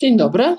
Dzień dobry.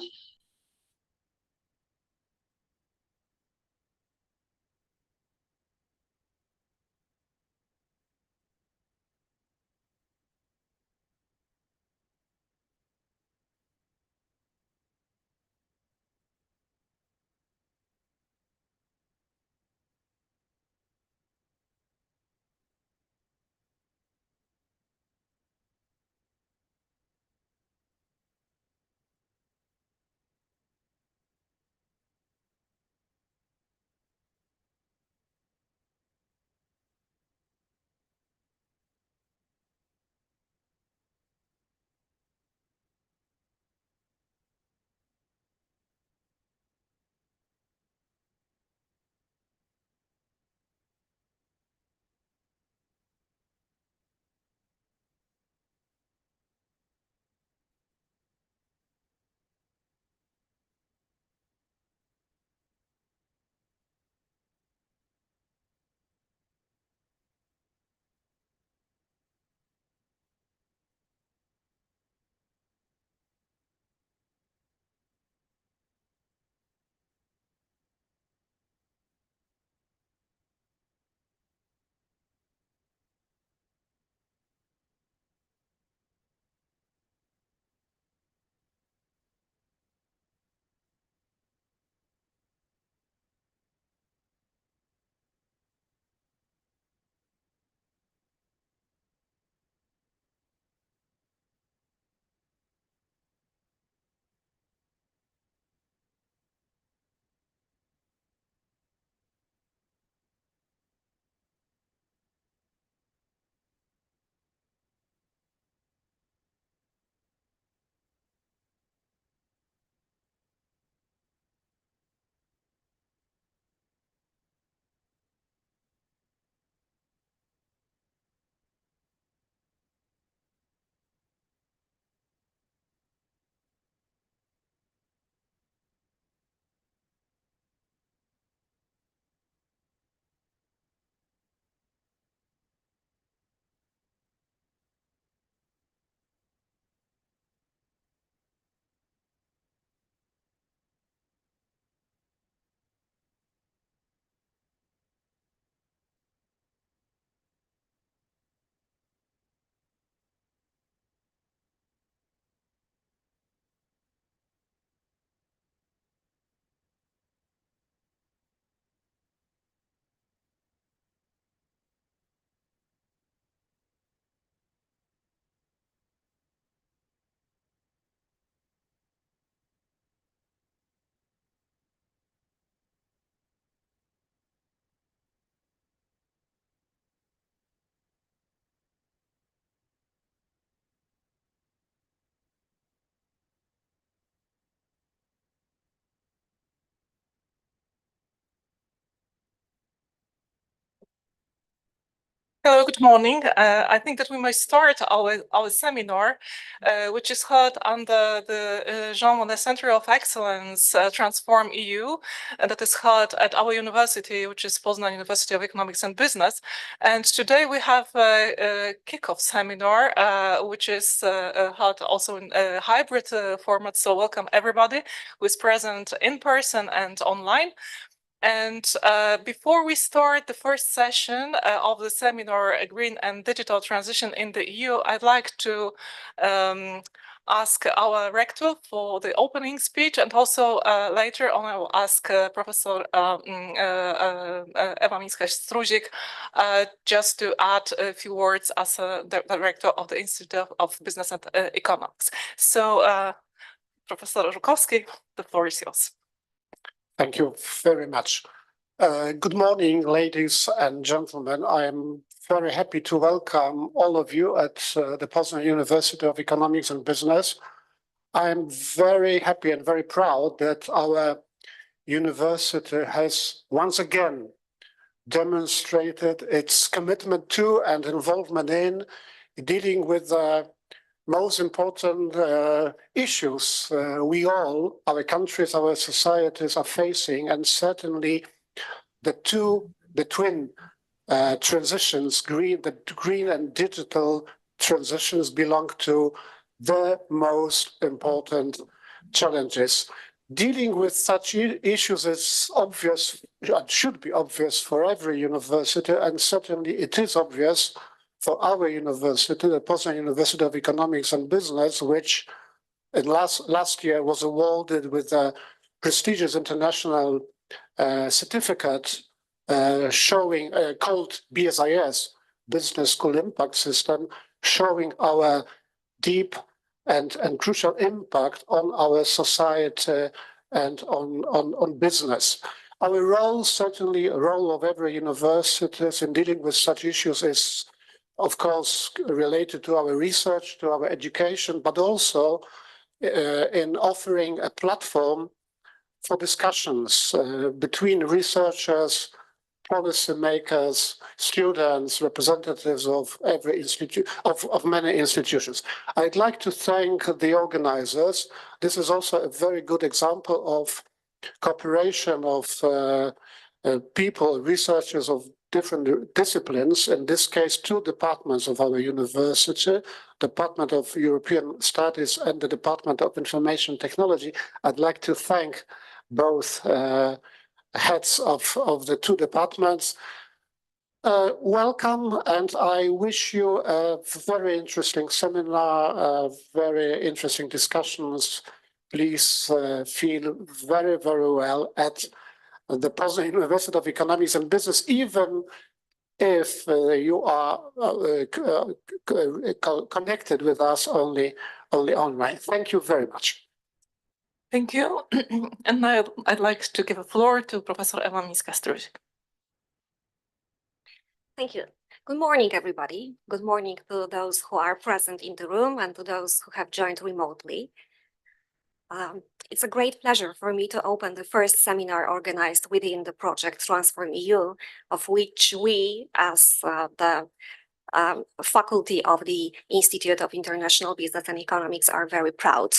Hello, good morning. I think that we may start our seminar, which is held under the Jean Monnet Center of Excellence, Transform EU, and that is held at our university, which is Poznań University of Economics and Business. And today we have a kickoff seminar, which is held also in a hybrid format. So welcome everybody who is present in person and online. And before we start the first session of the seminar, Green and Digital Transition in the EU, I'd like to ask our rector for the opening speech, and also later on I will ask Professor Ewa Mińska-Struzik just to add a few words as the director of the Institute of Business and Economics. So Professor Żukowski, the floor is yours. Thank you very much. Good morning, ladies and gentlemen. I am very happy to welcome all of you at the Poznań University of Economics and Business. I am very happy and very proud that our university has once again demonstrated its commitment to and involvement in dealing with the most important issues we all, our countries, our societies are facing, and certainly the twin transitions, the green and digital transitions belong to the most important challenges. Dealing with such issues is obvious, should be obvious for every university, and certainly it is obvious for our university, the Poznan University of Economics and Business, which last year was awarded with a prestigious international certificate showing called BSIS, Business School Impact System, showing our deep and crucial impact on our society and on business. Our role, certainly a role of every university in dealing with such issues is, of course, related to our research, to our education, but also in offering a platform for discussions between researchers, policymakers, students, representatives of every institute, of many institutions. I'd like to thank the organizers. This is also a very good example of cooperation of people, researchers of different disciplines, in this case, two departments of our university, Department of European Studies and the Department of Information Technology. I'd like to thank both heads of the two departments. Welcome, and I wish you a very interesting seminar, very interesting discussions. Please feel very, very well at the Poznan University of Economics and Business, even if you are connected with us only online. Thank you very much. Thank you. And now I'd like to give the floor to Professor Ewa Mińska-Struzik. Thank you. Good morning, everybody. Good morning to those who are present in the room and to those who have joined remotely. It's a great pleasure for me to open the first seminar organized within the project Transform EU, of which we, as the faculty of the Institute of International Business and Economics, are very proud.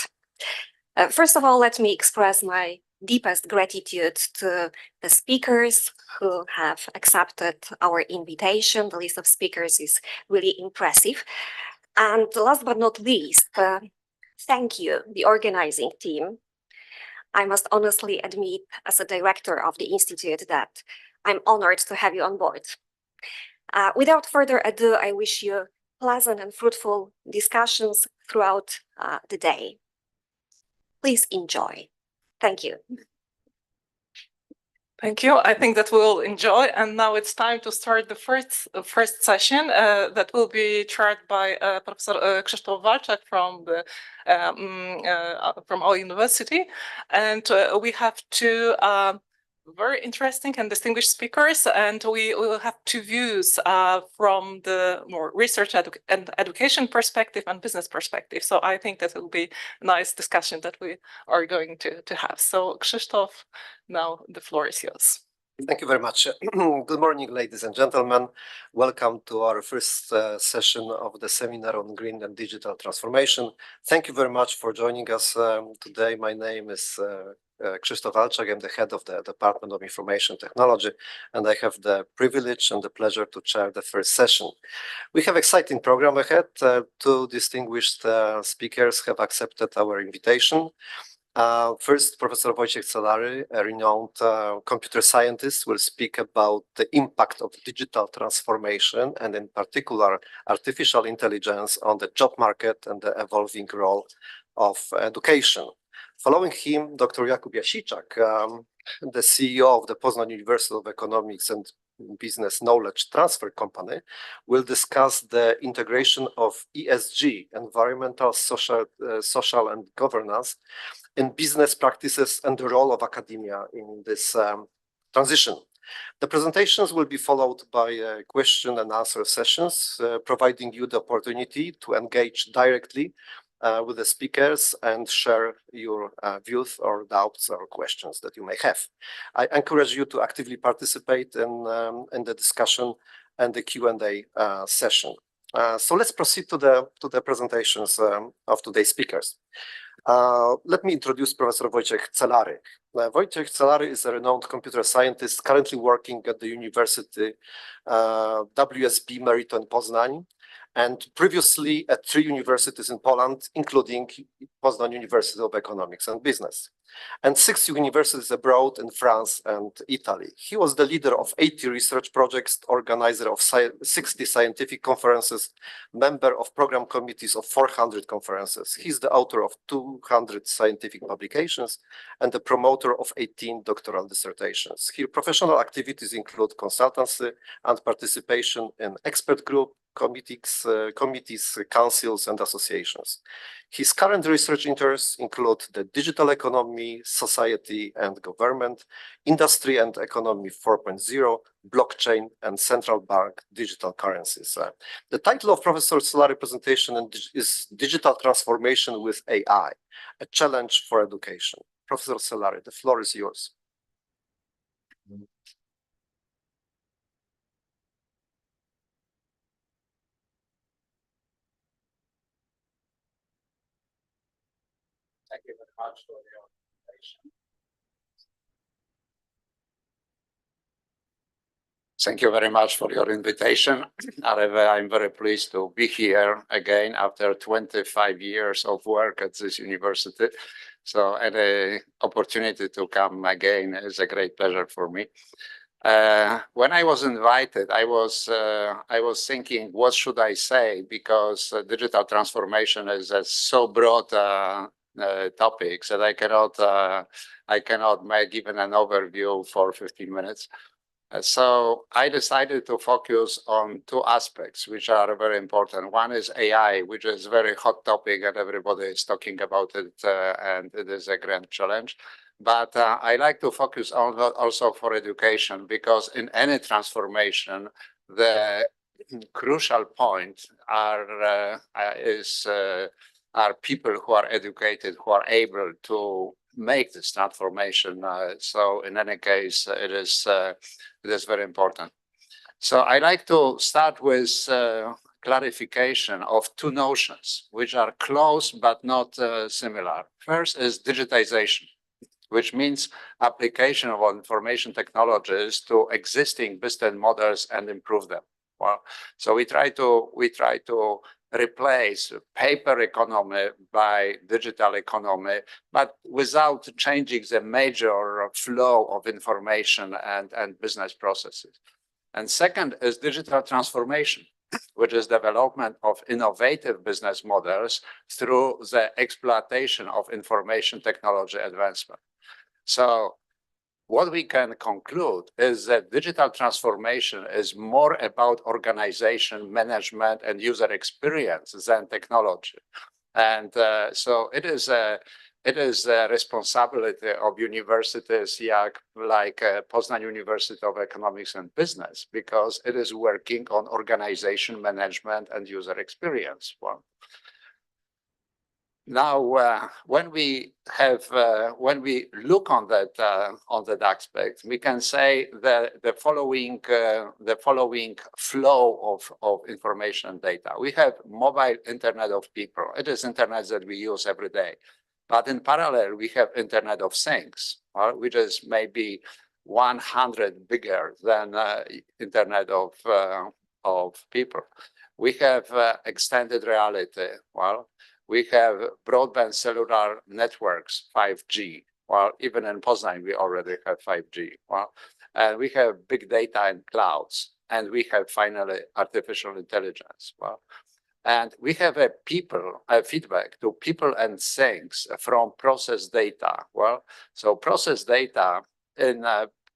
First of all, let me express my deepest gratitude to the speakers who have accepted our invitation. The list of speakers is really impressive. And last but not least, thank you, the organizing team. I must honestly admit, as a director of the Institute, that I'm honored to have you on board. Without further ado, I wish you pleasant and fruitful discussions throughout the day. Please enjoy. Thank you. Thank you. I think that we'll enjoy. And now it's time to start the first session that will be chaired by Professor Krzysztof Walczak from our university. And we have two very interesting and distinguished speakers, and we will have two views from the more research and education perspective and business perspective. So I think that will be a nice discussion that we are going to have. So Krzysztof, now the floor is yours. Thank you very much. Good morning, ladies and gentlemen. Welcome to our first session of the seminar on green and digital transformation. Thank you very much for joining us today. My name is Krzysztof Walczak. I'm the head of the Department of Information Technology, and I have the privilege and the pleasure to chair the first session. We have an exciting program ahead. Two distinguished speakers have accepted our invitation. First, Professor Wojciech Celary, a renowned computer scientist, will speak about the impact of digital transformation and in particular artificial intelligence on the job market and the evolving role of education. Following him, Dr. Jakub Jasiczak, the CEO of the Poznan University of Economics and Business Knowledge Transfer Company, will discuss the integration of ESG, environmental, social and governance, in business practices and the role of academia in this transition. The presentations will be followed by question and answer sessions, providing you the opportunity to engage directly with the speakers and share your views or doubts or questions that you may have. I encourage you to actively participate in the discussion and the Q&A session. So let's proceed to the presentations of today's speakers. Let me introduce Professor Wojciech Celary. Wojciech Celary is a renowned computer scientist currently working at the University WSB Meriton Poznań and previously at 3 universities in Poland, including Poznań University of Economics and Business, and 6 universities abroad in France and Italy. He was the leader of 80 research projects, organizer of 60 scientific conferences, member of program committees of 400 conferences. He's the author of 200 scientific publications and the promoter of 18 doctoral dissertations. His professional activities include consultancy and participation in expert group, committees, councils, and associations. His current research interests include the digital economy, society and government, industry and economy 4.0, blockchain, and central bank digital currencies. The title of Professor Solari presentation is Digital Transformation with AI, a Challenge for Education. Professor Solari, the floor is yours. Thank you very much for your invitation. Thank you very much for your invitation. I'm very pleased to be here again after 25 years of work at this university. So, and the opportunity to come again is a great pleasure for me. When I was invited, I was thinking, what should I say? Because digital transformation is a so broad topics that I cannot make even an overview for 15 minutes. So I decided to focus on 2 aspects which are very important. One is AI, which is a very hot topic and everybody is talking about it, and it is a grand challenge. But I like to focus on also for education, because in any transformation, the crucial point are people who are educated, who are able to make this transformation. So in any case, it is very important. So I like to start with clarification of 2 notions, which are close but not similar. First is digitization, which means application of information technologies to existing business models and improve them. Well, so we try to replace paper economy by digital economy, but without changing the major flow of information and business processes. And second is digital transformation, which is development of innovative business models through the exploitation of information technology advancement. So what we can conclude is that digital transformation is more about organization, management, and user experience than technology. And so it is a responsibility of universities like Poznań University of Economics and Business, because it is working on organization, management, and user experience. Well, now, when we look on that aspect, we can say that the following flow of information and data. We have mobile internet of people. It is internet that we use every day, but in parallel we have internet of things, which is maybe 100 bigger than internet of people. We have extended reality. Well, we have broadband cellular networks, 5G. Well, even in Poznań, we already have 5G. Well, and we have big data and clouds, and we have finally artificial intelligence. Well, and we have a feedback to people and things from process data. Well, so process data in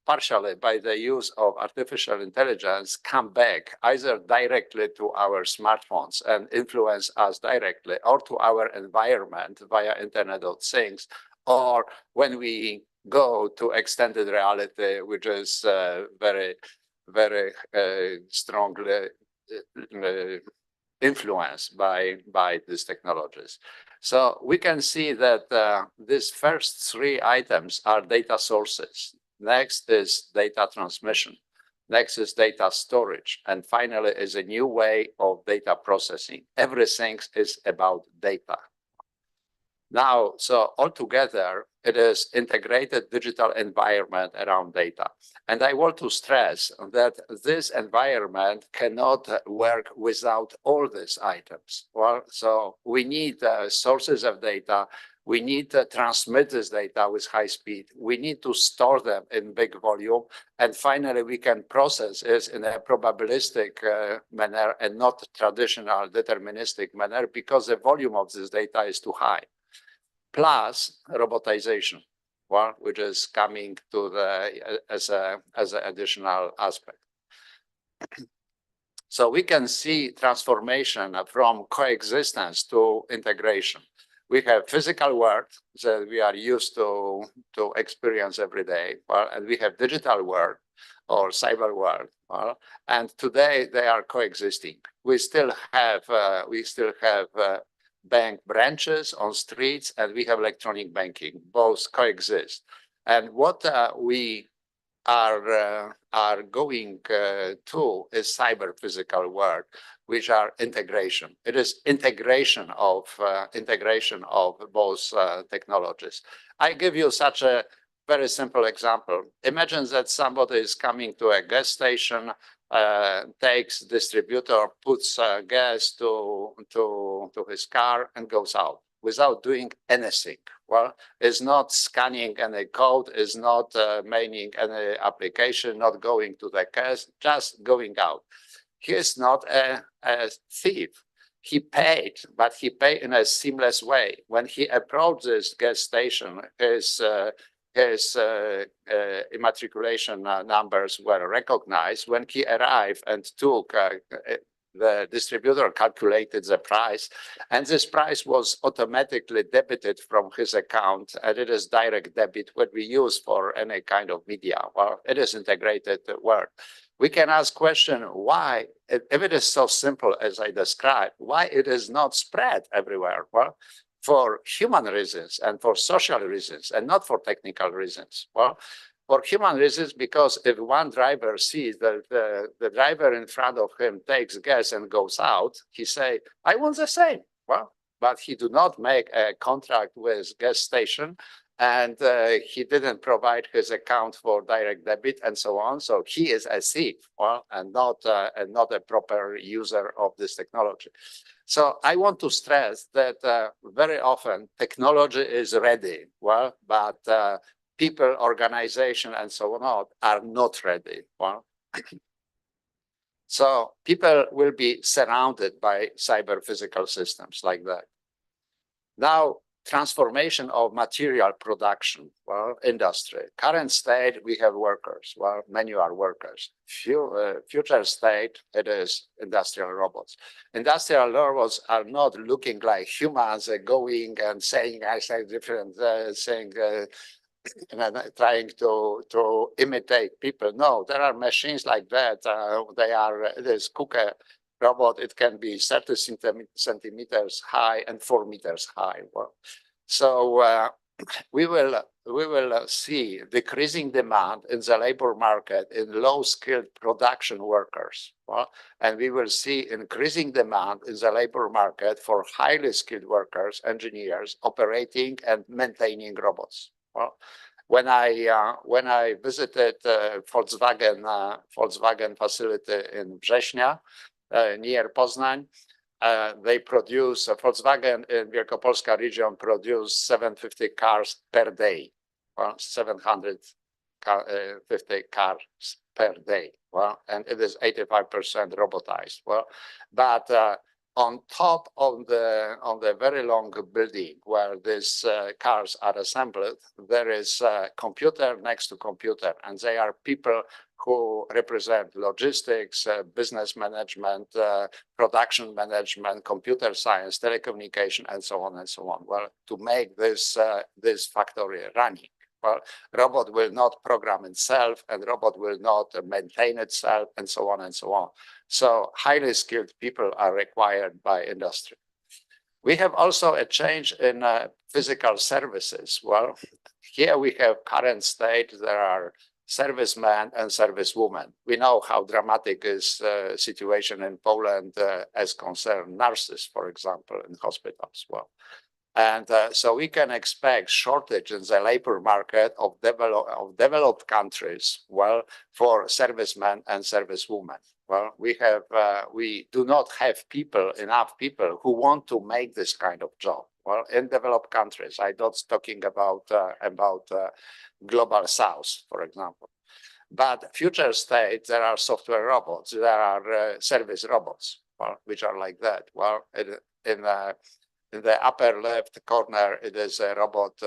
partially by the use of artificial intelligence come back either directly to our smartphones and influence us directly, or to our environment via Internet of Things, or when we go to extended reality, which is very, very strongly influenced by these technologies. So we can see that these first 3 items are data sources. Next is data transmission. Next is data storage. And finally is a new way of data processing. Everything is about data. Now, so altogether, It is integrated digital environment around data. And I want to stress that this environment cannot work without all these items. Well, so we need sources of data. We need to transmit this data with high speed. We need to store them in big volume. And finally, we can process it in a probabilistic manner and not traditional deterministic manner because the volume of this data is too high. Plus robotization, well, which is coming to the as an additional aspect. So we can see transformation from coexistence to integration. We have physical world that we are used to experience every day, well, and we have digital world or cyber world, well, and today they are coexisting. We still have bank branches on streets, and we have electronic banking. Both coexist. And what we are going to is cyber physical world, which are integration. It is integration of both technologies. I give you such a very simple example. Imagine that somebody is coming to a gas station, takes distributor, puts gas to his car and goes out without doing anything. Well, is not scanning any code, is not making any application, not going to the cash, just going out. He is not a thief. He paid, but he paid in a seamless way. When he approached this gas station, his immatriculation numbers were recognized. When he arrived and took the distributor calculated the price, and this price was automatically debited from his account, and it is direct debit, what we use for any kind of media. Well, it is integrated world. We can ask question why, if it is so simple as I described, why it is not spread everywhere? Well, for human reasons and for social reasons and not for technical reasons. Well, for human reasons, because if one driver sees that the driver in front of him takes gas and goes out, he say, I want the same. Well, but he do not make a contract with gas station, and he didn't provide his account for direct debit and so on. So he is a thief, well, and not a proper user of this technology. So I want to stress that very often technology is ready, well, but people, organization, and so on are not ready. Well, so people will be surrounded by cyber physical systems like that. Now, transformation of material production, well, industry. Current state, we have workers, well, manual workers. Future state, it is industrial robots. Industrial robots are not looking like humans going and saying, I say different thing, trying to imitate people. No, there are machines like that. It is cooker robot. It can be 30 centimeters high and 4 meters high. Well, so we will see decreasing demand in the labor market in low-skilled production workers. Well, and we will see increasing demand in the labor market for highly skilled workers, engineers, operating and maintaining robots. Well, when I visited Volkswagen facility in Brzeźnia, near Poznań, they produce, Volkswagen in Wielkopolska region produce 750 cars per day, well, 750 cars per day. Well, and it is 85% robotized. Well, but on top of the very long building where these cars are assembled, there is a computer next to computer, and they are people who represent logistics, business management, production management, computer science, telecommunication, and so on and so on. Well, to make this factory running. Well, robot will not program itself, and robot will not maintain itself, and so on and so on. So highly skilled people are required by industry. We have also a change in physical services. Well, here we have current state. There are servicemen and servicewomen. We know how dramatic is the situation in Poland as concerned nurses, for example, in hospitals. Well, And so we can expect shortage in the labor market of developed countries, well, for servicemen and servicewomen. Well, we do not have enough people who want to make this kind of job. Well, in developed countries, I'm not talking about global south, for example. But future state, there are software robots, there are service robots, well, which are like that. Well, in the upper left corner, it is a robot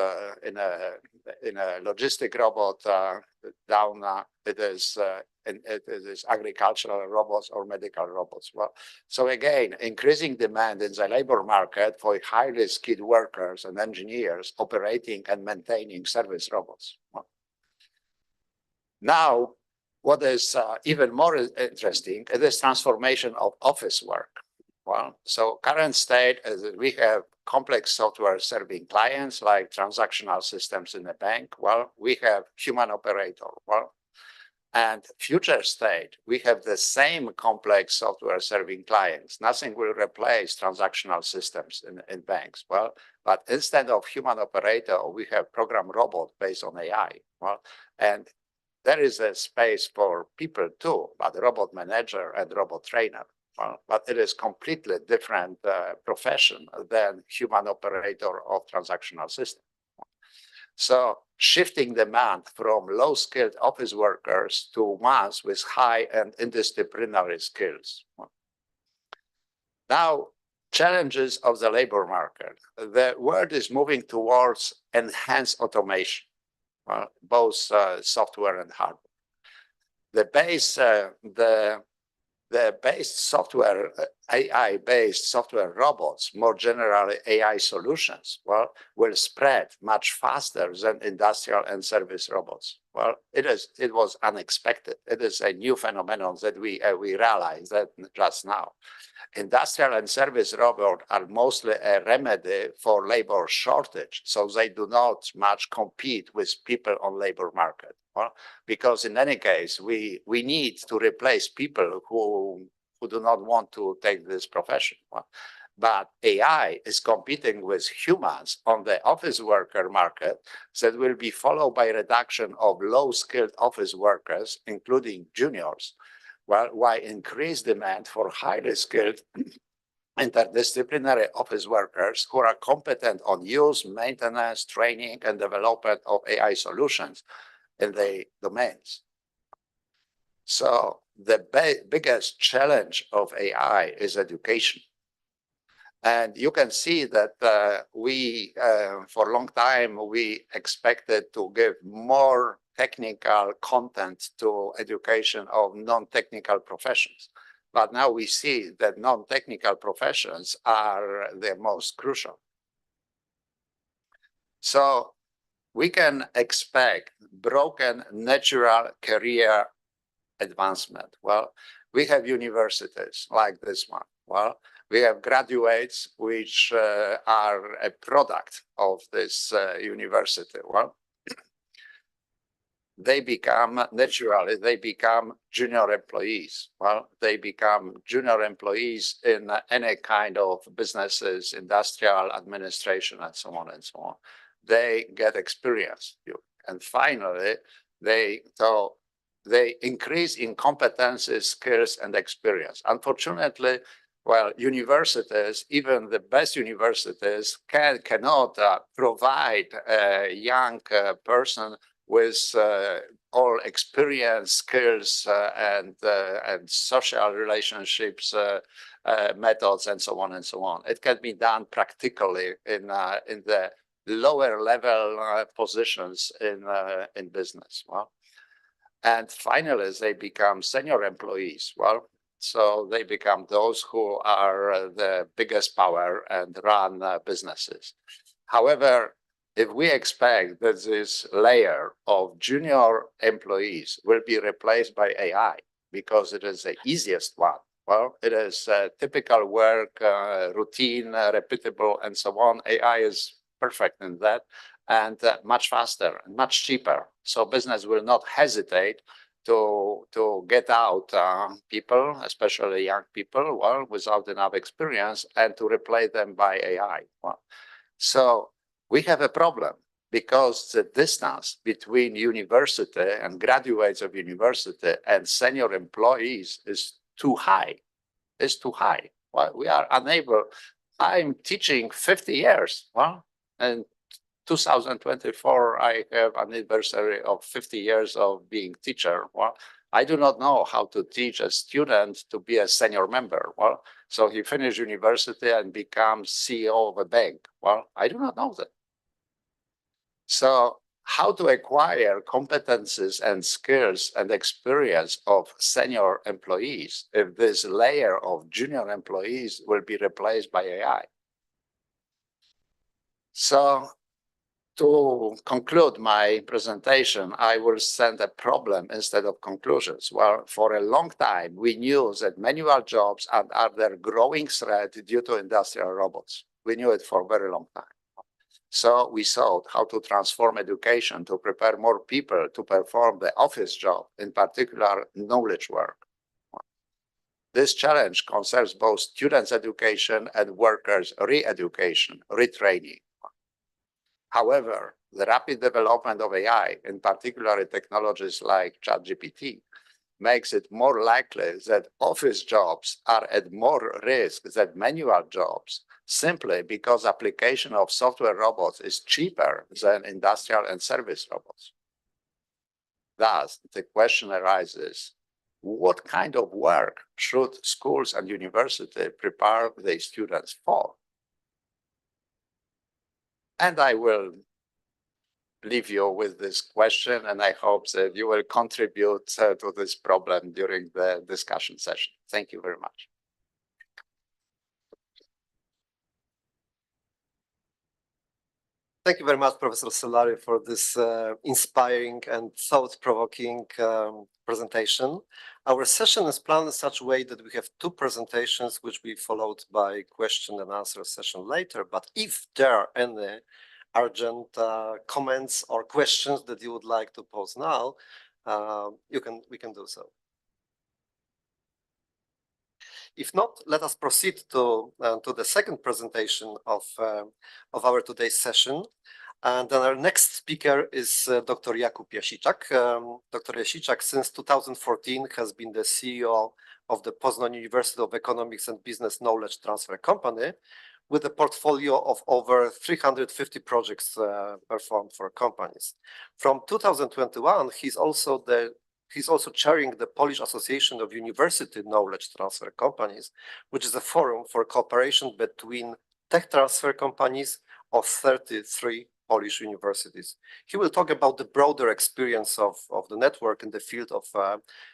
in a logistic robot. Down it is agricultural robots or medical robots. Well, so again, increasing demand in the labor market for highly skilled workers and engineers operating and maintaining service robots. Well, now, what is even more interesting is this transformation of office work. Well, so current state is that we have complex software serving clients like transactional systems in a bank. Well, we have human operator. Well, and future state, we have the same complex software serving clients. Nothing will replace transactional systems in banks. Well, but instead of human operator, we have program robot based on AI. Well, and there is a space for people too, but robot manager and robot trainer. Well, but it is completely different profession than human operator of transactional system. So shifting demand from low-skilled office workers to ones with high and interdisciplinary skills. Now, challenges of the labor market. The world is moving towards enhanced automation, both software and hardware. The base software, AI-based software robots, more generally AI solutions, well, will spread much faster than industrial and service robots. Well, it was unexpected. It is a new phenomenon that we realize that just now. Industrial and service robots are mostly a remedy for labor shortage, so they do not much compete with people on labor market. Well, because in any case, we need to replace people who do not want to take this profession. Well, but AI is competing with humans on the office worker market that will be followed by reduction of low-skilled office workers, including juniors, while increased demand for highly skilled interdisciplinary office workers who are competent on use, maintenance, training, and development of AI solutions in the domains. So the biggest challenge of AI is education. And you can see that for a long time, we expected to give more technical content to education of non-technical professions. But now we see that non-technical professions are the most crucial. So we can expect broken natural career advancement. Well, we have universities like this one. Well, we have graduates which are a product of this university. Well, they become junior employees. Well, they become junior employees in any kind of businesses, industrial administration, and so on and so on. They get experience. And finally, they increase in competencies, skills, and experience. Unfortunately, well, universities, even the best universities, cannot provide a young person with all experience, skills, and social relationships, methods, and so on and so on. It can be done practically in the lower level positions in business. Well, and finally, they become senior employees. Well, so they become those who are the biggest power and run businesses. However, if we expect that this layer of junior employees will be replaced by AI because it is the easiest one, well, it is typical work, routine, repeatable, and so on. AI is perfect in that and much faster and much cheaper. So business will not hesitate to get out people, especially young people, well, without enough experience, and to replace them by AI. Well, So we have a problem because the distance between university and graduates of university and senior employees is too high. It's too high. Well, we are unable. I'm teaching 50 years. Well, and 2024, I have an anniversary of 50 years of being teacher. Well, I do not know how to teach a student to be a senior member. Well, so he finished university and becomes CEO of a bank. Well, I do not know that. So how to acquire competencies and skills and experience of senior employees if this layer of junior employees will be replaced by AI? So to conclude my presentation, I will send a problem instead of conclusions. Well, for a long time, we knew that manual jobs are under growing threat due to industrial robots. We knew it for a very long time. So we sought how to transform education to prepare more people to perform the office job, in particular knowledge work. This challenge concerns both students' education and workers' re-education, retraining. However, the rapid development of AI, in particular technologies like ChatGPT, makes it more likely that office jobs are at more risk than manual jobs, simply because application of software robots is cheaper than industrial and service robots. Thus, the question arises, what kind of work should schools and universities prepare their students for? And I will leave you with this question, and I hope that you will contribute to this problem during the discussion session. Thank you very much. Thank you very much, Professor Solari, for this inspiring and thought-provoking presentation. Our session is planned in such a way that we have two presentations, which will be followed by question and answer session later. But if there are any urgent comments or questions that you would like to pose now, we can do so. If not, let us proceed to the second presentation of our today's session. And then our next speaker is Dr. Jakub Jasicak. Dr. Jasicak, since 2014, has been the CEO of the Poznań University of Economics and Business Knowledge Transfer Company, with a portfolio of over 350 projects performed for companies. From 2021, he's also chairing the Polish Association of University Knowledge Transfer Companies, which is a forum for cooperation between tech transfer companies of 33 Polish universities. He will talk about the broader experience of the network in the field of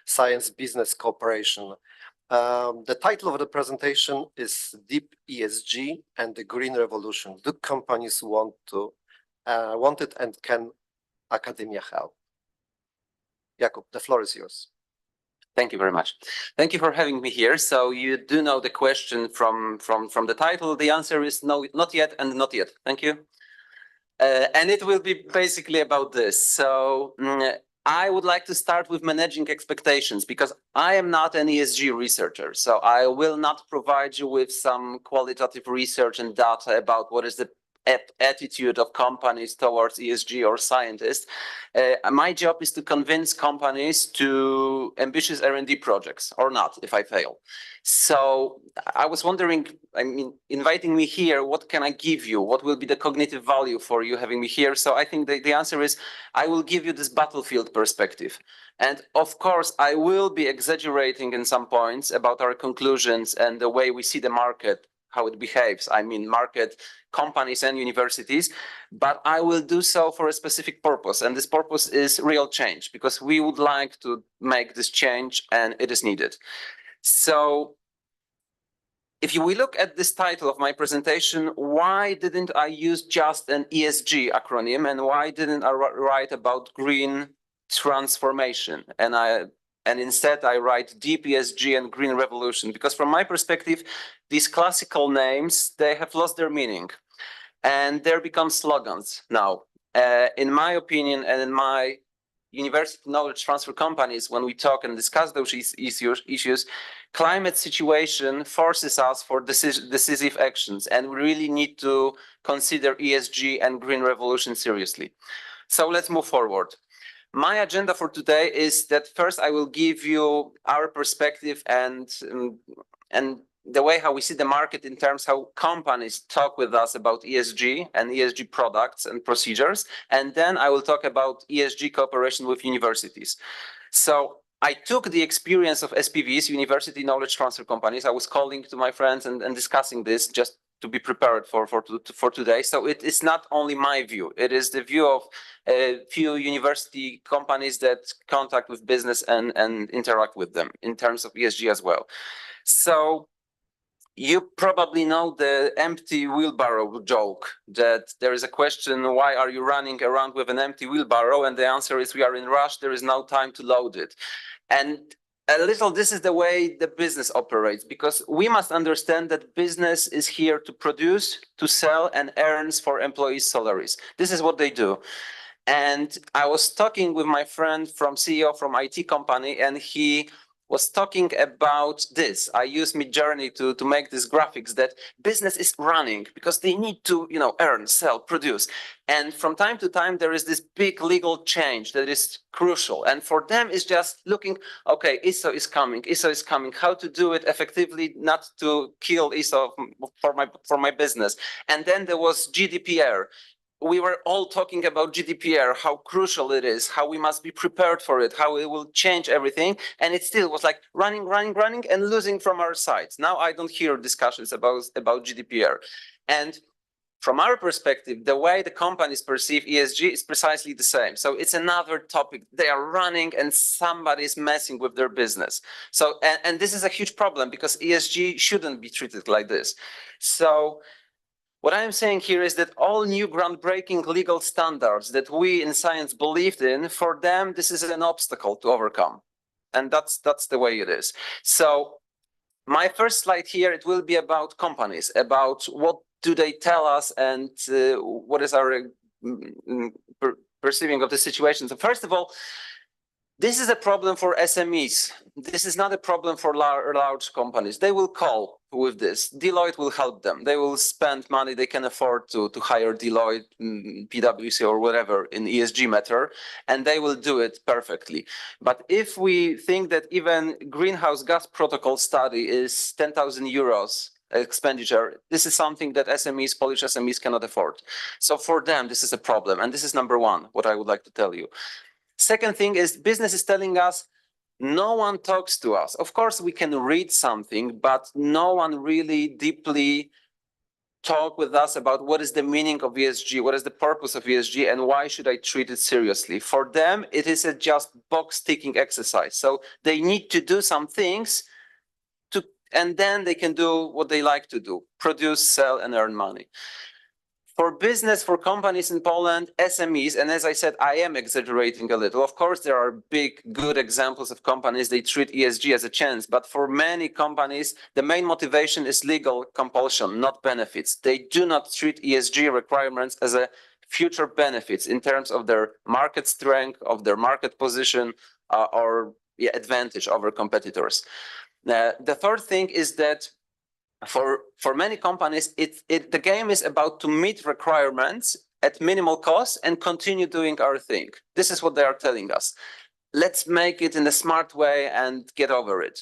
science-business cooperation. The title of the presentation is Deep ESG and the Green Revolution. Do companies want it, and can academia help? Jakub, the floor is yours. Thank you very much. Thank you for having me here. So you do know the question from the title. The answer is no, not yet, and not yet. Thank you. And it will be basically about this. So I would like to start with managing expectations, because I am not an ESG researcher. So I will not provide you with some qualitative research and data about what is the attitude of companies towards ESG or scientists. My job is to convince companies to ambitious R&D projects or not, if I fail. So I was wondering, I mean, inviting me here, what can I give you? What will be the cognitive value for you having me here? So I think the answer is, I will give you this battlefield perspective. And of course, I will be exaggerating in some points about our conclusions and the way we see the market, how it behaves. I mean, market, companies and universities, but I will do so for a specific purpose. And this purpose is real change, because we would like to make this change and it is needed. So if we look at this title of my presentation, why didn't I use just an ESG acronym, and why didn't I write about green transformation? And instead I write Deep ESG and Green Revolution, because from my perspective, these classical names, they have lost their meaning and they become slogans now. In my opinion and in my university knowledge transfer companies, when we talk and discuss those issues, climate situation forces us for decisive actions, and we really need to consider ESG and green revolution seriously. So let's move forward. My agenda for today is that first I will give you our perspective and the way how we see the market in terms how companies talk with us about ESG and ESG products and procedures. And then I will talk about ESG cooperation with universities. So I took the experience of SPVs, university knowledge transfer companies. I was calling to my friends and discussing this just to be prepared for today. So it is not only my view, it is the view of a few university companies that contact with business and interact with them in terms of ESG as well. So you probably know the empty wheelbarrow joke, that there is a question, why are you running around with an empty wheelbarrow? And the answer is, we are in rush, there is no time to load it. And a little, this is the way the business operates, because we must understand that business is here to produce, to sell, and earns for employees' salaries. This is what they do. And I was talking with my friend CEO from IT company, and he was talking about this. I use Midjourney to make these graphics that business is running because they need to, earn, sell, produce. And from time to time, there is this big legal change that is crucial. And for them, it's just looking, okay, ISO is coming, how to do it effectively, not to kill ISO for my business. And then there was GDPR. We were all talking about GDPR, how crucial it is, how we must be prepared for it, how it will change everything. And it still was like running and losing from our sides. Now I don't hear discussions about GDPR. And from our perspective, the way the companies perceive ESG is precisely the same. So it's another topic. They are running and somebody is messing with their business. So, and this is a huge problem because ESG shouldn't be treated like this. So what I am saying here is that all new groundbreaking legal standards that we in science believed in, for them, this is an obstacle to overcome. And that's the way it is. So my first slide here, it will be about companies, about what do they tell us and what is our perceiving of the situation. So first of all, this is a problem for SMEs. This is not a problem for large companies. They will call with this. Deloitte will help them. They will spend money they can afford to hire Deloitte, PwC or whatever in ESG matter, and they will do it perfectly. But if we think that even greenhouse gas protocol study is 10,000 euros expenditure, this is something that SMEs, Polish SMEs cannot afford. So for them, this is a problem. And this is number one, what I would like to tell you. Second thing is business is telling us no one talks to us. Of course, we can read something, but no one really deeply talk with us about what is the meaning of ESG, what is the purpose of ESG, and why should I treat it seriously. For them, it is a just box ticking exercise. So they need to do some things and then they can do what they like to do, produce, sell, and earn money. For business, for companies in Poland, SMEs, and as I said, I am exaggerating a little. Of course, there are big, good examples of companies, they treat ESG as a chance, but for many companies, the main motivation is legal compulsion, not benefits. They do not treat ESG requirements as a future benefits in terms of their market strength, of their market position, or advantage over competitors. The third thing is that for many companies, the game is about to meet requirements at minimal cost and continue doing our thing. This is what they are telling us. Let's make it in a smart way and get over it.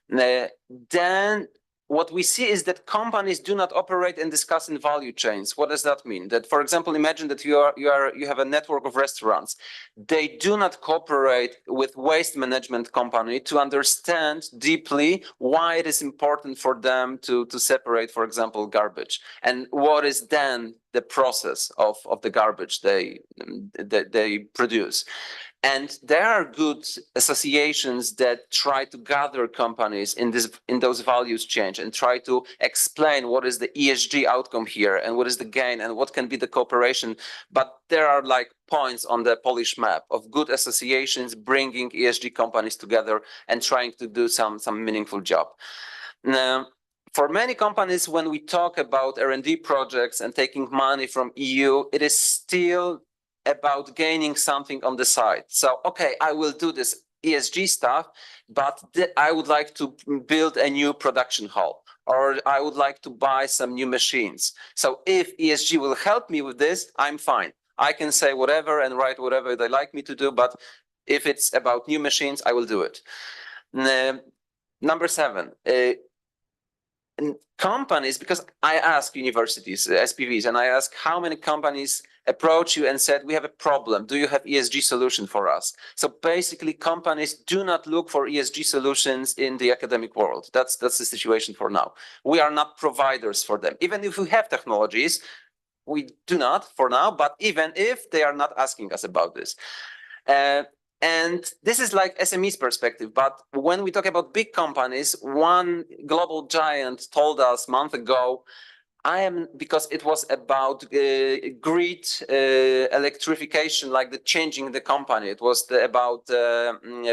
Then what we see is that companies do not operate and discuss in value chains. What does that mean? That, for example, imagine that you have a network of restaurants. They do not cooperate with waste management company to understand deeply why it is important for them to separate, for example, garbage, and what is then the process of the garbage they produce. And there are good associations that try to gather companies in those values change and try to explain what is the ESG outcome here and what is the gain and what can be the cooperation. But there are like points on the Polish map of good associations bringing ESG companies together and trying to do some meaningful job. Now, for many companies, when we talk about R&D projects and taking money from EU, it is still about gaining something on the side. So, okay, I will do this ESG stuff, but I would like to build a new production hall, or I would like to buy some new machines. So if ESG will help me with this, I'm fine. I can say whatever and write whatever they like me to do, but if it's about new machines, I will do it. Number 7, companies, because I ask universities, SPVs, and I ask how many companies approach you and said, we have a problem. Do you have ESG solution for us? So basically, companies do not look for ESG solutions in the academic world. That's the situation for now. We are not providers for them. Even if we have technologies, we do not for now, but even if they are not asking us about this. And this is like SME's perspective, but when we talk about big companies, one global giant told us a month ago, because it was about grid electrification, like the changing the company. It was about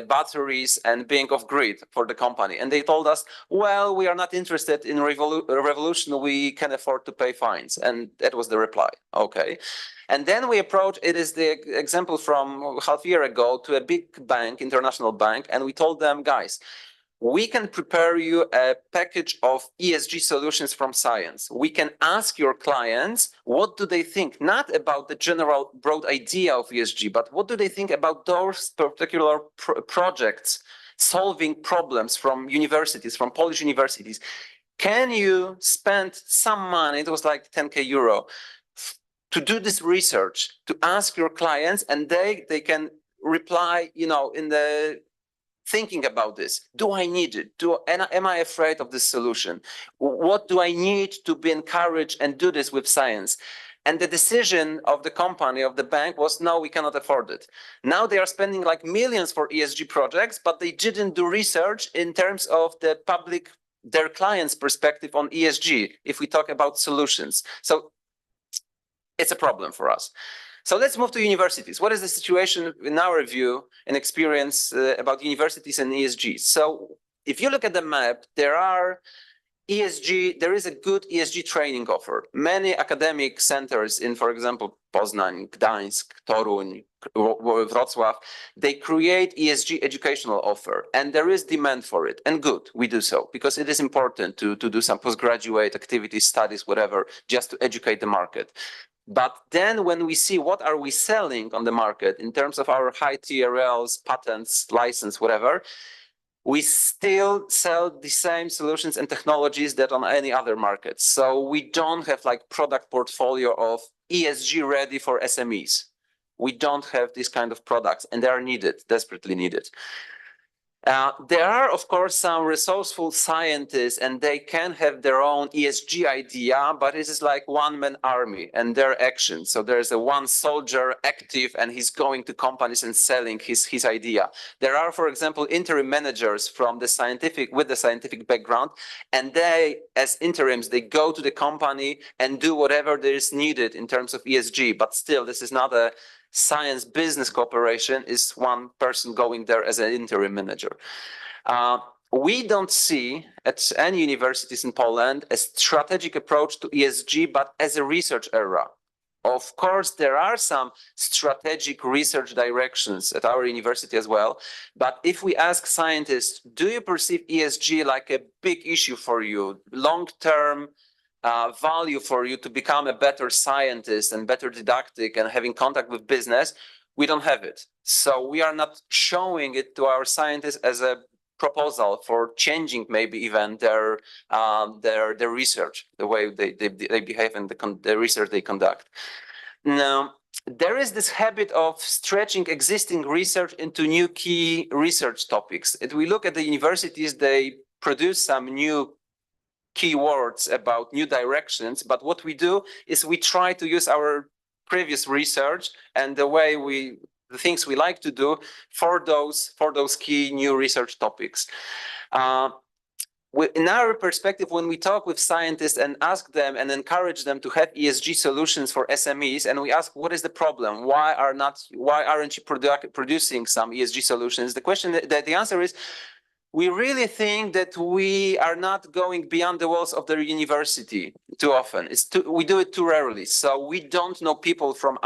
batteries and being off grid for the company. And they told us, well, we are not interested in revolution. We can afford to pay fines. And that was the reply. Okay. And then we approached, it is the example from half a year ago, to a big bank, international bank. And we told them, guys, we can prepare you a package of ESG solutions from science. We can ask your clients, what do they think? Not about the general broad idea of ESG, but what do they think about those particular projects solving problems from universities, from Polish universities? Can you spend some money, it was like 10K euro, to do this research, to ask your clients, and they can reply, in the thinking about this. Do I need it? Am I afraid of this solution? What do I need to be encouraged and do this with science? And the decision of the company, of the bank, was no, we cannot afford it. Now they are spending like millions for ESG projects, but they didn't do research in terms of the public, their clients' perspective on ESG, if we talk about solutions. So it's a problem for us. So let's move to universities. What is the situation in our view and experience about universities and ESG? So if you look at the map, there is a good ESG training offer. Many academic centers in, for example, Poznań, Gdańsk, Toruń, Wrocław, they create ESG educational offer, and there is demand for it, and good, we do so, because it is important to do some postgraduate activities, studies, whatever, just to educate the market. But then when we see what are we selling on the market in terms of our high TRLs, patents, license, whatever, we still sell the same solutions and technologies that on any other market. So we don't have like product portfolio of ESG ready for SMEs. We don't have these kind of products, and they are needed, desperately needed. There are, of course, some resourceful scientists, and they can have their own ESG idea, but it is like one-man army and their action. So there's a one soldier active, and he's going to companies and selling his idea. There are, for example, interim managers from the scientific background, and they, as interims, they go to the company and do whatever there is needed in terms of ESG. But still, this is not a science business cooperation, is one person going there as an interim manager. We don't see at any universities in Poland a strategic approach to ESG, but as a research area. Of course, there are some strategic research directions at our university as well. But if we ask scientists, do you perceive ESG like a big issue for you, long-term value for you to become a better scientist and better didactic and having contact with business, we don't have it. So we are not showing it to our scientists as a proposal for changing maybe even their research, the way they behave and the research they conduct. Now, there is this habit of stretching existing research into new key research topics. If we look at the universities, they produce some new keywords about new directions, but what we do is we try to use our previous research and the things we like to do for those key new research topics. In our perspective, when we talk with scientists and ask them and encourage them to have ESG solutions for SMEs, and we ask, what is the problem? Why aren't you producing some ESG solutions? The answer is, we really think that we are not going beyond the walls of the university too often. We do it too rarely. So we don't know people from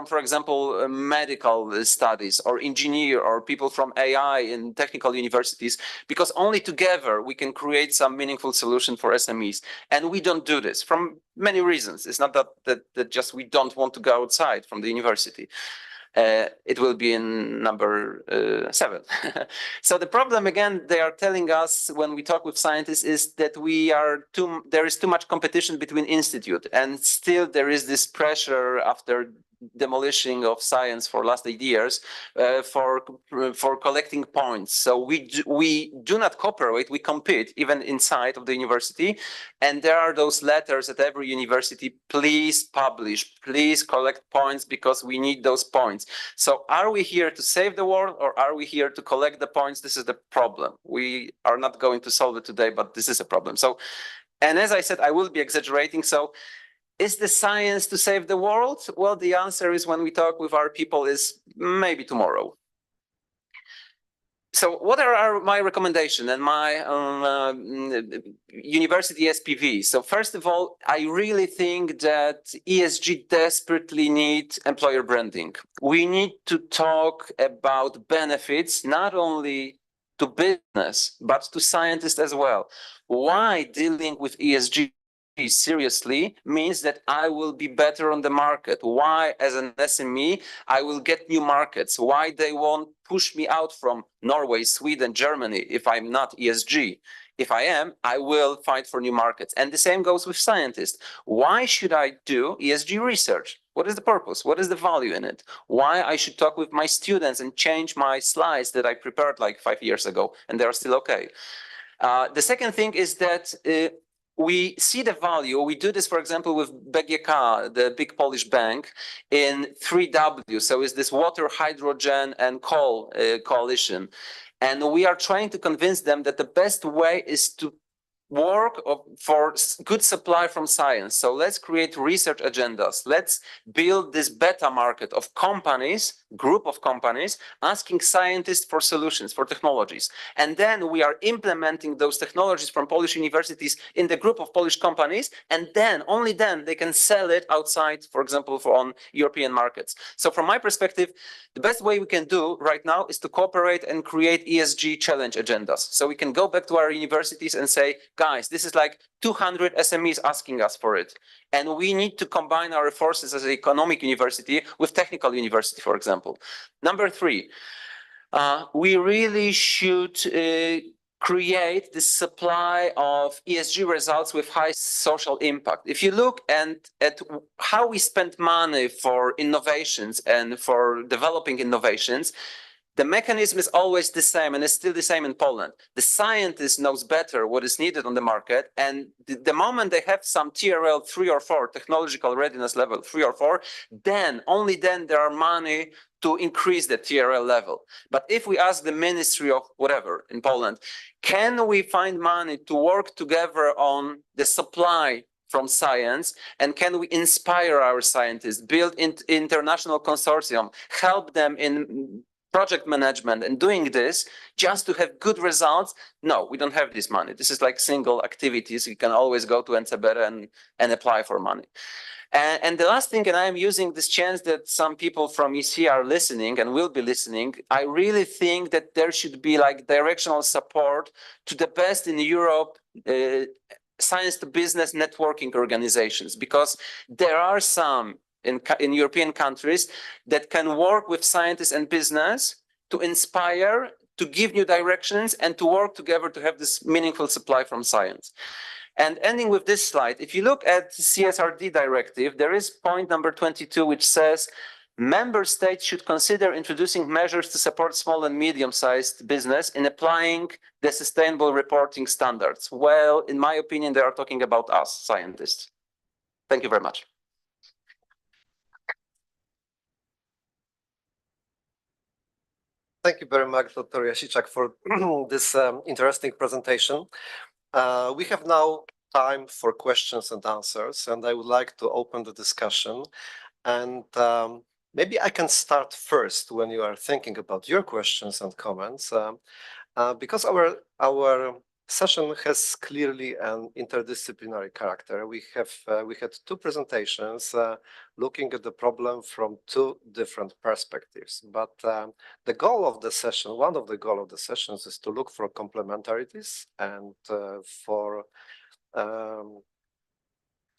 for example, medical studies or engineer or people from AI in technical universities, because only together we can create some meaningful solution for SMEs. And we don't do this from many reasons. It's not that just we don't want to go outside from the university. It will be in number 7. So the problem, again, they are telling us when we talk with scientists is that there is too much competition between institutes, and still there is this pressure after demolishing of science for last 8 years for collecting points. So we do not cooperate, we compete even inside of the university. And there are those letters at every university, please publish, please collect points because we need those points. So are we here to save the world or are we here to collect the points? This is the problem. We are not going to solve it today, but this is a problem. So, and as I said, I will be exaggerating. So is the science to save the world? Well, the answer is when we talk with our people is maybe tomorrow. So what are my recommendation and my university SPV? So first of all, I really think that ESG desperately need employer branding. We need to talk about benefits, not only to business, but to scientists as well. Why dealing with ESG seriously means that I will be better on the market. Why, as an SME, I will get new markets. Why they won't push me out from Norway, Sweden, Germany if I'm not ESG. If I am, I will fight for new markets. And the same goes with scientists. Why should I do ESG research? What is the purpose? What is the value in it? Why I should talk with my students and change my slides that I prepared like 5 years ago and they're still okay. The second thing is that we see the value. We do this, for example, with BGK, the big Polish bank, in 3W. So it's this water, hydrogen, and coal coalition. And we are trying to convince them that the best way is to work for good supply from science. So let's create research agendas. Let's build this beta market of companies, group of companies, asking scientists for solutions, for technologies. And then we are implementing those technologies from Polish universities in the group of Polish companies. And then, only then, they can sell it outside, for example, on European markets. So from my perspective, the best way we can do right now is to cooperate and create ESG challenge agendas. So we can go back to our universities and say, guys, this is like 200 SMEs asking us for it. And we need to combine our forces as an economic university with technical university, for example. Number 3, we really should create the supply of ESG results with high social impact. If you look at how we spend money for innovations and for developing innovations, the mechanism is always the same, and it's still the same in Poland. The scientist knows better what is needed on the market, and the moment they have some TRL 3 or 4, technological readiness level 3 or 4, then, only then there are money to increase the TRL level. But if we ask the Ministry of whatever in Poland, can we find money to work together on the supply from science, and can we inspire our scientists, build international consortium, help them in project management and doing this just to have good results? No, we don't have this money. This is like single activities. You can always go to NCBR and apply for money. And the last thing, and I'm using this chance that some people from EC are listening and will be listening, I really think that there should be like directional support to the best in Europe science to business networking organizations, because there are some in European countries that can work with scientists and business to inspire, to give new directions, and to work together to have this meaningful supply from science. And ending with this slide, if you look at the CSRD directive, there is point number 22, which says member states should consider introducing measures to support small and medium-sized business in applying the sustainable reporting standards. Well, in my opinion, they are talking about us, scientists. Thank you very much. Thank you very much, Dr. Jasicek, for this interesting presentation. We have now time for questions and answers, and I would like to open the discussion. And maybe I can start first when you are thinking about your questions and comments. Because our session has clearly an interdisciplinary character, we had two presentations looking at the problem from two different perspectives. But the goal of the session, one of the goals of the sessions, is to look for complementarities and for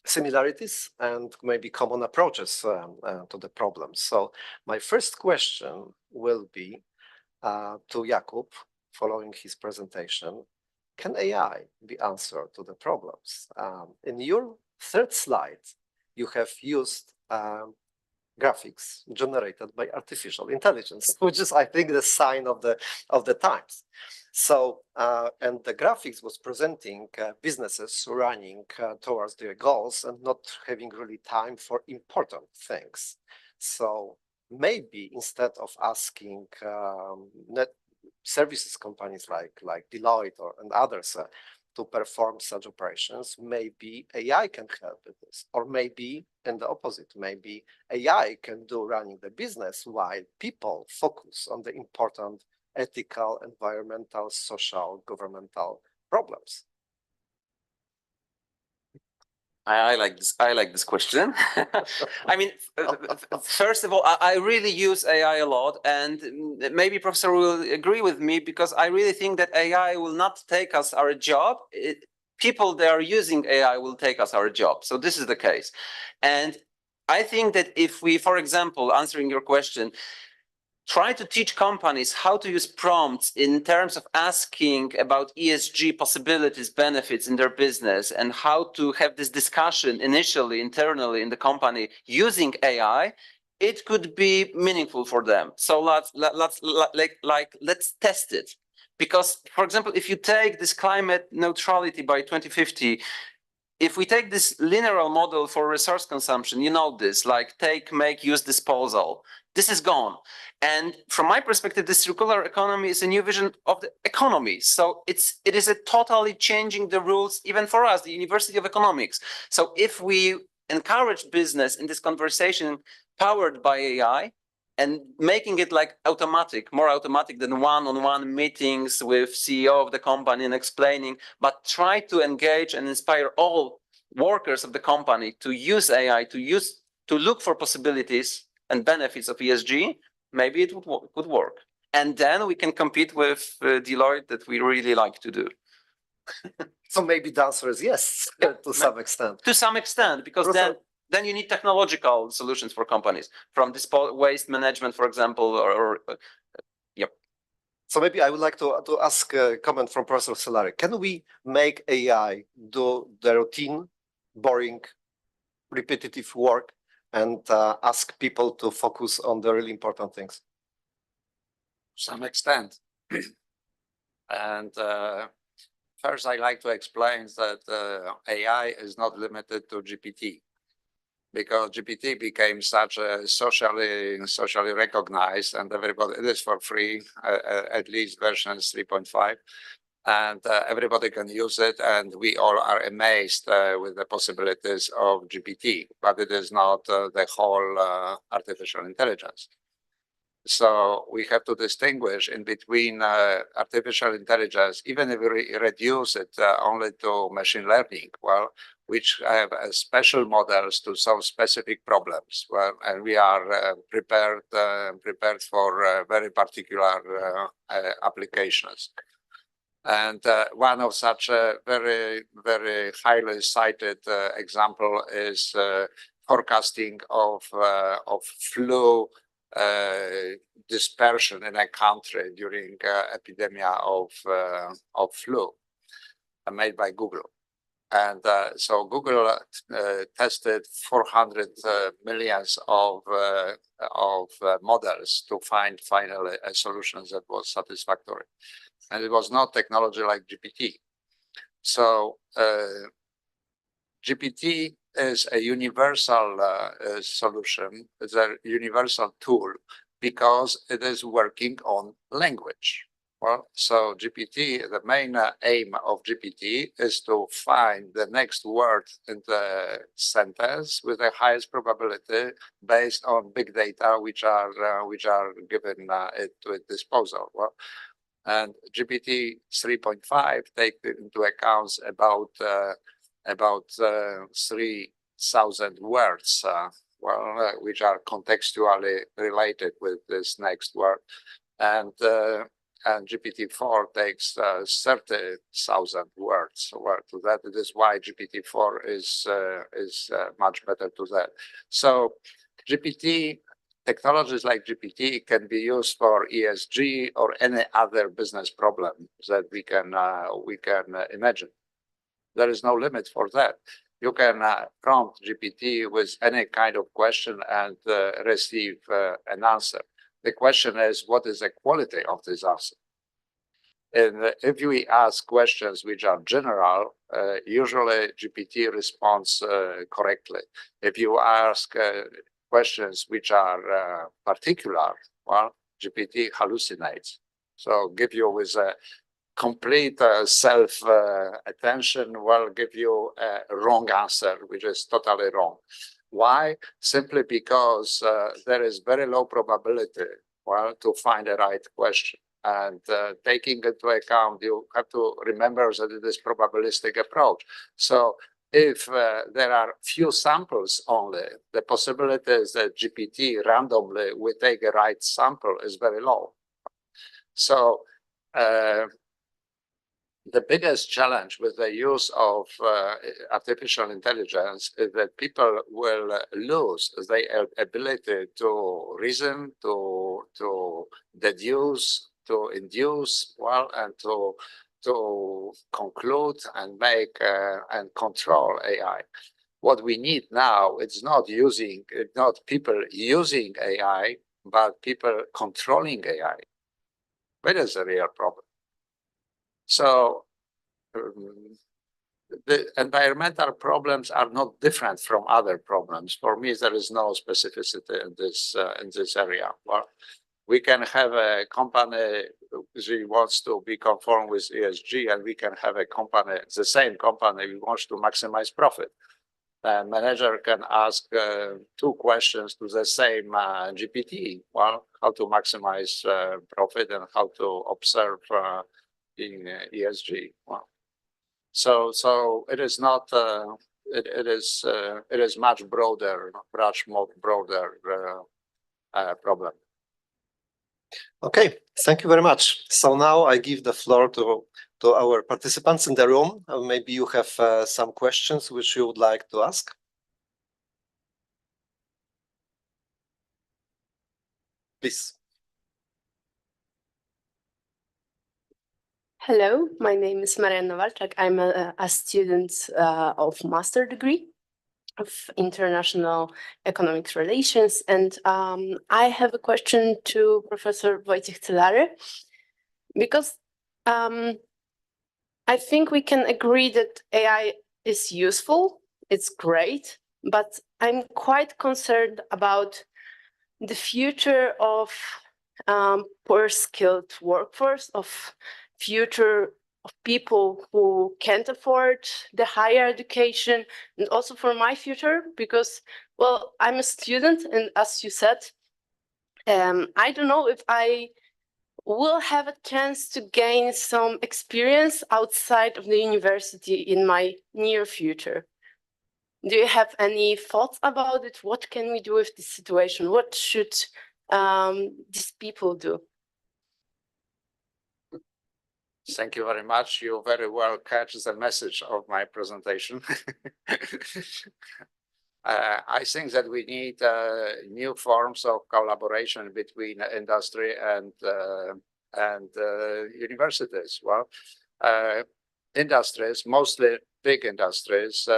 similarities and maybe common approaches to the problem. So my first question will be to Jakub, following his presentation. Can AI be answer to the problems? In your third slide, you have used graphics generated by artificial intelligence, which is, I think, the sign of the times. So, and the graphics was presenting businesses running towards their goals and not having really time for important things. So maybe instead of asking net services companies like Deloitte and others to perform such operations, maybe AI can help with this, or maybe in the opposite, maybe AI can do running the business while people focus on the important ethical, environmental, social, governmental problems. I like this. I like this question. I mean, first of all, I really use AI a lot, and maybe Professor will agree with me, because I really think that AI will not take us our job. People that are using AI will take us our job. So this is the case. And I think that if we, for example, answering your question, try to teach companies how to use prompts in terms of asking about ESG possibilities, benefits in their business, and how to have this discussion initially, internally in the company using AI, it could be meaningful for them. So let's test it. Because, for example, if you take this climate neutrality by 2050, if we take this linear model for resource consumption, you know this, like take, make, use, disposal, this is gone. And from my perspective, the circular economy is a new vision of the economy. So it is a totally changing the rules, even for us, the University of Economics. So if we encourage business in this conversation powered by AI and making it like automatic, more automatic than one-on-one meetings with CEO of the company and explaining, but try to engage and inspire all workers of the company to use AI, to look for possibilities and benefits of ESG, maybe it would work. And then we can compete with Deloitte that we really like to do. So maybe the answer is yes, to some extent. To some extent, because then you need technological solutions for companies, from waste management, for example, yep. So maybe I would like to ask a comment from Professor Solari. Can we make AI do the routine, boring, repetitive work and ask people to focus on the really important things? To some extent. And first, I like to explain that AI is not limited to GPT, because GPT became such a socially recognized, and everybody, it is for free, at least versions 3.5. And everybody can use it, and we all are amazed with the possibilities of GPT, but it is not the whole artificial intelligence. So we have to distinguish in between artificial intelligence, even if we reduce it only to machine learning, well, which have special models to solve specific problems. Well, and we are prepared for very particular applications. And one of such a very, very highly cited example is forecasting of flu dispersion in a country during epidemic of flu, made by Google. And so Google tested 400 millions of models to find finally a solution that was satisfactory. And it was not technology like GPT. So GPT is a universal solution, it's a universal tool, because it is working on language. Well, so GPT, the main aim of GPT is to find the next word in the sentence with the highest probability based on big data which are given it to its disposal. Well, And GPT 3.5 take into account about 3,000 words, which are contextually related with this next word. And GPT-4 takes 30,000 words. To that, it is why GPT-4 is much better to that. So technologies like GPT can be used for ESG or any other business problem that we can imagine. There is no limit for that. You can prompt GPT with any kind of question and receive an answer. The question is, what is the quality of this answer? And if we ask questions which are general, usually GPT responds correctly. If you ask questions which are particular, well, GPT hallucinates. So give you with a complete self attention, will give you a wrong answer, which is totally wrong. Why? Simply because there is very low probability, well, to find the right question. And taking into account, you have to remember that it is probabilistic approach. So if there are few samples only, the possibilities that GPT randomly will take a right sample is very low. So the biggest challenge with the use of artificial intelligence is that people will lose their ability to reason, to deduce, to induce, well, and to conclude and make and control AI. What we need now, it's not people using AI, but people controlling AI. That is a real problem. So the environmental problems are not different from other problems. For me, there is no specificity in this area. Well, we can have a company who wants to be conform with ESG, and we can have a company, the same company, who wants to maximize profit. The manager can ask two questions to the same GPT. Well, how to maximize profit and how to observe in ESG. Well, so it is not. It is much broader, much more broader problem. Okay, thank you very much. So now I give the floor to our participants in the room. Maybe you have some questions which you would like to ask. Please. Hello, my name is Marianna Walczak. I'm a student of master degree of international economics relations, and I have a question to Professor Wojciech Celary, because I think we can agree that AI is useful, it's great, but I'm quite concerned about the future of poor skilled workforce, of future of people who can't afford the higher education, and also for my future, because, well, I'm a student, and as you said, I don't know if I will have a chance to gain some experience outside of the university in my near future. Do you have any thoughts about it? What can we do with this situation? What should these people do? Thank you very much. You very well catch the message of my presentation. I think that we need new forms of collaboration between industry and universities. Well, industries, mostly big industries,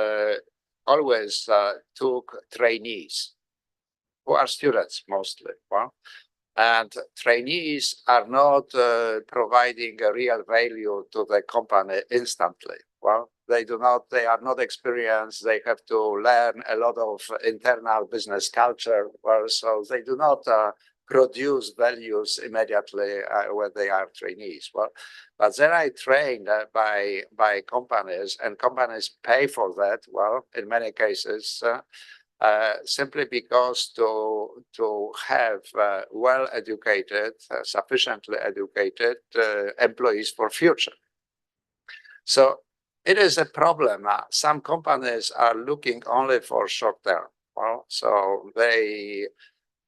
always took trainees who are students mostly. Well, and trainees are not providing a real value to the company instantly. Well, they are not experienced. They have to learn a lot of internal business culture. Well, so they do not produce values immediately when they are trainees. Well, but they are trained by companies, and companies pay for that. Well, in many cases, simply because to have well-educated, sufficiently educated employees for future. So it is a problem. Some companies are looking only for short term. Well, so they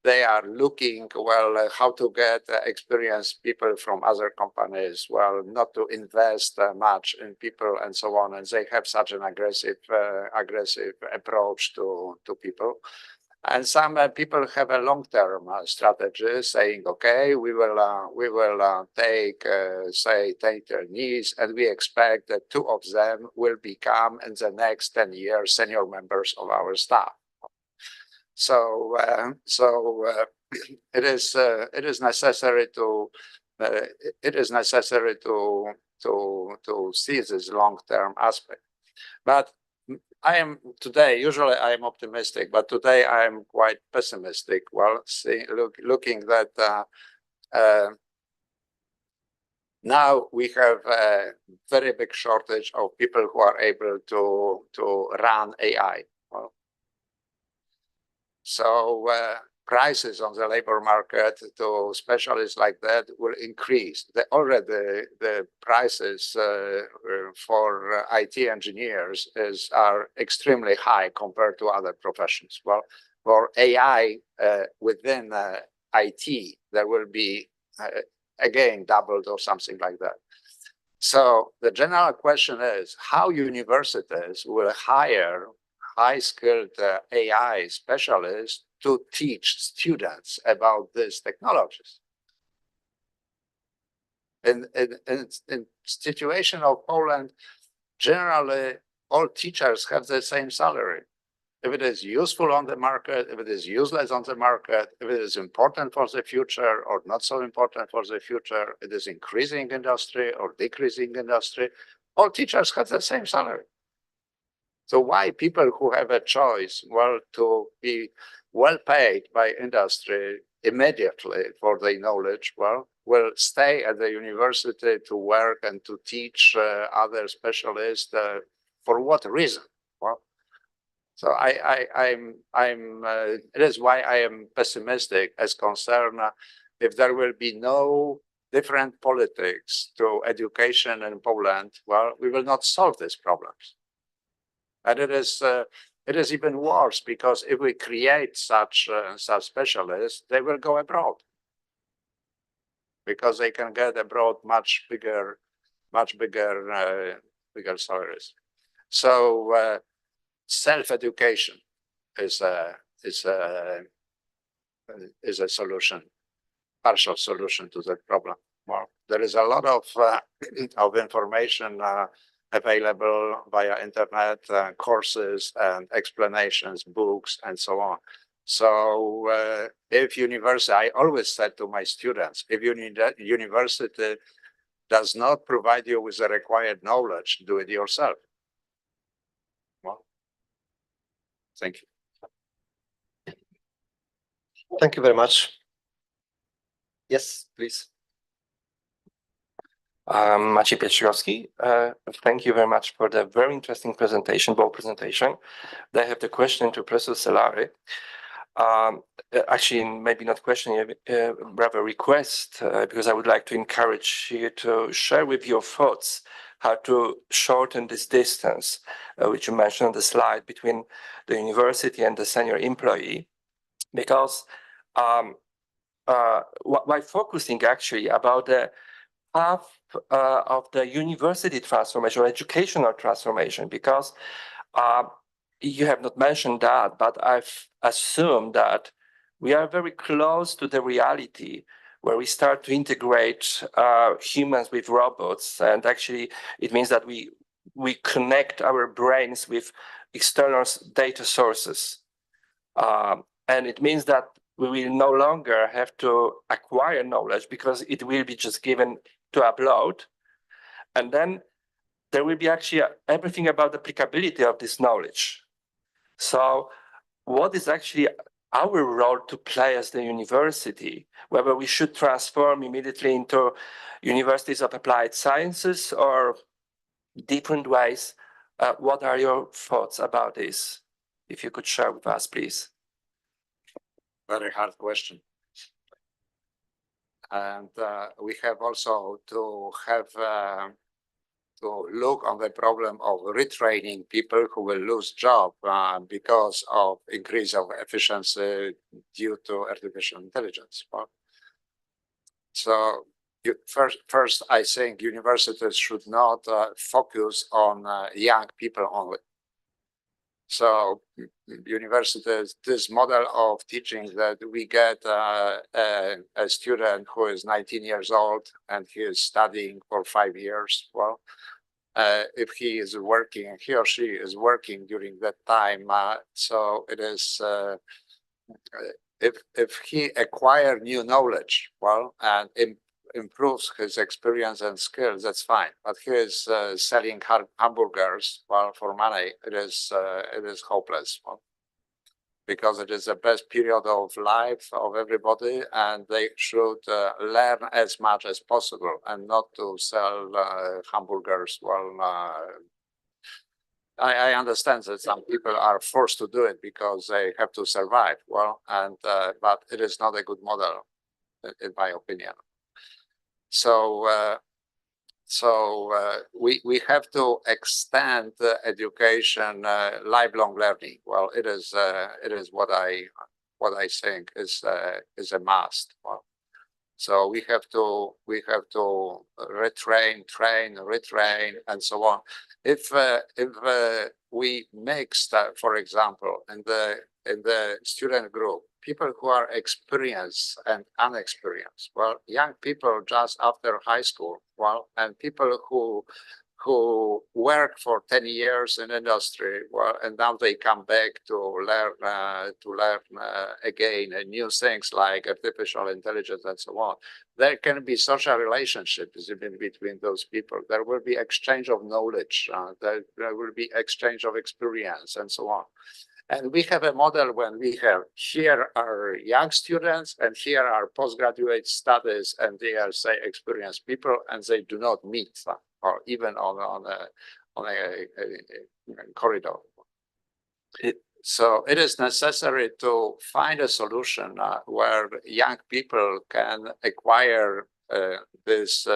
are looking, how to get experienced people from other companies, not to invest much in people and so on. And they have such an aggressive approach to people. And some people have a long-term strategy saying, okay, we will take, say, 10 trainees, and we expect that 2 of them will become in the next 10 years senior members of our staff. So it is necessary to see this long-term aspect. But usually I am optimistic, but today I am quite pessimistic. Looking that now we have a very big shortage of people who are able to run AI. So prices on the labor market to specialists like that will increase. The prices for IT engineers are extremely high compared to other professions. Well, for AI within IT, there will be again doubled or something like that. So the general question is how universities will hire high-skilled AI specialists to teach students about these technologies. In situation of Poland, generally all teachers have the same salary. If it is useful on the market, if it is useless on the market, if it is important for the future or not so important for the future, it is increasing industry or decreasing industry, all teachers have the same salary. So why people who have a choice, to be well paid by industry immediately for their knowledge, will stay at the university to work and to teach other specialists for what reason? So it is why I am pessimistic as concerned if there will be no different politics to education in Poland, we will not solve these problems. And it is even worse because if we create such specialists, they will go abroad because they can get abroad much bigger salaries. So self-education is a solution, partial solution to that problem. Well, there is a lot of information available via internet, courses and explanations, books, and so on. So I always said to my students, if university does not provide you with the required knowledge, do it yourself. Well, thank you. Thank you very much. Yes, please. Maciej Pietrzykowski. Thank you very much for the very interesting presentation, bold presentation. I have the question to Professor Celary. Actually, maybe not question, rather request, because I would like to encourage you to share with your thoughts how to shorten this distance, which you mentioned on the slide between the university and the senior employee, because by focusing actually about the path of the university transformation or educational transformation, because you have not mentioned that, but I've assumed that we are very close to the reality where we start to integrate humans with robots. And actually, it means that we connect our brains with external data sources. And it means that we will no longer have to acquire knowledge because it will be just given to upload. And then there will be actually everything about the applicability of this knowledge. So what is actually our role to play as the university, whether we should transform immediately into universities of applied sciences or different ways? What are your thoughts about this? If you could share with us, please. Very hard question. And we have also to have to look on the problem of retraining people who will lose job because of increase of efficiency due to artificial intelligence. Well, so first, I think universities should not focus on young people only. So universities, this model of teaching that we get a student who is 19 years old and he is studying for 5 years. Well, if he is working, he or she is working during that time. So it is if he acquire new knowledge, well, and improves his experience and skills, that's fine. But he is selling hamburgers, well, for money. It is hopeless, well, because it is the best period of life of everybody, and they should learn as much as possible and not to sell hamburgers. Well, I understand that some people are forced to do it because they have to survive. Well, and but it is not a good model, in my opinion. So we have to extend education, lifelong learning. Well, it is what I think is a must. Well, so we have to retrain, train, retrain, and so on. If we mix that, for example, in the student group, people who are experienced and unexperienced, well, young people just after high school, well, and people who work for 10 years in industry, well, and now they come back to learn again new things like artificial intelligence and so on. There can be social relationships between those people. There will be exchange of knowledge. There will be exchange of experience and so on. And we have a model when we have here are young students and here are postgraduate studies, and they are, say, experienced people, and they do not meet or even on a corridor. So it is necessary to find a solution where young people can acquire this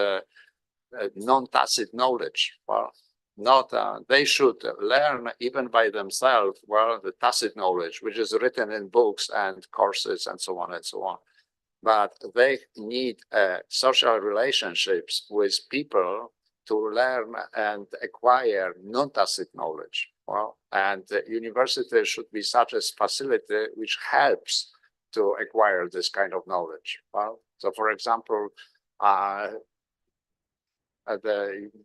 non-tacit knowledge. Well, not they should learn even by themselves, well, the tacit knowledge, which is written in books and courses and so on and so on. But they need social relationships with people to learn and acquire non-tacit knowledge. Well, and the university should be such a facility which helps to acquire this kind of knowledge. Well, so for example,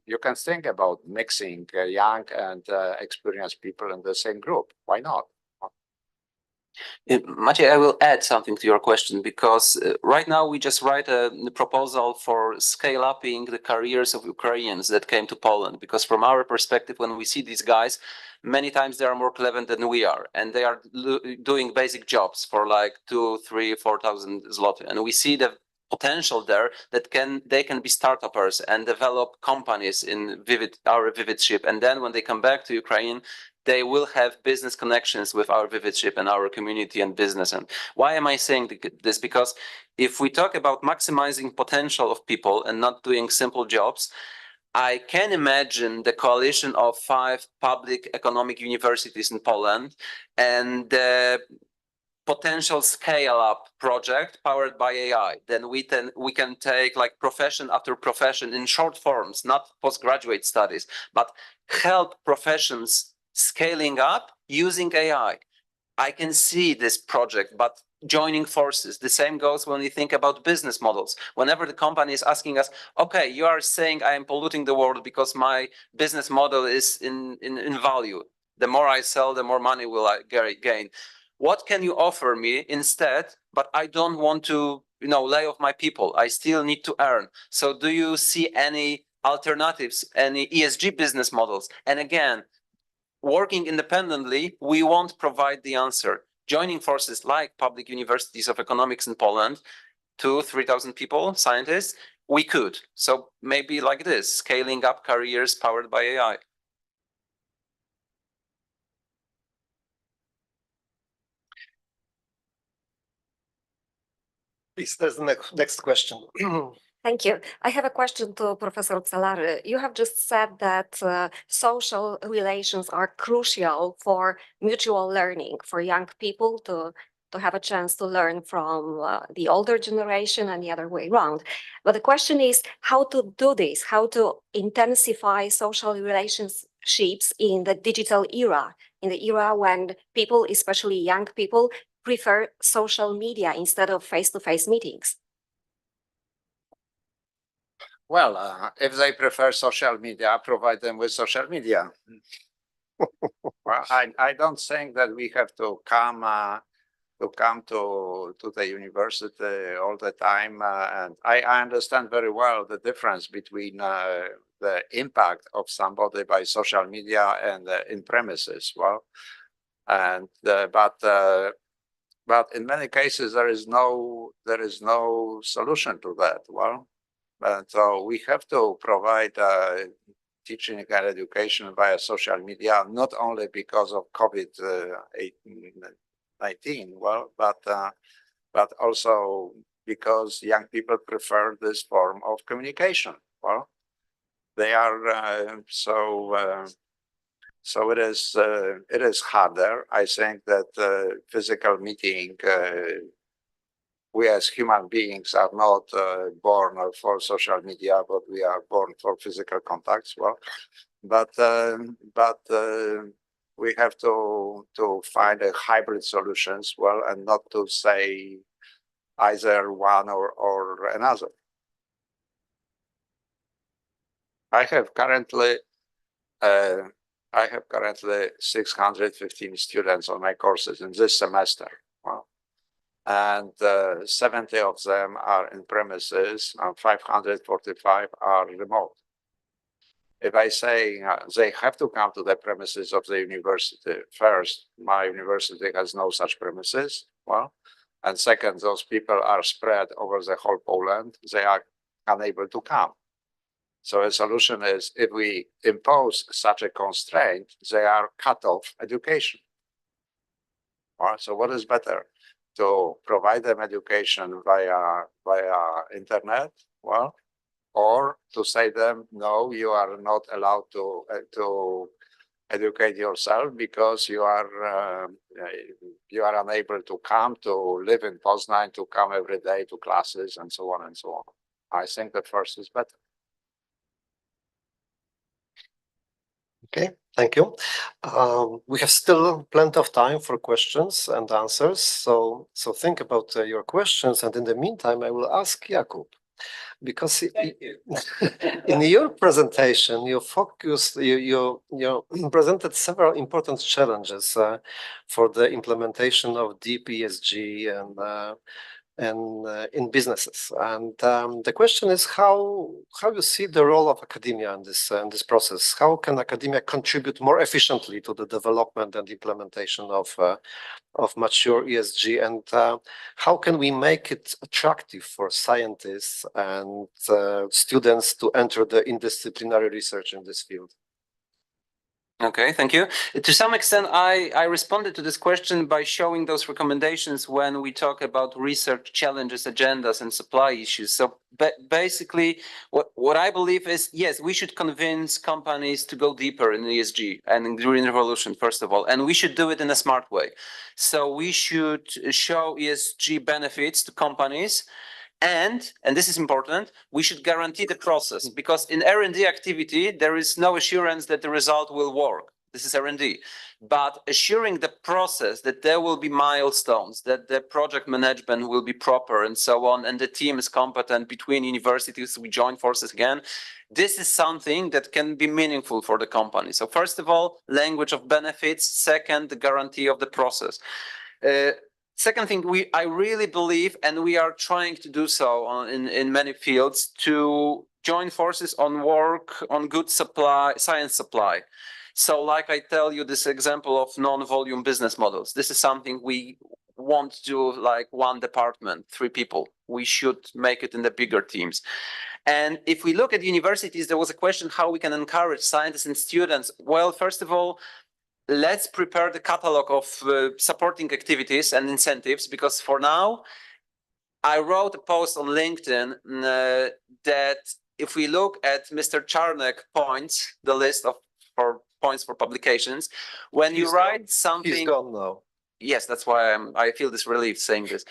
you can think about mixing young and experienced people in the same group. Why not? Maciej, I will add something to your question, because right now we just write a proposal for scale-upping the careers of Ukrainians that came to Poland. Because from our perspective, when we see these guys, many times they are more clever than we are, and they are doing basic jobs for like 2,000, 3,000, 4,000 zloty, and we see the potential there that they can be startuppers and develop companies in our Vividship, and then when they come back to Ukraine, they will have business connections with our Vividship and our community and business. And why am I saying this? Because if we talk about maximizing potential of people and not doing simple jobs, I can imagine the coalition of 5 public economic universities in Poland and the potential scale-up project powered by AI. Then we can take like profession after profession in short forms, not postgraduate studies, but help professions scaling up using AI. I can see this project, but joining forces. The same goes when we think about business models. Whenever the company is asking us, okay, you are saying I am polluting the world because my business model is in value. The more I sell, the more money will I gain. What can you offer me instead? But I don't want to, lay off my people. I still need to earn. So do you see any alternatives, any ESG business models? And again, working independently, we won't provide the answer. Joining forces like public universities of economics in Poland, 2,000-3,000 people, scientists, we could. So maybe like this, scaling up careers powered by AI. Please, there's the next question. Thank you. I have a question to Professor Celary. You have just said that social relations are crucial for mutual learning, for young people to have a chance to learn from the older generation and the other way around. But the question is how to do this, how to intensify social relationships in the digital era, in the era when people, especially young people, prefer social media instead of face-to-face meetings. Well, if they prefer social media, provide them with social media. Well, I don't think that we have to come to the university all the time. And I understand very well the difference between the impact of somebody by social media and in premises. Well, and but in many cases there is no solution to that. Well, and so we have to provide teaching and education via social media, not only because of COVID-19, well, but also because young people prefer this form of communication. Well, they are so it is harder. I think that physical meeting. We as human beings are not born for social media, but we are born for physical contacts. Well, but we have to find a hybrid solutions. Well, and not to say either one or another. I have currently 615 students on my courses in this semester. Well, and 70 of them are in premises and 545 are remote. If I say they have to come to the premises of the university, first, my university has no such premises, well, and second, those people are spread over the whole Poland, they are unable to come. So a solution is if we impose such a constraint, they are cut off education. Well, so what is better? To provide them education via internet, well, or to say them, no, you are not allowed to educate yourself because you are unable to come, to live in Poznań, to come every day to classes and so on and so on. I think the first is better. Okay, thank you. We have still plenty of time for questions and answers. So think about your questions. And in the meantime, I will ask Jakub, because in your presentation, you presented several important challenges for the implementation of deep ESG and in businesses. And the question is how you see the role of academia in this process. How can academia contribute more efficiently to the development and implementation of mature ESG, and how can we make it attractive for scientists and students to enter the interdisciplinary research in this field? Okay, thank you. To some extent, I responded to this question by showing those recommendations when we talk about research challenges, agendas, and supply issues. So basically, what I believe is, yes, we should convince companies to go deeper in ESG and in green revolution, first of all, and we should do it in a smart way. So we should show ESG benefits to companies. And this is important, we should guarantee the process, because in R&D activity, there is no assurance that the result will work. This is R&D. But assuring the process that there will be milestones, that the project management will be proper and so on, and the team is competent between universities, we join forces again. This is something that can be meaningful for the company. So first of all, language of benefits. Second, the guarantee of the process. Second thing, I really believe, and we are trying to do so in many fields, to join forces on work on good science supply. So like I tell you this example of non-volume business models, this is something we want to do like one department, 3 people. We should make it in the bigger teams. And if we look at universities, there was a question how we can encourage scientists and students. Well, first of all, let's prepare the catalog of supporting activities and incentives, because for now, I wrote a post on LinkedIn that if we look at Mr. Charnek points, the list of points for publications, when you He's write He's something, gone now. yes, that's why I feel this relief saying this.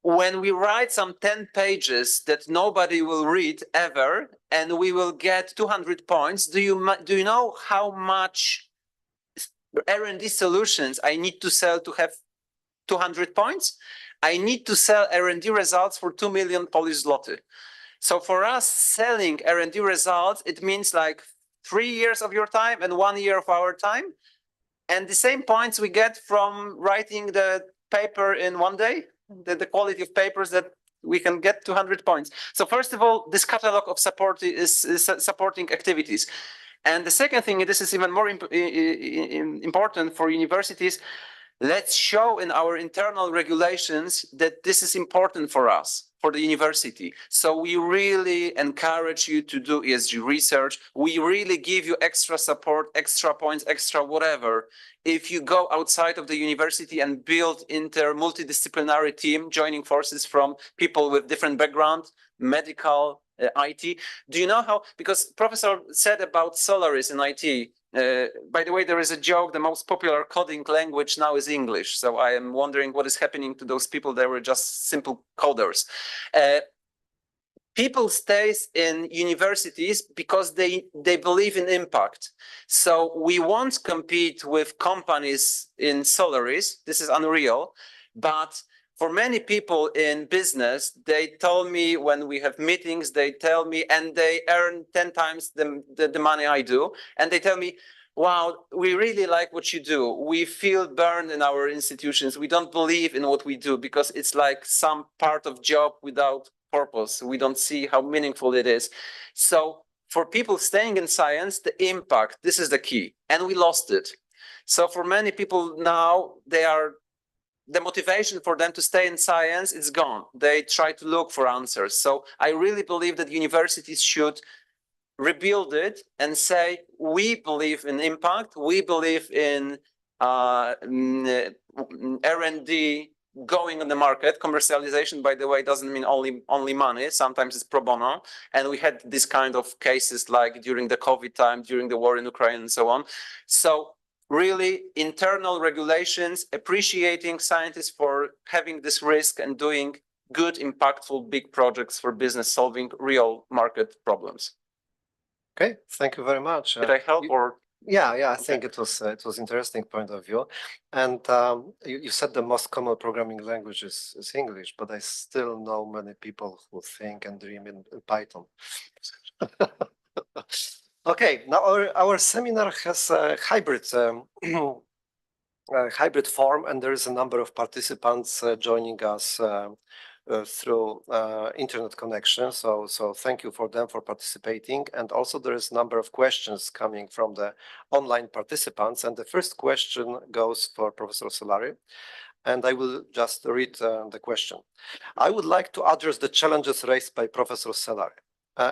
When we write some 10 pages that nobody will read ever, and we will get 200 points, do you know how much R&D solutions I need to sell to have 200 points? I need to sell R&D results for 2 million Polish zloty. So for us, selling R&D results, it means like 3 years of your time and 1 year of our time. And the same points we get from writing the paper in 1 day, the quality of papers that we can get 200 points. So first of all, this catalog of support is supporting activities. And the second thing, and this is even more important for universities, let's show in our internal regulations that this is important for us, for the university. So we really encourage you to do ESG research. We really give you extra support, extra points, extra whatever. If you go outside of the university and build multidisciplinary team, joining forces from people with different background, medical, IT. Do you know how, because Professor said about Solaris in IT, by the way, there is a joke, the most popular coding language now is English. So I am wondering what is happening to those people that were just simple coders. People stay in universities because they believe in impact. So we won't compete with companies in Solaris. This is unreal. But for many people in business, they tell me when we have meetings, they tell me, and they earn 10 times the money I do. And they tell me, wow, we really like what you do. We feel burned in our institutions. We don't believe in what we do because it's like some part of job without purpose. We don't see how meaningful it is. So for people staying in science, the impact, this is the key. And we lost it. So for many people now, the motivation for them to stay in science is gone. They try to look for answers. So I really believe that universities should rebuild it and say, we believe in impact, we believe in R&D going on the market. Commercialization, by the way, doesn't mean only money. Sometimes it's pro bono. And we had this kind of cases like during the COVID time, during the war in Ukraine and so on. So really internal regulations, appreciating scientists for having this risk and doing good, impactful, big projects for business, solving real market problems. Okay, thank you very much. Did I help or? Yeah, I think it was interesting point of view. And you said the most common programming language is English, but I still know many people who think and dream in Python. Okay, now our seminar has a hybrid form, and there is a number of participants joining us through internet connection. So thank you for them for participating. And also there is a number of questions coming from the online participants. And the first question goes for Professor Solari. And I will just read the question. I would like to address the challenges raised by Professor Solari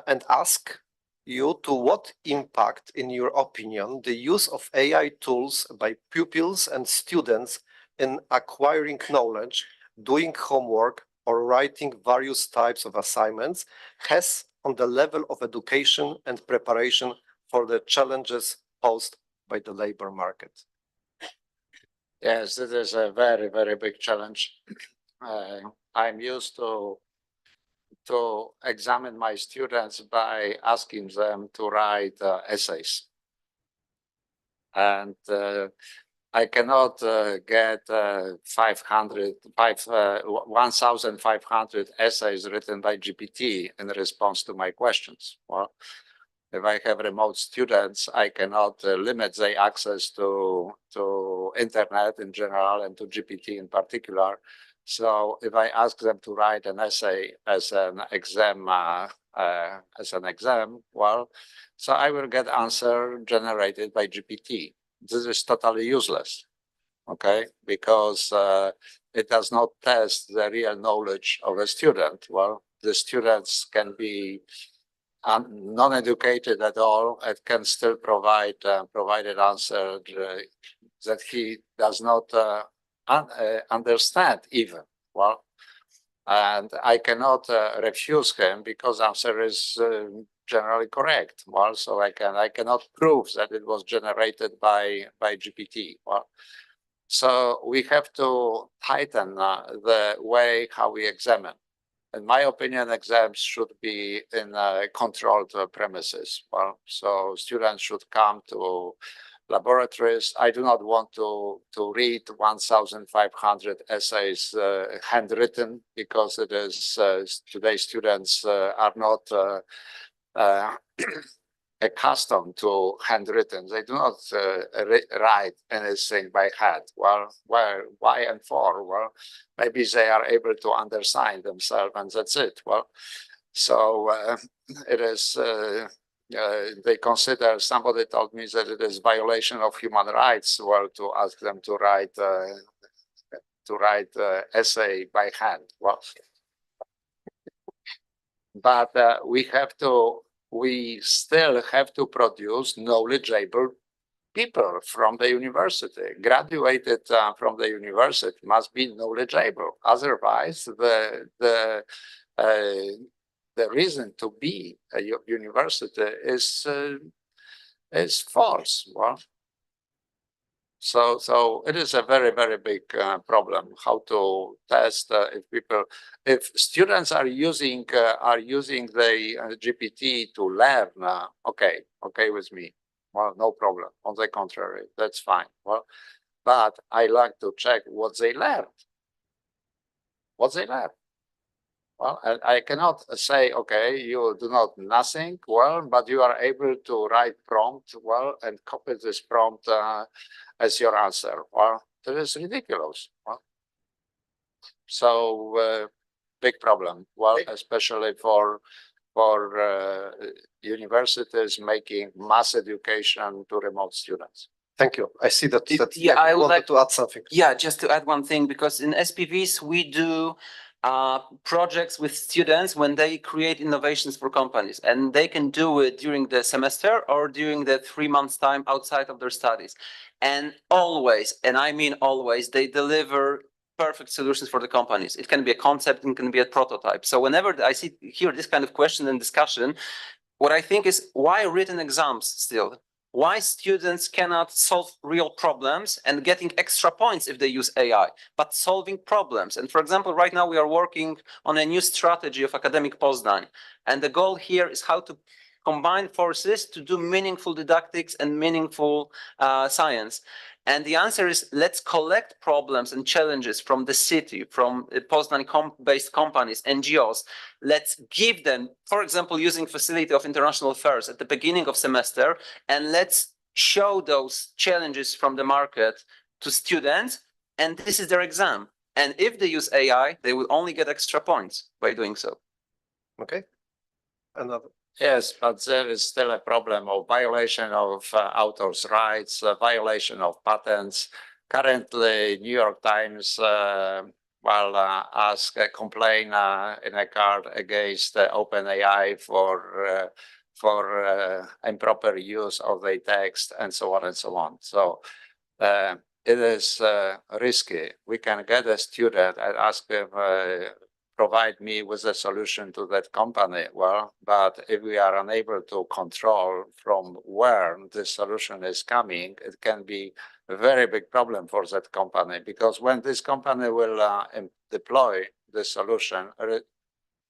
and ask you to what impact, in your opinion, the use of AI tools by pupils and students in acquiring knowledge, doing homework, or writing various types of assignments has on the level of education and preparation for the challenges posed by the labor market? Yes, it is a very, very big challenge. I'm used to examine my students by asking them to write essays. And I cannot get 1,500 essays written by GPT in response to my questions. Well, if I have remote students, I cannot limit their access to internet in general and to GPT in particular. So if I ask them to write an essay as an exam, well, so I will get answer generated by GPT. This is totally useless, okay? Because it does not test the real knowledge of a student. Well, the students can be non-educated at all. It can still provide an answer that he does not understand even. Well, And I cannot refuse him because answer is generally correct. Well, so I cannot prove that it was generated by GPT. Well, so we have to tighten the way how we examine. In my opinion, exams should be in controlled premises. Well, so students should come to laboratories. I do not want to read 1,500 essays handwritten because it is today's students are not accustomed to handwritten. They do not write anything by hand. Well, why and for? Well, maybe they are able to undersign themselves and that's it. Well, so it is, they consider, somebody told me that it is violation of human rights, well, to ask them to write essay by hand. Well, but we still have to produce knowledgeable people from the university. Graduated from the university must be knowledgeable. Otherwise, the reason to be a university is false. Well, so it is a very, very big problem how to test if students are using the GPT to learn. Okay with me. Well, no problem. On the contrary, that's fine. Well, but I like to check what they learned. Well, I cannot say, okay, you do not nothing well, but you are able to write prompt well and copy this prompt as your answer. Well, that is ridiculous. Well, so big problem. Well, especially for universities making mass education to remote students. Thank you. I see that Yeah, I would wanted like to add something. Yeah, just to add one thing, because in SPVs, we do projects with students when they create innovations for companies, and they can do it during the semester or during the 3 months time outside of their studies. And always, and I mean always, they deliver perfect solutions for the companies. It can be a concept, it can be a prototype. So whenever I hear this kind of question and discussion, what I think is, why written exams still? Why students cannot solve real problems and getting extra points if they use AI, but solving problems. And for example, right now we are working on a new strategy of Academic Poznań. And the goal here is how to combine forces to do meaningful didactics and meaningful science. And the answer is, let's collect problems and challenges from the city, from Poznań-based companies, NGOs. Let's give them, for example, using facility of international affairs at the beginning of semester, and let's show those challenges from the market to students, and this is their exam. And if they use AI, they will only get extra points by doing so. Okay. Another. Yes, but there is still a problem of violation of authors' rights, violation of patents. Currently, New York Times complain in a card against OpenAI for improper use of the text and so on and so on. So it is risky. We can get a student and ask him, provide me with a solution to that company. Well, but if we are unable to control from where the solution is coming, it can be a very big problem for that company, because when this company will deploy the solution, the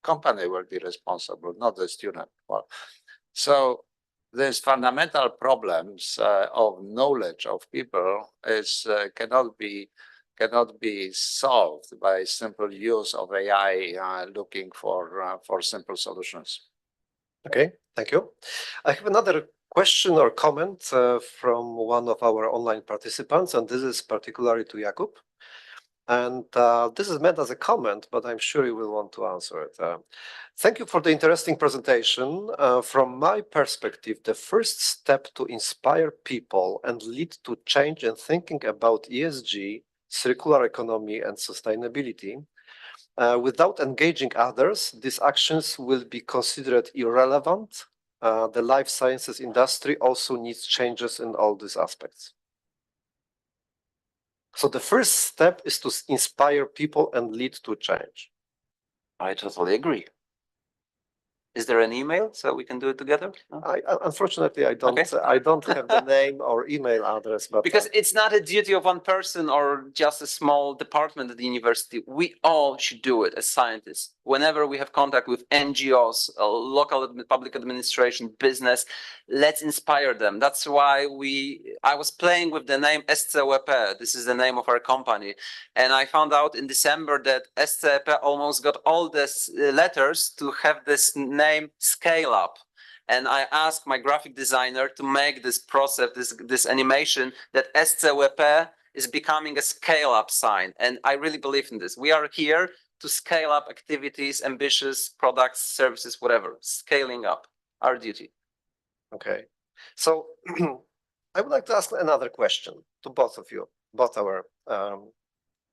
company will be responsible, not the student. Well, so these fundamental problems of knowledge of people cannot be solved by simple use of AI looking for simple solutions. Okay, thank you. I have another question or comment from one of our online participants, and this is particularly to Jakub. And this is meant as a comment, but I'm sure you will want to answer it. Thank you for the interesting presentation. From my perspective, the first step to inspire people and lead to change in thinking about ESG, circular economy, and sustainability. Without engaging others, these actions will be considered irrelevant. The life sciences industry also needs changes in all these aspects. So the first step is to inspire people and lead to change. I totally agree. Is there an email so we can do it together? No? Unfortunately, I don't, Okay. I don't have the name or email address, but. Because it's not a duty of one person or just a small department at the university. We all should do it as scientists. Whenever we have contact with NGOs, local public administration, business, let's inspire them. That's why I was playing with the name SCWP. This is the name of our company. And I found out in December that SCWP almost got all these letters to have this name Scale Up. And I asked my graphic designer to make this process, this animation, that SCWP is becoming a scale-up sign. And I really believe in this. We are here to scale up activities, ambitious products, services, whatever, scaling up, our duty. Okay, so I would like to ask another question to both of you, both our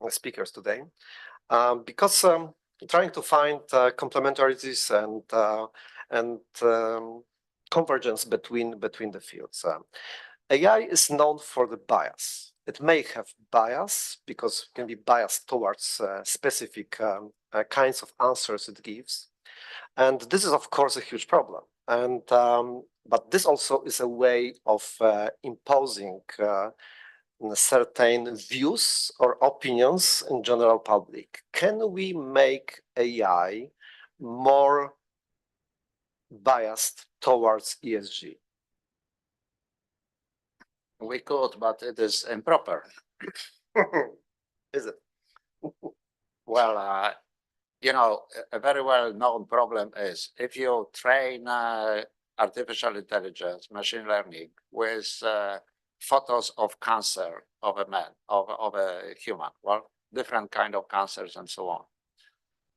speakers today, because trying to find complementarities and convergence between the fields. AI is known for the bias. It may have bias because it can be biased towards specific kinds of answers it gives. And this is, of course, a huge problem. And but this also is a way of imposing certain views or opinions in general public. Can we make AI more biased towards ESG? We could, but it is improper. Is it? Well, you know, a very well-known problem is if you train artificial intelligence, machine learning with photos of cancer of a man, of a human, well, different kind of cancers and so on.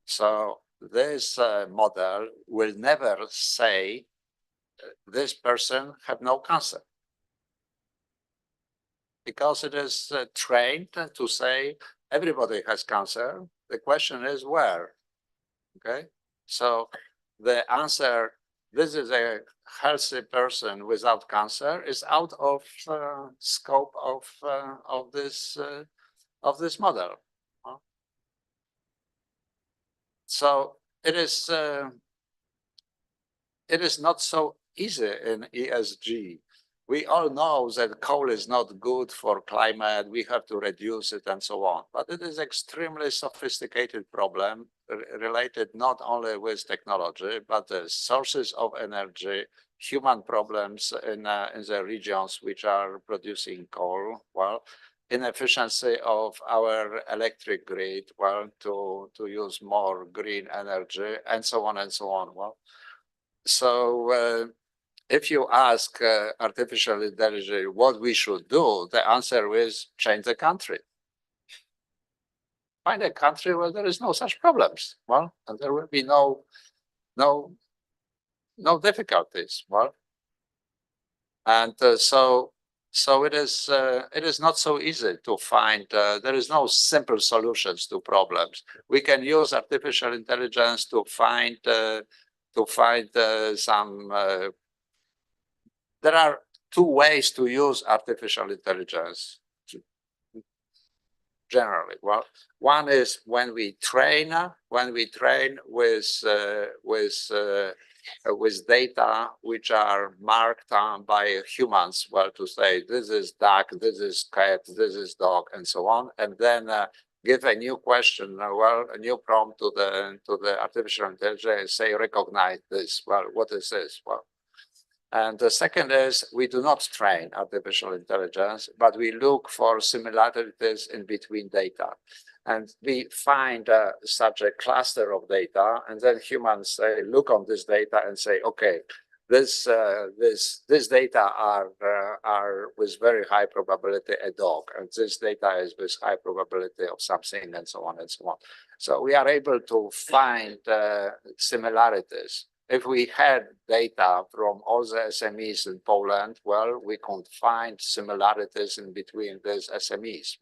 So this model will never say this person have no cancer, because it is trained to say everybody has cancer. The question is where, okay? So the answer, this is a healthy person without cancer, is out of scope of this model. So it is not so easy in ESG. We all know that coal is not good for climate, we have to reduce it and so on. But it is extremely sophisticated problem related not only with technology, but the sources of energy, human problems in the regions which are producing coal, well, inefficiency of our electric grid, well, to use more green energy and so on and so on. Well, so if you ask artificial intelligence what we should do, the answer is change the country. Find a country where there is no such problems. Well, and there will be no difficulties. Well, and so it is not so easy to find. There is no simple solutions to problems. We can use artificial intelligence to find some. There are two ways to use artificial intelligence generally. Well, one is when we train with data which are marked by humans, well, to say this is duck, this is cat, this is dog, and so on, and then give a new question, well, a new prompt to the artificial intelligence, say recognize this. Well, what is this? Well. And the second is we do not train artificial intelligence, but we look for similarities in between data. And we find such a cluster of data, and then humans say, look on this data and say, okay, this data are with very high probability a dog, and this data is with high probability of something, and so on and so on. So we are able to find similarities. If we had data from all the SMEs in Poland, well, we could find similarities in between these SMEs.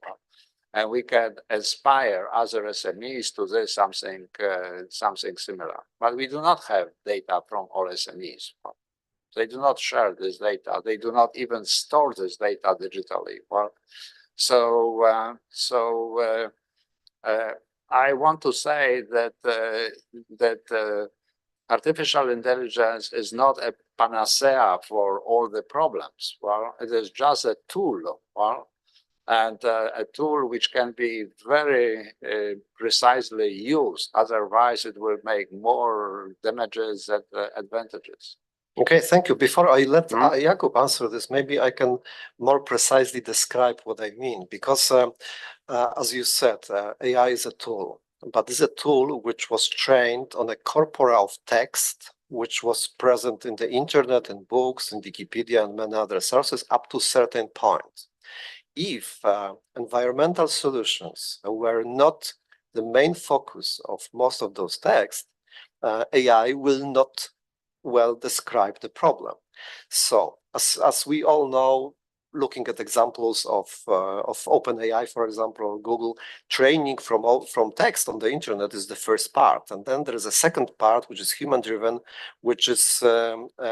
And we can inspire other SMEs to do something similar. But we do not have data from all SMEs. They do not share this data. They do not even store this data digitally. Well, I want to say that artificial intelligence is not a panacea for all the problems. Well, it is just a tool. Well, and a tool which can be very precisely used. Otherwise, it will make more damages than advantages. Okay, thank you. Before I let Mhm. Jakub answer this, maybe I can more precisely describe what I mean, because as you said, AI is a tool, but it's a tool which was trained on a corpora of text, which was present in the internet and books, in Wikipedia and many other sources up to a certain point. If environmental solutions were not the main focus of most of those texts, AI will not well describe the problem. So, as we all know, looking at examples of OpenAI, for example, or Google, training from text on the internet is the first part, and then there is a second part which is human-driven, which is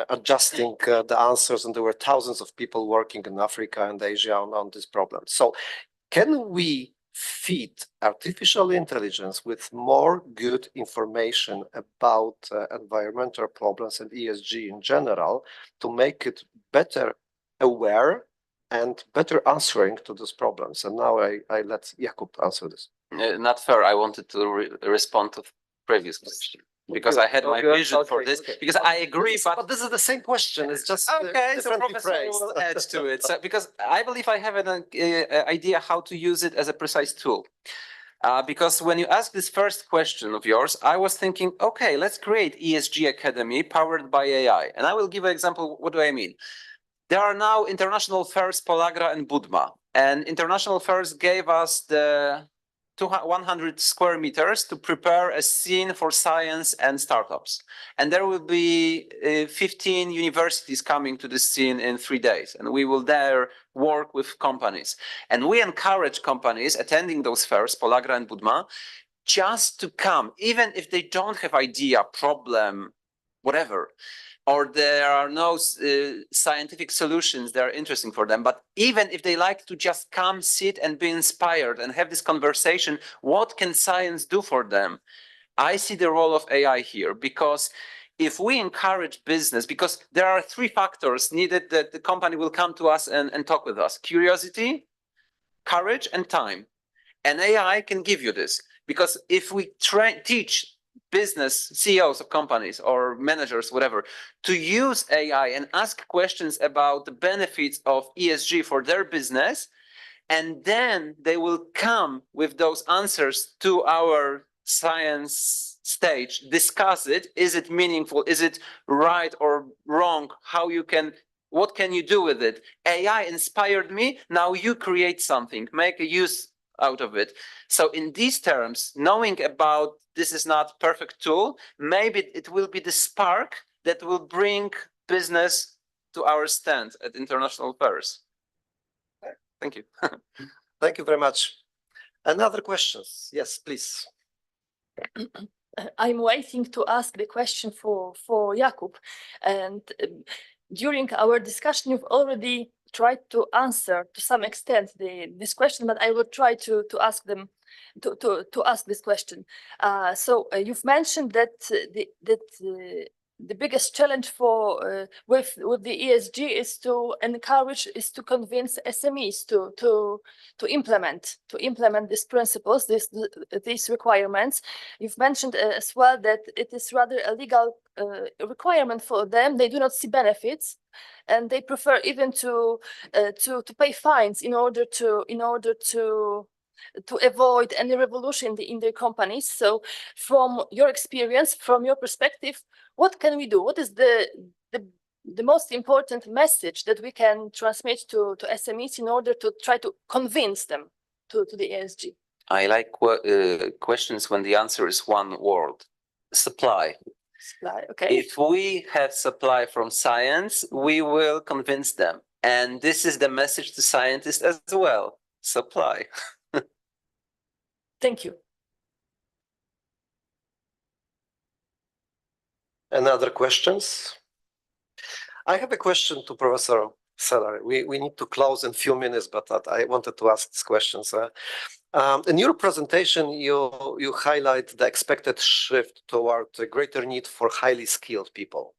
adjusting the answers. And there were thousands of people working in Africa and Asia on this problem. So, can we feed artificial intelligence with more good information about environmental problems and ESG in general to make it better aware and better answering to those problems? And now I let Jakub answer this. Not fair. I wanted to respond to previous question because I had my vision for this. Because I agree, but this is the same question. It's just okay, so differently Professor phrased. will add to it. So, because I believe I have an idea how to use it as a precise tool. Because when you ask this first question of yours, I was thinking, okay, let's create ESG Academy powered by AI. And I will give an example. What do I mean? There are now international fairs, Polagra and Budma. And international fairs gave us the 100 square meters to prepare a scene for science and startups. And there will be 15 universities coming to the scene in 3 days. And we will there work with companies. And we encourage companies attending those fairs, Polagra and Budma, just to come, even if they don't have idea, problem, whatever, or there are no scientific solutions that are interesting for them. But even if they like to just come, sit and be inspired and have this conversation, what can science do for them? I see the role of AI here, because if we encourage business, because there are 3 factors needed that the company will come to us and talk with us: curiosity, courage, and time. And AI can give you this, because if we teach business CEOs of companies or managers, whatever, to use AI and ask questions about the benefits of ESG for their business, and then they will come with those answers to our science stage, discuss it. Is it meaningful? Is it right or wrong? What can you do with it? AI inspired me. Now you create something, make a use out of it. So in these terms, knowing about this is not perfect tool, maybe it will be the spark that will bring business to our stand at international fairs. Thank you. Thank you very much. Another questions? Yes, please. I'm waiting to ask the question for Jakub, and during our discussion, you've already tried to answer to some extent this question, but I will try to ask them to ask this question. So you've mentioned that the biggest challenge for with the ESG is to convince SMEs to implement these principles, these requirements. You've mentioned as well that it is rather a legal requirement for them. They do not see benefits, and they prefer even to pay fines in order to avoid any revolution in their companies. So from your experience, from your perspective, what can we do? What is the most important message that we can transmit to SMEs in order to try to convince them to the ESG? I like questions when the answer is one word: supply. Supply, okay. If we have supply from science, we will convince them. And this is the message to scientists as well: supply. Thank you. Another questions? I have a question to Professor salary. We need to close in a few minutes, but I wanted to ask these questions. In your presentation, you highlight the expected shift toward a greater need for highly skilled people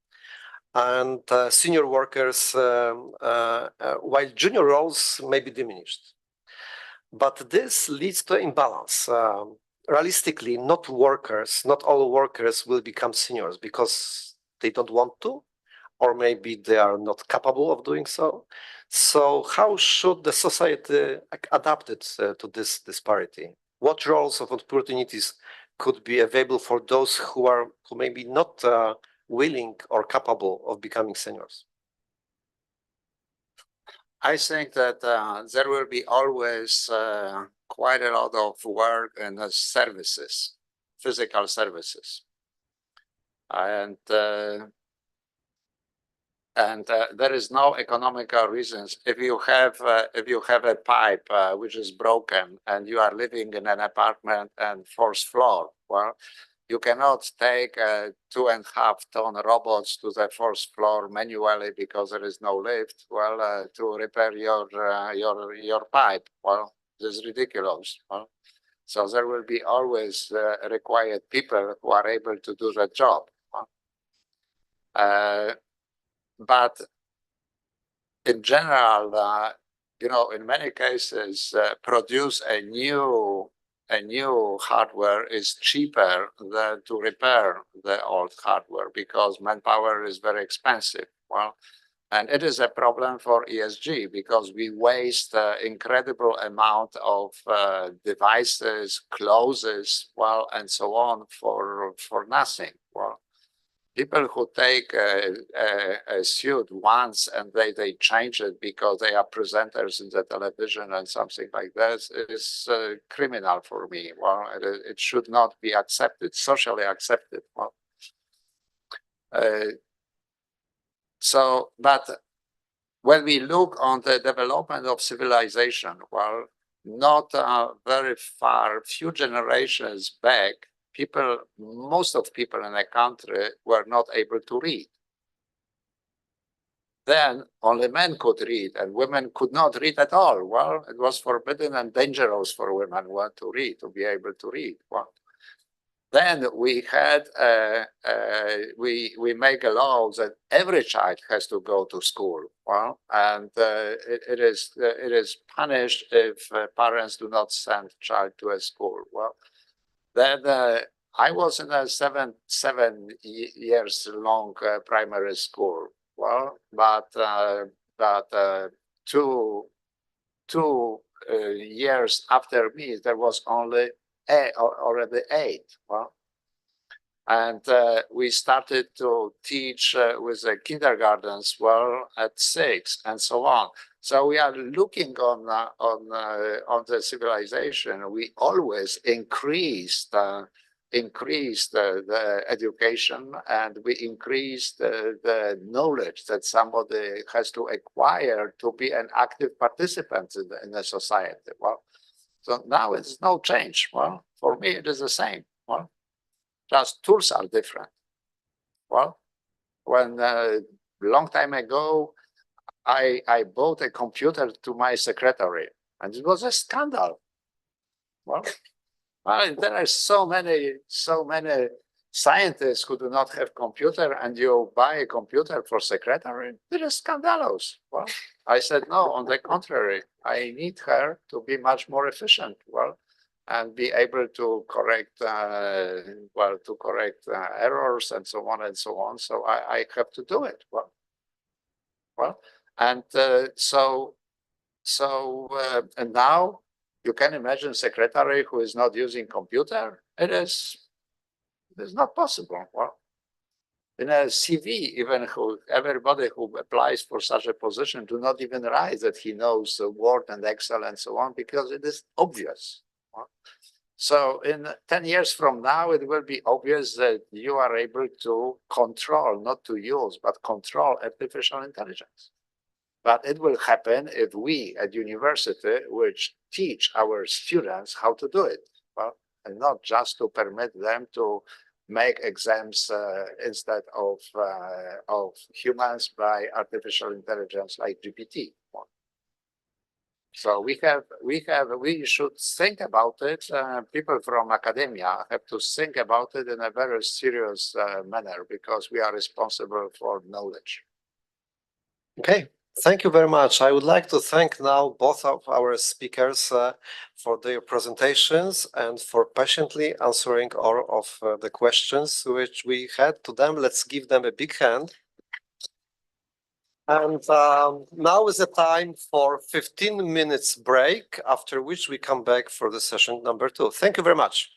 and senior workers, while junior roles may be diminished. But this leads to imbalance. Realistically, not all workers will become seniors because they don't want to, or maybe they are not capable of doing so. So how should the society adapt it to this disparity? What roles of opportunities could be available for those who maybe not willing or capable of becoming seniors? I think that there will be always quite a lot of work in services, physical services, and there is no economical reasons. If you have a pipe which is broken and you are living in an apartment and fourth floor, well, you cannot take 2.5-ton robots to the fourth floor manually because there is no lift. Well, to repair your pipe. Well, this is ridiculous. Well, so there will be always required people who are able to do the job. But in general, in many cases, produce a new hardware is cheaper than to repair the old hardware because manpower is very expensive. Well, and it is a problem for ESG because we waste incredible amount of devices, clothes, well, and so on for nothing. Well, people who take a suit once and they change it because they are presenters in the television and something like that is criminal for me. Well, it should not be accepted, socially accepted. Well, but when we look on the development of civilization, well, not very far, few generations back, most of people in the country were not able to read. Then only men could read and women could not read at all. Well, it was forbidden and dangerous for women to read, to be able to read. Well, then we had, we make a law that every child has to go to school. Well, and it is punished if parents do not send child to a school. Well, then I was in a seven years long primary school. Well, but 2 years after me, there was only already 8. Well, and we started to teach with the kindergartens, well, at 6 and so on. So we are looking on the civilization. We always increased the education, and we increased the knowledge that somebody has to acquire to be an active participant in the society. Well, so now it's no change. Well, for me, it is the same. Well, just tools are different. Well, when a long time ago, I bought a computer to my secretary, and it was a scandal. Well, there are so many scientists who do not have computer, and you buy a computer for secretary. It is scandalous. Well, I said no. On the contrary, I need her to be much more efficient. Well, and be able to correct errors and so on and so on. So I have to do it. Well, and and now you can imagine secretary who is not using computer. It is not possible. Well, in a CV, even everybody who applies for such a position do not even write that he knows Word and Excel and so on, because it is obvious. So in 10 years from now, it will be obvious that you are able to control, not to use, but control artificial intelligence. But it will happen if we at university, which teach our students how to do it, well, and not just to permit them to make exams instead of humans by artificial intelligence like GPT. So we should think about it. People from academia have to think about it in a very serious manner because we are responsible for knowledge. Okay, thank you very much. I would like to thank now both of our speakers for their presentations and for patiently answering all of the questions which we had to them. Let's give them a big hand. And now is the time for 15 minutes break, after which we come back for the session number 2. Thank you very much.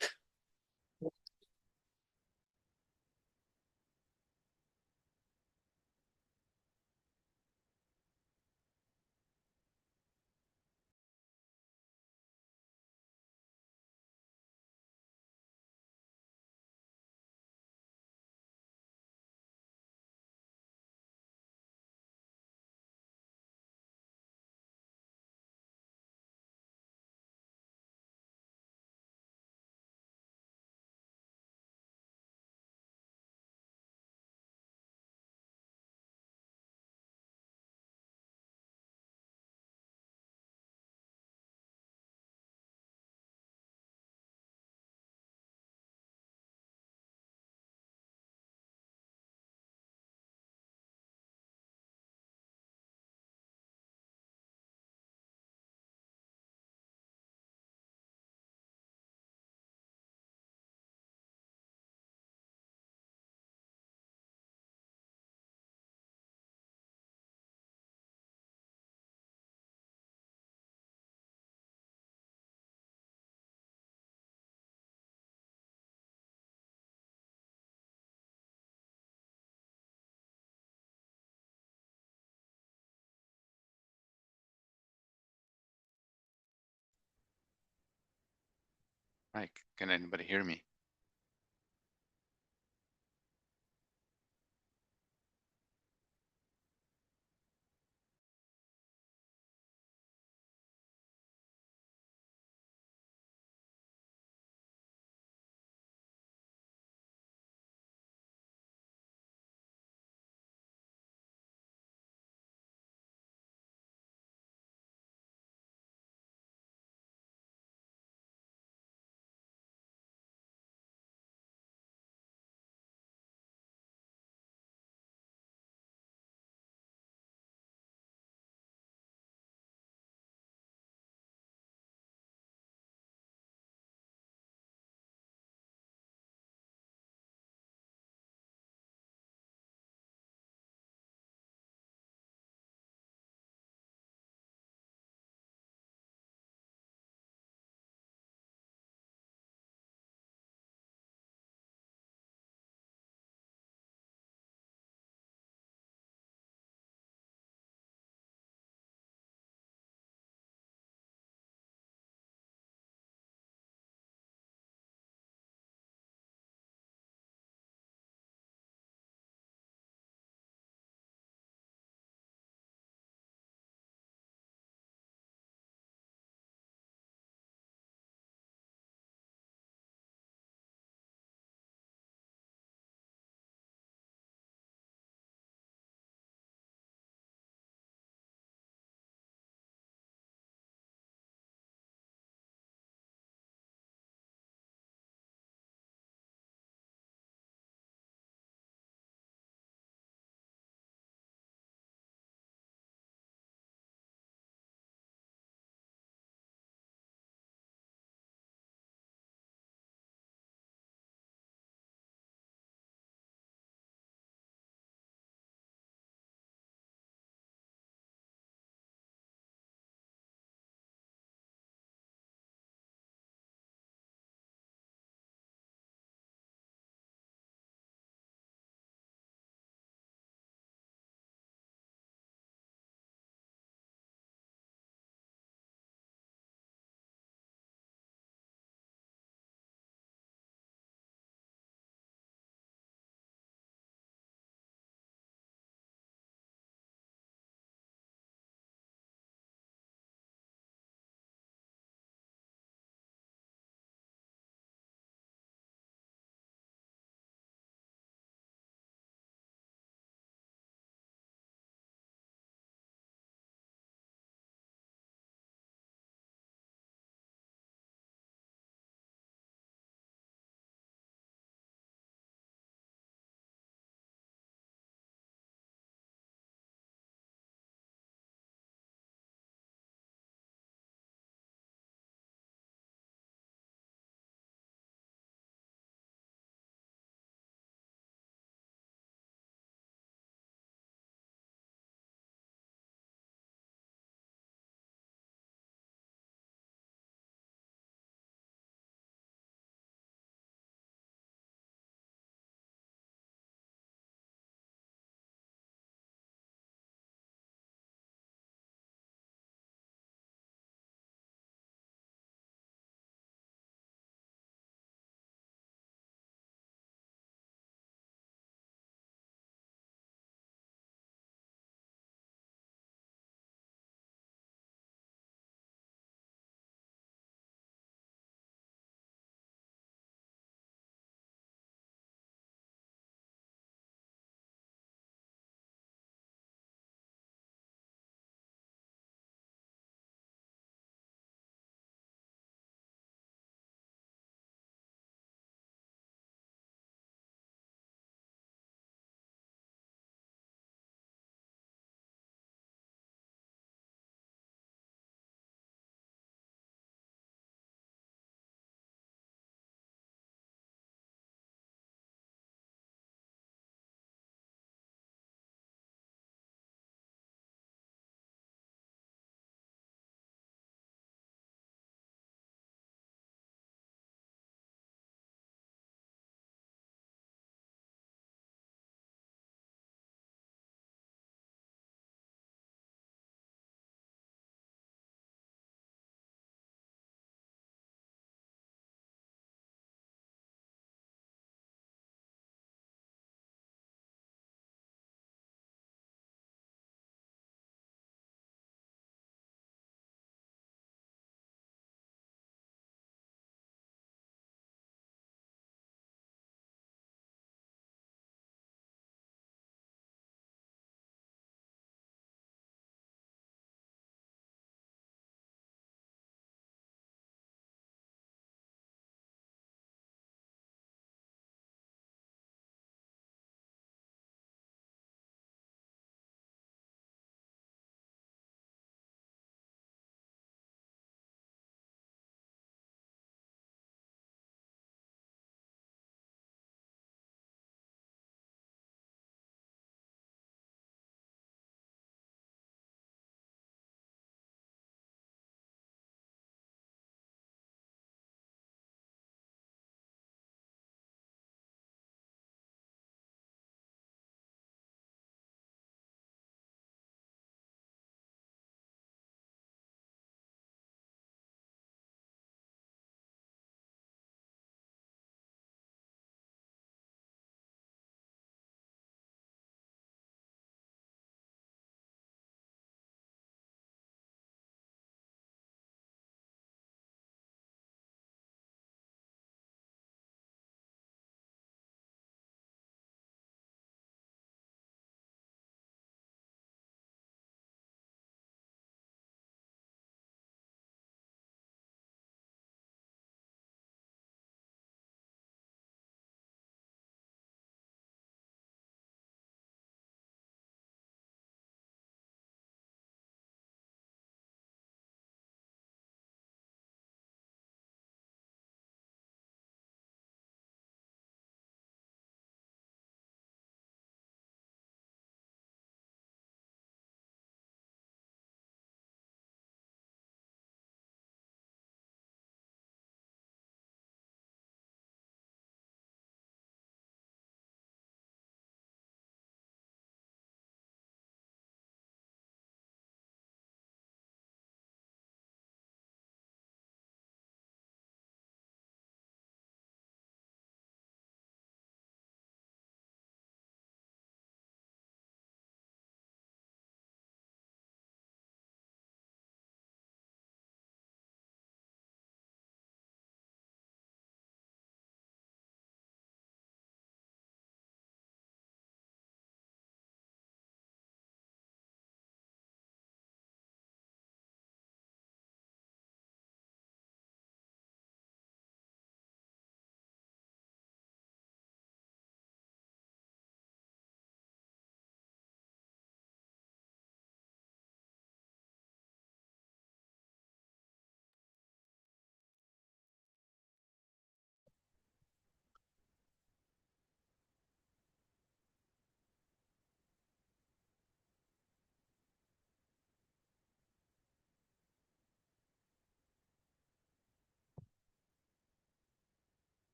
Mike, can anybody hear me?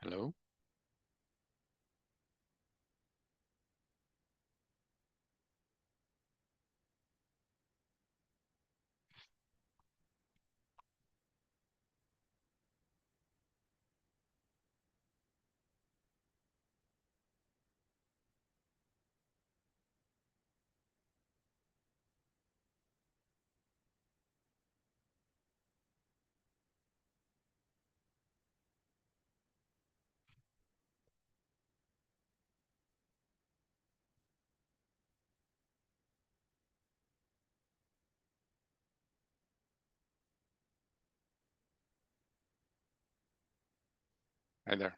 Hello? Hi there.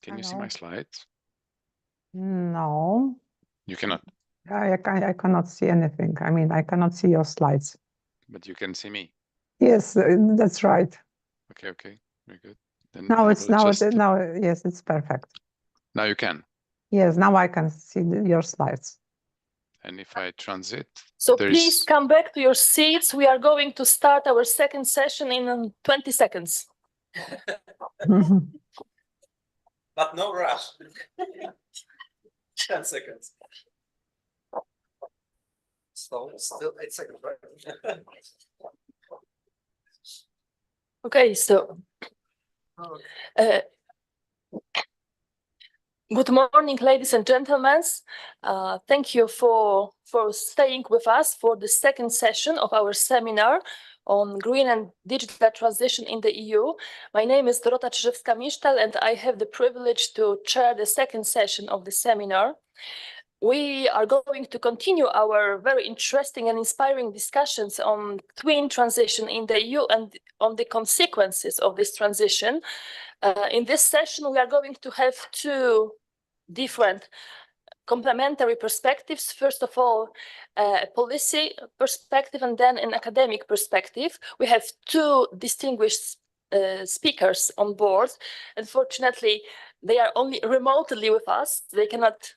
Can you see my Hello. slides? No, You cannot, I cannot see anything. I mean, I cannot see your slides. but you can see me. Yes, that's right. Okay, okay, very good. Then Now I it's will just, now, yes, it's perfect. now you can. Yes, now I can see your slides. And if I transit, So there please is, come back to your seats. We are going to start our second session in 20 seconds. But no rush. 10 seconds. So still 8 seconds, right? Okay, so uh, good morning, ladies and gentlemen. Thank you for staying with us for the second session of our seminar on green and digital transition in the EU. My name is Dorota Czyżewska-Misztal, and I have the privilege to chair the second session of the seminar. We are going to continue our very interesting and inspiring discussions on twin transition in the EU and on the consequences of this transition. In this session, we are going to have two different complementary perspectives. First of all, a policy perspective and then an academic perspective. We have two distinguished speakers on board. Unfortunately, they are only remotely with us. They cannot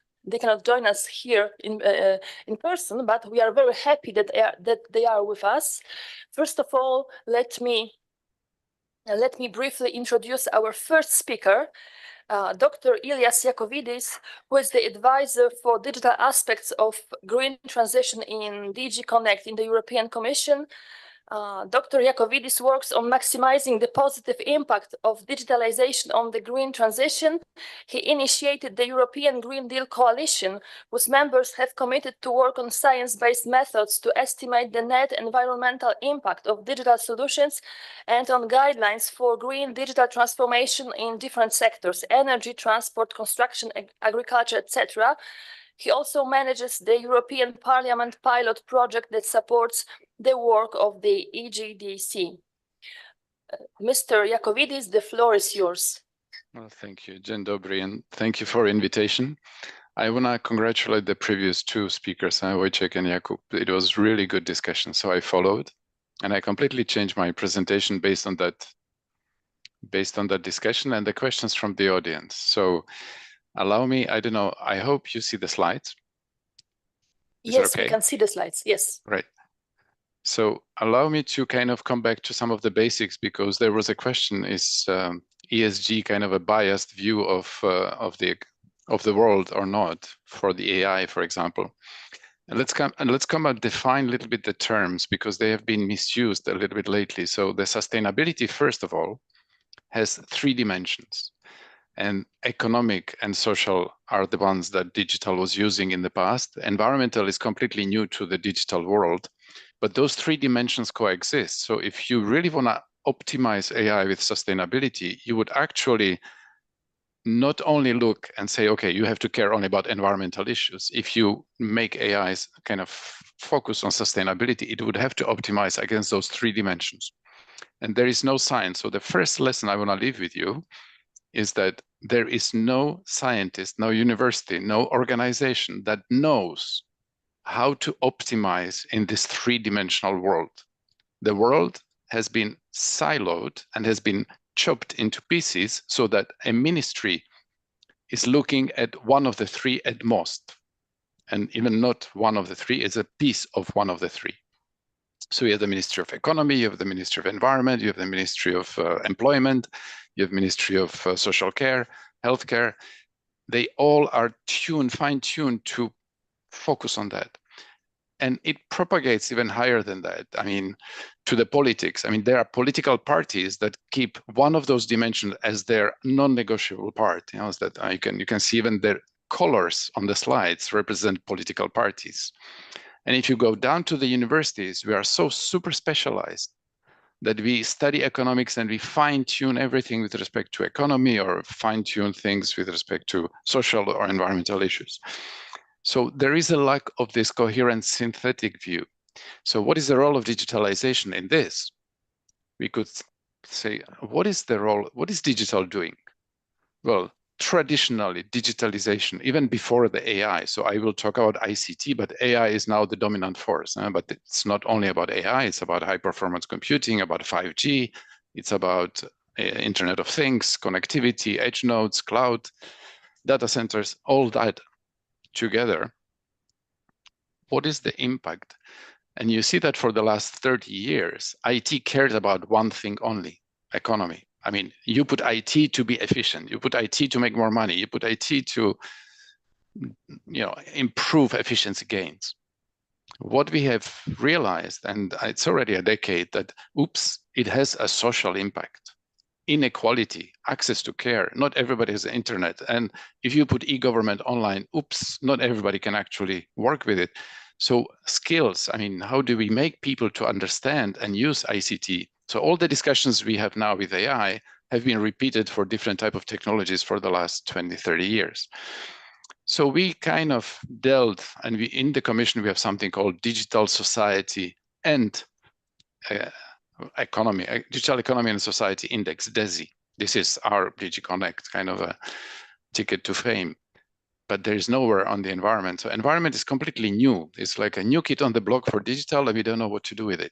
join us here in person, but we are very happy that they are with us. First of all, let me briefly introduce our first speaker, Dr. Ilias Iacovidis, who is the advisor for digital aspects of green transition in DG Connect in the European Commission. Dr. Iacovidis works on maximizing the positive impact of digitalization on the green transition. He initiated the European Green Deal Coalition, whose members have committed to work on science-based methods to estimate the net environmental impact of digital solutions and on guidelines for green digital transformation in different sectors: energy, transport, construction, agriculture, etc. He also manages the European Parliament pilot project that supports the work of the EGDC. Mr. Iacovidis, the floor is yours. well, thank you, Dzień dobry, and thank you for invitation. I want to congratulate the previous two speakers, Wojciech and Jakub. It was really good discussion, so I followed, and I completely changed my presentation based on that discussion and the questions from the audience. So allow me, I don't know, I hope you see the slides. Is Yes, it okay? we can see the slides, yes. Right. So allow me to kind of come back to some of the basics, because there was a question, is ESG kind of a biased view of the world or not for the AI, for example? And let's come and define a little bit the terms, because they have been misused a little bit lately. So the sustainability, first of all, has 3 dimensions, and economic and social are the ones that digital was using in the past. Environmental is completely new to the digital world, but those 3 dimensions coexist. So if you really want to optimize AI with sustainability, you would actually not only look and say, okay, you have to care only about environmental issues. If you make AIs kind of focus on sustainability, it would have to optimize against those 3 dimensions. And there is no science. So the first lesson I want to leave with you is that there is no scientist, no university, no organization that knows how to optimize in this 3-dimensional world. The world has been siloed and has been chopped into pieces so that a ministry is looking at one of the 3 at most. And even not one of the 3, is a piece of one of the 3. So you have the Ministry of Economy, you have the Ministry of Environment, you have the Ministry of Employment, you have Ministry of Social Care, Healthcare. They all are fine-tuned to focus on that. And it propagates even higher than that. I mean, to the politics. I mean, there are political parties that keep one of those dimensions as their non-negotiable part. You know, is that you can see even their colors on the slides represent political parties. And if you go down to the universities, we are so super specialized that we study economics and we fine-tune everything with respect to economy or fine-tune things with respect to social or environmental issues. So there is a lack of this coherent synthetic view. So what is the role of digitalization in this? We could say, what is the role, what is digital doing? Well, traditionally, digitalization, even before the AI, so I will talk about ICT, but AI is now the dominant force. But it's not only about AI, it's about high-performance computing, about 5G, it's about Internet of Things, connectivity, edge nodes, cloud, data centers, all that together. What is the impact? And you see that for the last 30 years, IT cared about one thing only, economy. I mean, you put IT to be efficient, you put IT to make more money, you put IT to, improve efficiency gains. What we have realized, and it's already a decade, that, oops, it has a social impact. Inequality, access to care, not everybody has the internet. And if you put e-government online, oops, not everybody can actually work with it. So skills, I mean, how do we make people to understand and use ICT? So all the discussions we have now with AI have been repeated for different type of technologies for the last 20, 30 years. So we kind of dealt, and in the commission, we have something called Digital Society and Economy, Digital Economy and Society Index, DESI. This is our DigiConnect, kind of a ticket to fame. But there is nowhere on the environment. So environment is completely new. It's like a new kid on the block for digital, and we don't know what to do with it.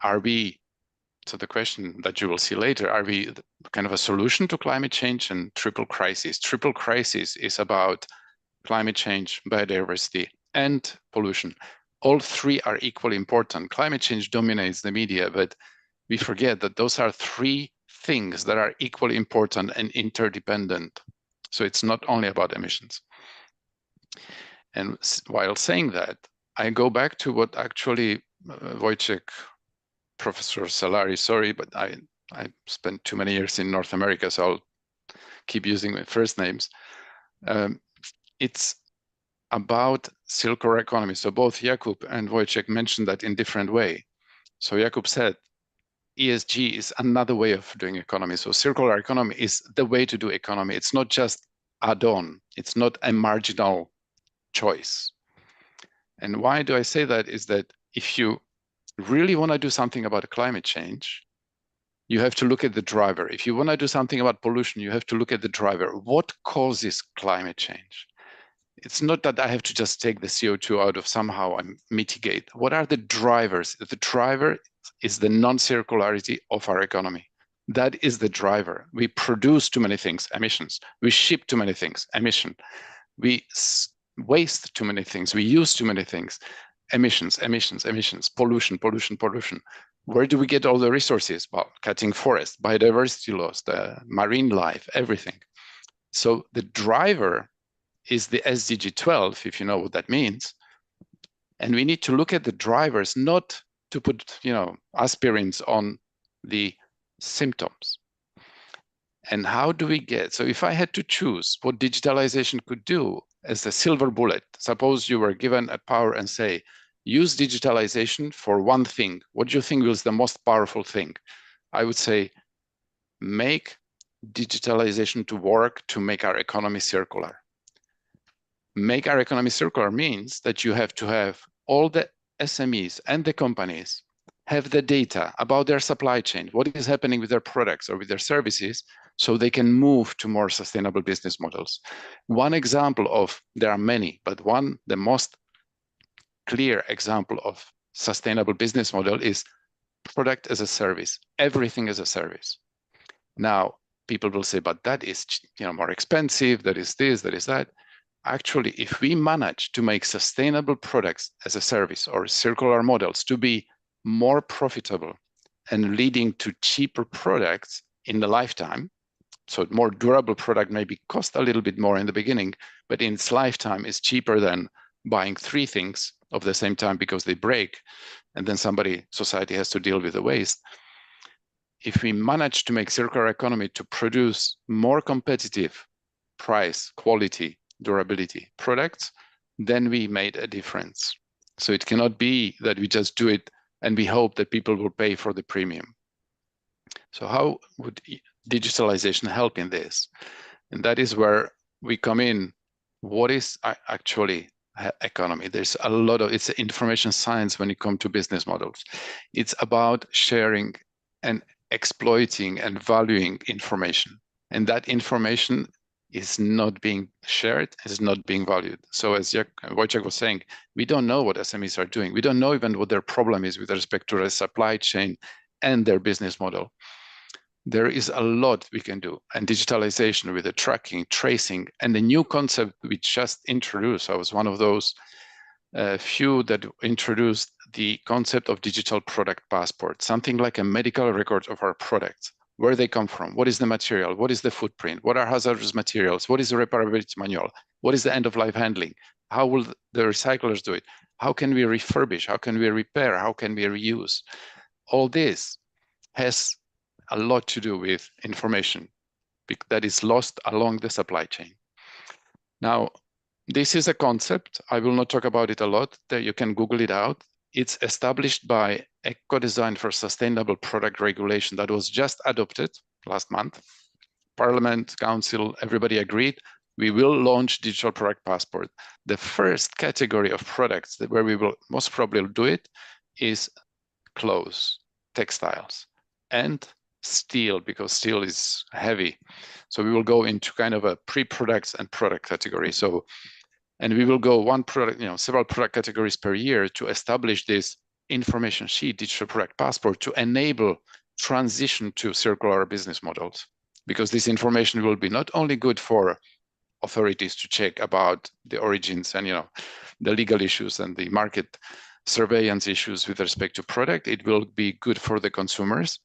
Are we, so the question that you will see later, are we kind of a solution to climate change and triple crisis? Triple crisis is about climate change, biodiversity, and pollution. All three are equally important. Climate change dominates the media, but we forget that those are three things that are equally important and interdependent. So it's not only about emissions. And while saying that, I go back to what actually Wojciech, Professor Salari, sorry, but I spent too many years in North America, so I'll keep using my first names. It's about circular economy. So both Jakub and Wojciech mentioned that in different way. So Jakub said, ESG is another way of doing economy. So circular economy is the way to do economy. It's not just add-on. It's not a marginal choice. And why do I say that is that if you really want to do something about climate change, you have to look at the driver. If you want to do something about pollution, you have to look at the driver. What causes climate change? It's not that I have to just take the CO2 out of somehow and mitigate. What are the drivers? The driver is the non-circularity of our economy. That is the driver. We produce too many things, emissions. We ship too many things, emission. We waste too many things. We use too many things, emissions, emissions, emissions, pollution, pollution, pollution. Where do we get all the resources? Well, cutting forests, biodiversity loss, the marine life, everything. So the driver is the SDG 12, if you know what that means. And we need to look at the drivers, not to put, aspirins on the symptoms. And how do we get, so if I had to choose what digitalization could do as a silver bullet, suppose you were given a power and say, use digitalization for one thing. What do you think was the most powerful thing? I would say, make digitalization to work to make our economy circular. Make our economy circular means that you have to have all the SMEs and the companies have the data about their supply chain, what is happening with their products or with their services, so they can move to more sustainable business models. One example of, there are many, but the most clear example of sustainable business model is product as a service, everything as a service. Now, people will say, but that is more expensive, that is this, that is that. Actually, if we manage to make sustainable products as a service or circular models to be more profitable and leading to cheaper products in the lifetime. So more durable product maybe cost a little bit more in the beginning, but in its lifetime is cheaper than buying 3 things of the same time because they break, and then society has to deal with the waste. If we manage to make circular economy to produce more competitive price, quality, durability products, then we made a difference. So it cannot be that we just do it and we hope that people will pay for the premium. So how would digitalization help in this? And that is where we come in. What is actually economy? There's a lot of, it's information science when it comes to business models. It's about sharing and exploiting and valuing information. And that information is not being shared, is not being valued. So as Wojciech was saying, we don't know what SMEs are doing. We don't know even what their problem is with respect to their supply chain and their business model. There is a lot we can do. And digitalization with the tracking, tracing, and the new concept we just introduced. I was one of those few that introduced the concept of digital product passport, something like a medical record of our products, where they come from, what is the material, what is the footprint, what are hazardous materials, what is the repairability manual, what is the end-of-life handling, how will the recyclers do it, how can we refurbish, how can we repair, how can we reuse. All this has a lot to do with information that is lost along the supply chain. Now, this is a concept. I will not talk about it a lot. There you can Google it out. It's established by Ecodesign for Sustainable Product Regulation that was just adopted last month. Parliament, Council, everybody agreed. We will launch Digital Product Passport. The first category of products where we will most probably do it is clothes, textiles, and steel, because steel is heavy. So we will go into kind of a pre-products and product category. So, and we will go one product, several product categories per year to establish this information sheet, digital product passport, to enable transition to circular business models. Because this information will be not only good for authorities to check about the origins and the legal issues and the market surveillance issues with respect to product, it will be good for the consumers.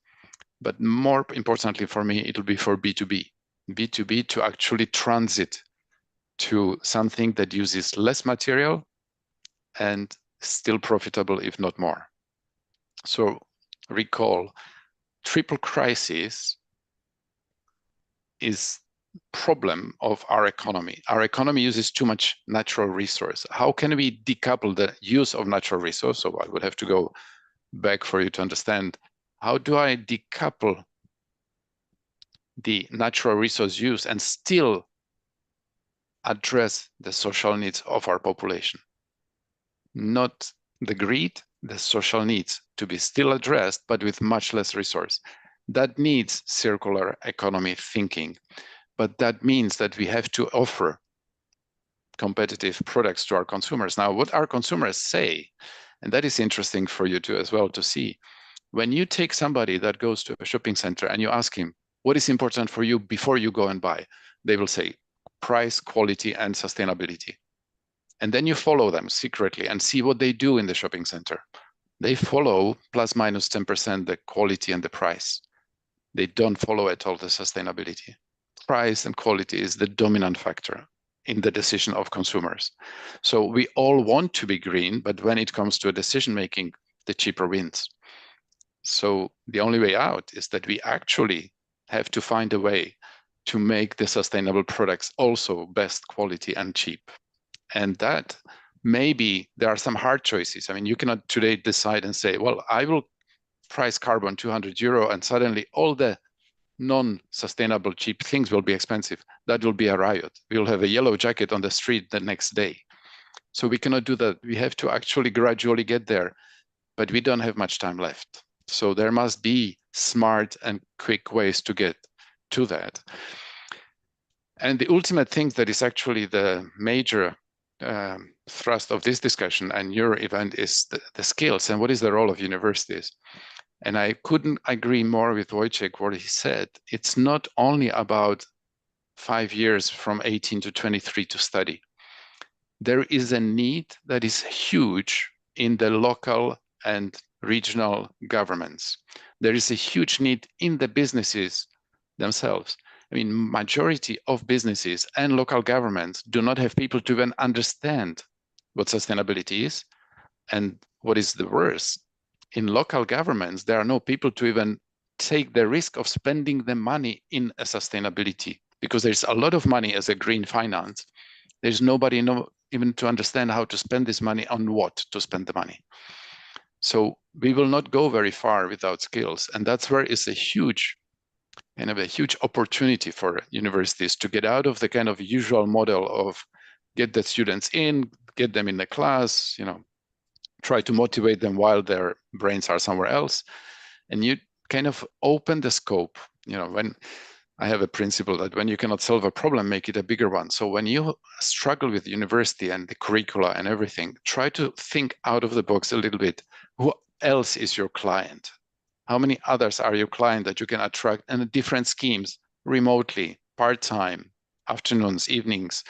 But more importantly for me, it will be for B2B. B2B to actually transit to something that uses less material and still profitable, if not more. So recall, triple crisis is problem of our economy. Our economy uses too much natural resource. How can we decouple the use of natural resource? So I would have to go back for you to understand. How do I decouple the natural resource use and still address the social needs of our population? Not the greed, the social needs to be still addressed, but with much less resource. That needs circular economy thinking, but that means that we have to offer competitive products to our consumers. Now, what our consumers say, and that is interesting for you to as well to see, when you take somebody that goes to a shopping center and you ask him, what is important for you before you go and buy? They will say price, quality, and sustainability. And then you follow them secretly and see what they do in the shopping center. They follow plus minus 10% the quality and the price. They don't follow at all the sustainability. Price and quality is the dominant factor in the decision of consumers. So we all want to be green, but when it comes to a decision making, the cheaper wins. So the only way out is that we actually have to find a way to make the sustainable products also best quality and cheap. And that maybe there are some hard choices. I mean, you cannot today decide and say, well, I will price carbon 200 euro and suddenly all the non-sustainable cheap things will be expensive. That will be a riot. We'll have a yellow jacket on the street the next day. So we cannot do that. We have to actually gradually get there, but we don't have much time left. So there must be smart and quick ways to get to that. And the ultimate thing that is actually the major thrust of this discussion and your event is the skills and what is the role of universities. And I couldn't agree more with Wojciech what he said. It's not only about 5 years from 18 to 23 to study. There is a need that is huge in the local and regional governments. There is a huge need in the businesses themselves. I mean, majority of businesses and local governments do not have people to even understand what sustainability is. And what is the worst, in local governments, there are no people to even take the risk of spending the money in a sustainability, because there's a lot of money as a green finance. There's nobody even to understand how to spend this money, on what to spend the money. So we will not go very far without skills. And that's where it's a huge opportunity for universities to get out of the kind of usual model of get the students in, get them in the class, try to motivate them while their brains are somewhere else. And you kind of open the scope. When I have a principle that when you cannot solve a problem, make it a bigger one. So when you struggle with university and the curricula and everything, try to think out of the box a little bit. Who else is your client? How many others are your client that you can attract, and different schemes, remotely, part-time, afternoons, evenings.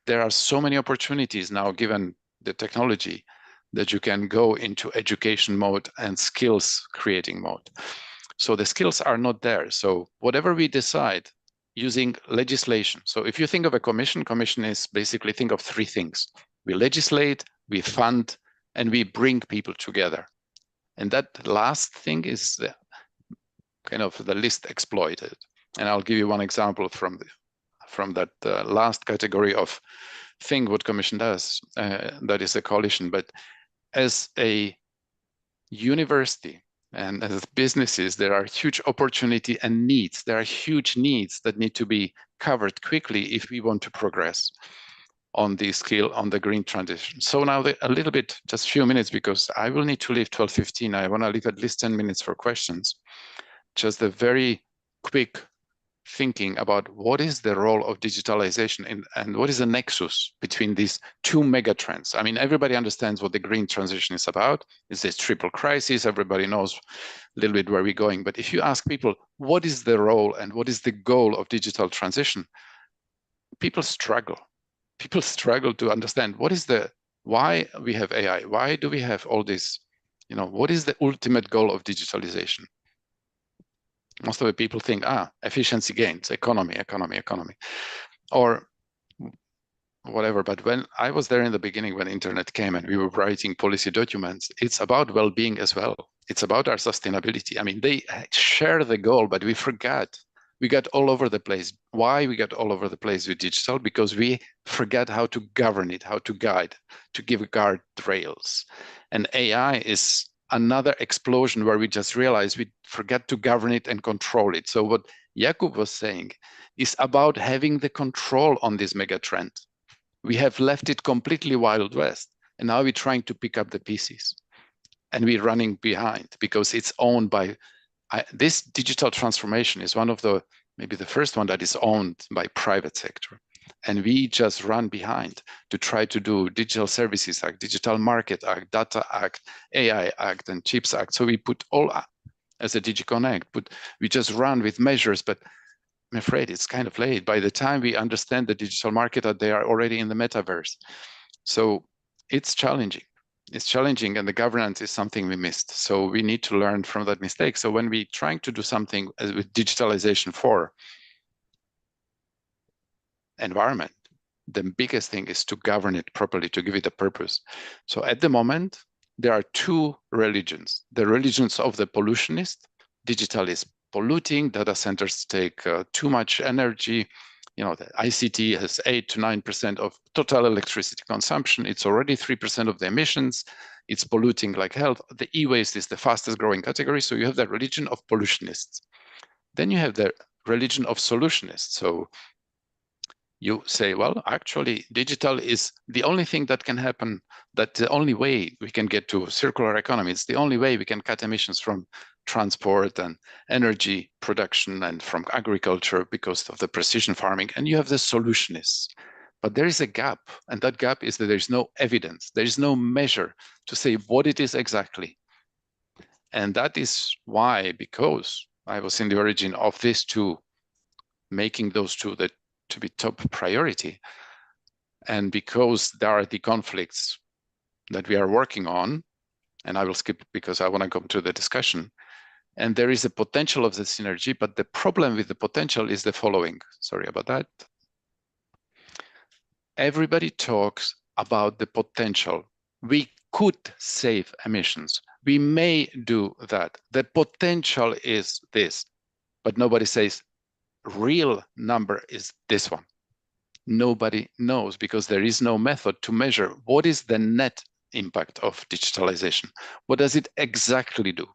There are so many opportunities now, given the technology, that you can go into education mode and skills creating mode. So the skills are not there. So whatever we decide using legislation. So if you think of a commission is basically, think of three things. We legislate, we fund, and we bring people together. And that last thing is the kind of the least exploited. And I'll give you one example from that last category of thing what commission does, that is a coalition. But as a university and as businesses, there are huge opportunity and needs. There are huge needs that need to be covered quickly if we want to progress on the skill on the green transition. So now a little bit, just a few minutes, because I will need to leave 12:15. I want to leave at least 10 minutes for questions. Just a very quick thinking about what is the role of digitalization and what is the nexus between these two mega trends. I mean, everybody understands what the green transition is about. It's this triple crisis. Everybody knows a little bit where we're going. But if you ask people, what is the role and what is the goal of digital transition? People struggle. People struggle to understand why we have AI, why do we have all this, what is the ultimate goal of digitalization? Most of the people think, efficiency gains, economy, or whatever. But when I was there in the beginning, when internet came and we were writing policy documents, it's about well-being as well. It's about our sustainability. I mean, they share the goal, but we forgot. We got all over the place. Why we got all over the place with digital? Because we forget how to govern it, how to guide, to give guardrails. And AI is another explosion where we just realize we forget to govern it and control it. So what Jakub was saying is about having the control on this mega trend. We have left it completely Wild West, and now we're trying to pick up the pieces. And we're running behind because it's owned by this digital transformation is one of maybe the first one that is owned by private sector. And we just run behind to try to do Digital Services Act, Digital Market Act, Data Act, AI Act, and Chips Act. So we put all as a DigiConnect, but we just run with measures, but I'm afraid it's kind of late. By the time we understand the digital market, they are already in the metaverse. So it's challenging. It's challenging, and the governance is something we missed. So we need to learn from that mistake. So when we're trying to do something with digitalization for environment, the biggest thing is to govern it properly, to give it a purpose. So at the moment, there are two religions. The religions of the pollutionist, digital is polluting, data centers take too much energy. The ICT has 8 to 9% of total electricity consumption. It's already 3% of the emissions. It's polluting like hell. The e-waste is the fastest growing category. So you have the religion of pollutionists. Then you have the religion of solutionists. So you say, well, actually, digital is the only thing that can happen, that the only way we can get to circular economy. It's the only way we can cut emissions from transport and energy production and from agriculture because of the precision farming. And you have the solutionists. But there is a gap, and that gap is that there's no evidence. There is no measure to say what it is exactly. And that is why, because I was in the origin of these two, making those two to be top priority, and because there are the conflicts that we are working on, and I will skip because I want to come to the discussion. And there is a potential of the synergy, but the problem with the potential is the following. Sorry about that. Everybody talks about the potential. We could save emissions. We may do that. The potential is this, but nobody says real number is this one. Nobody knows because there is no method to measure what is the net impact of digitalization. What does it exactly do?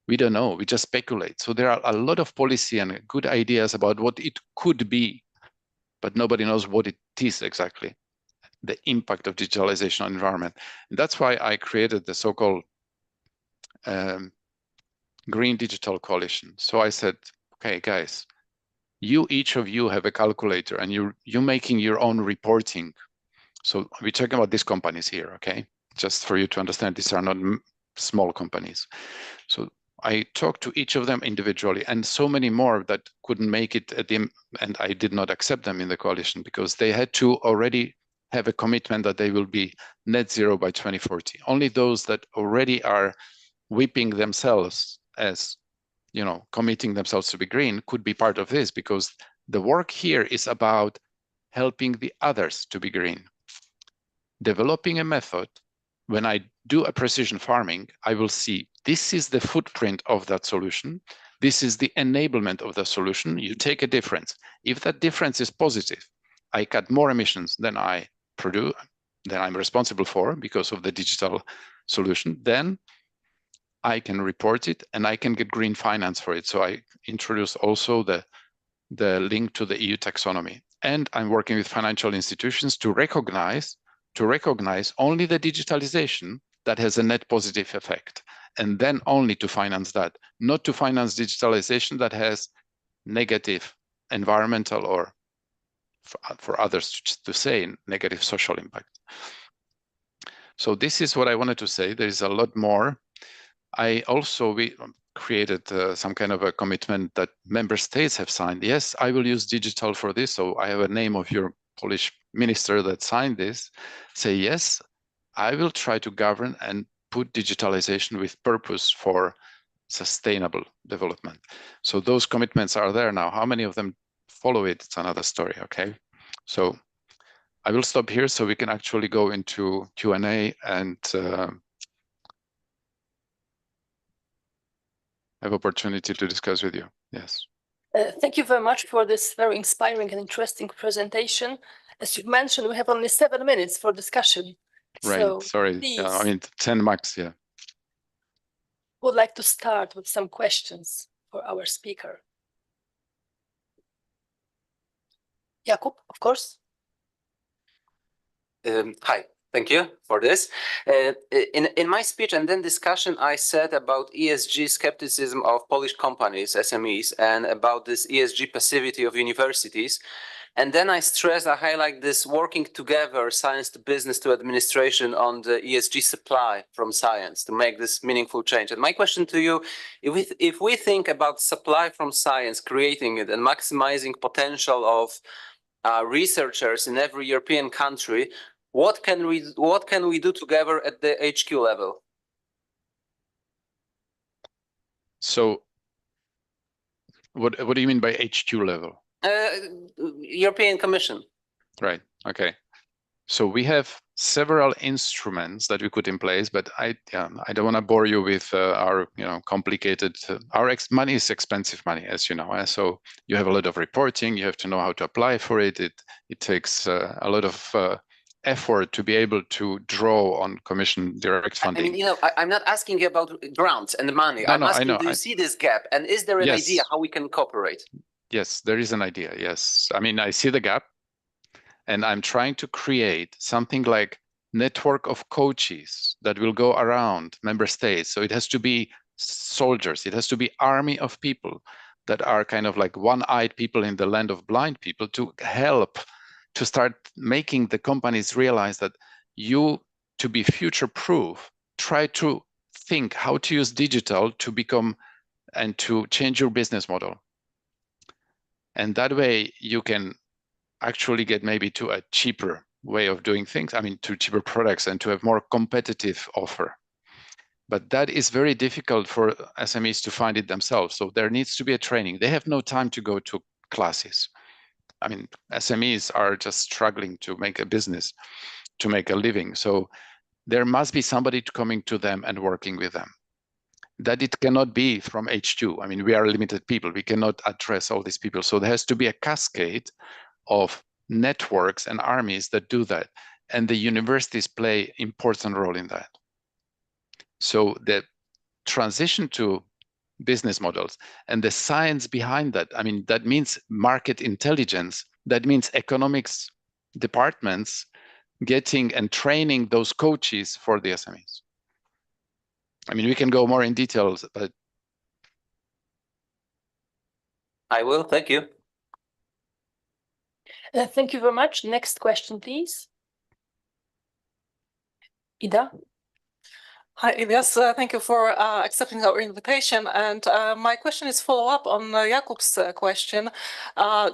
We don't know, we just speculate. So there are a lot of policy and good ideas about what it could be, but nobody knows what it is exactly, the impact of digitalization on environment. And that's why I created the so-called Green Digital Coalition. So I said, okay, guys, each of you have a calculator and you're making your own reporting. So we're talking about these companies here, okay? Just for you to understand, these are not small companies. So I talked to each of them individually, and so many more that couldn't make it at the end, and I did not accept them in the coalition because they had to already have a commitment that they will be net zero by 2040. Only those that already are whipping themselves as, you know, committing themselves to be green could be part of this, because the work here is about helping the others to be green. Developing a method, when I do a precision farming, I will see this is the footprint of that solution. This is the enablement of the solution. You take a difference. If that difference is positive, I cut more emissions than I produce, than I'm responsible for because of the digital solution, then I can report it and I can get green finance for it. So I introduce also the link to the EU taxonomy. And I'm working with financial institutions to recognize only the digitalization that has a net positive effect, and then only to finance that, not to finance digitalization that has negative environmental or, for others to say, negative social impact. So this is what I wanted to say. There is a lot more. We created some kind of a commitment that member states have signed. Yes, I will use digital for this. So I have a name of your Polish minister that signed this. Say, yes, I will try to govern and put digitalization with purpose for sustainable development. So those commitments are there now. How many of them follow it? It's another story, okay? So I will stop here so we can actually go into Q&A and have opportunity to discuss with you. Yes. Thank you very much for this very inspiring and interesting presentation. As you mentioned, we have only 7 minutes for discussion. Right, So sorry. please, Yeah, I mean, 10 max, yeah. would like to start with some questions for our speaker. Jakub, of course. Hi, thank you for this. In my speech and then discussion, I said about ESG skepticism of Polish companies, SMEs, and about this ESG passivity of universities. And then I highlight this working together, science to business to administration, on the ESG supply from science to make this meaningful change. And my question to you, if we think about supply from science, creating it and maximizing potential of researchers in every European country, what can we do together at the HQ level? So what do you mean by HQ level? European Commission. Right, okay. So we have several instruments that we put in place, but I don't want to bore you with our complicated. Money is expensive money, as you know. So you have a lot of reporting. You have to know how to apply for it. It takes a lot of effort to be able to draw on Commission direct funding. I mean, I'm not asking you about grants and money. I'm asking, do you see this gap? And is there an idea how we can cooperate? Yes, there is an idea. Yes, I mean, I see the gap. And I'm trying to create something like network of coaches that will go around member states. So it has to be soldiers. It has to be army of people that are kind of like one-eyed people in the land of blind people to help to start making the companies realize that to be future-proof, try to think how to use digital to become and to change your business model. And that way you can actually get maybe to a cheaper way of doing things. I mean, to cheaper products and to have more competitive offer. But that is very difficult for SMEs to find it themselves. So there needs to be a training. They have no time to go to classes. I mean, SMEs are just struggling to make a business, to make a living. So there must be somebody coming to them and working with them. That it cannot be from HQ. I mean, we are limited people. We cannot address all these people. So there has to be a cascade of networks and armies that do that. And the universities play important role in that. So the transition to business models and the science behind that, I mean, that means market intelligence. That means economics departments getting and training those coaches for the SMEs. I mean, we can go more in details, but I will, thank you. Thank you very much. Next question, please. Ida? Hi, Elias. Thank you for accepting our invitation. And my question is follow up on Jakub's question.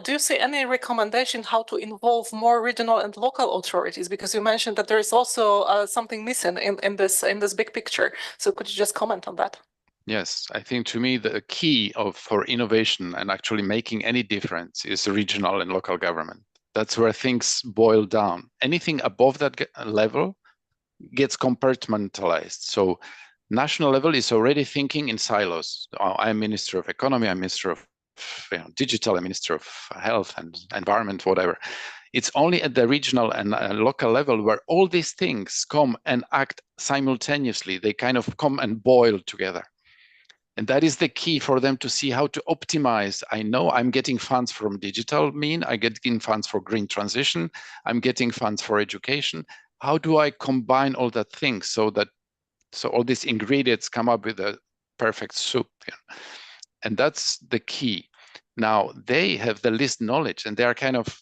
Do you see any recommendation how to involve more regional and local authorities? Because you mentioned that there is also something missing in this big picture. So could you just comment on that? yes, I think to me the key for innovation and actually making any difference is regional and local government. That's where things boil down. Anything above that level gets compartmentalized. So national level is already thinking in silos. I'm Minister of Economy, I'm Minister of Digital, I'm Minister of Health and Environment, whatever. It's only at the regional and local level where all these things come and act simultaneously. They kind of come and boil together. And that is the key for them to see how to optimize. I know I'm getting funds from digital mean, I'm getting funds for green transition, I'm getting funds for education. How do I combine all that things so all these ingredients come up with a perfect soup? Yeah. And that's the key. Now they have the least knowledge and they are kind of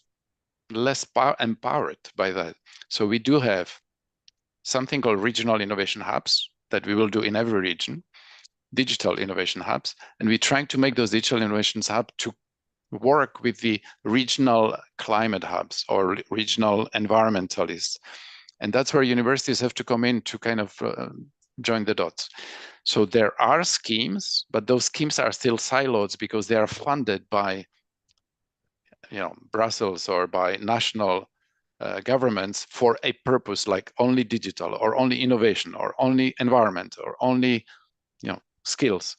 less empowered by that. So we do have something called regional innovation hubs that we will do in every region, digital innovation hubs, and we're trying to make those digital innovations hubs to work with the regional climate hubs or regional environmentalists. And that's where universities have to come in to kind of join the dots. So there are schemes, but those schemes are still silos because they are funded by Brussels or by national governments for a purpose like only digital or only innovation or only environment or only skills.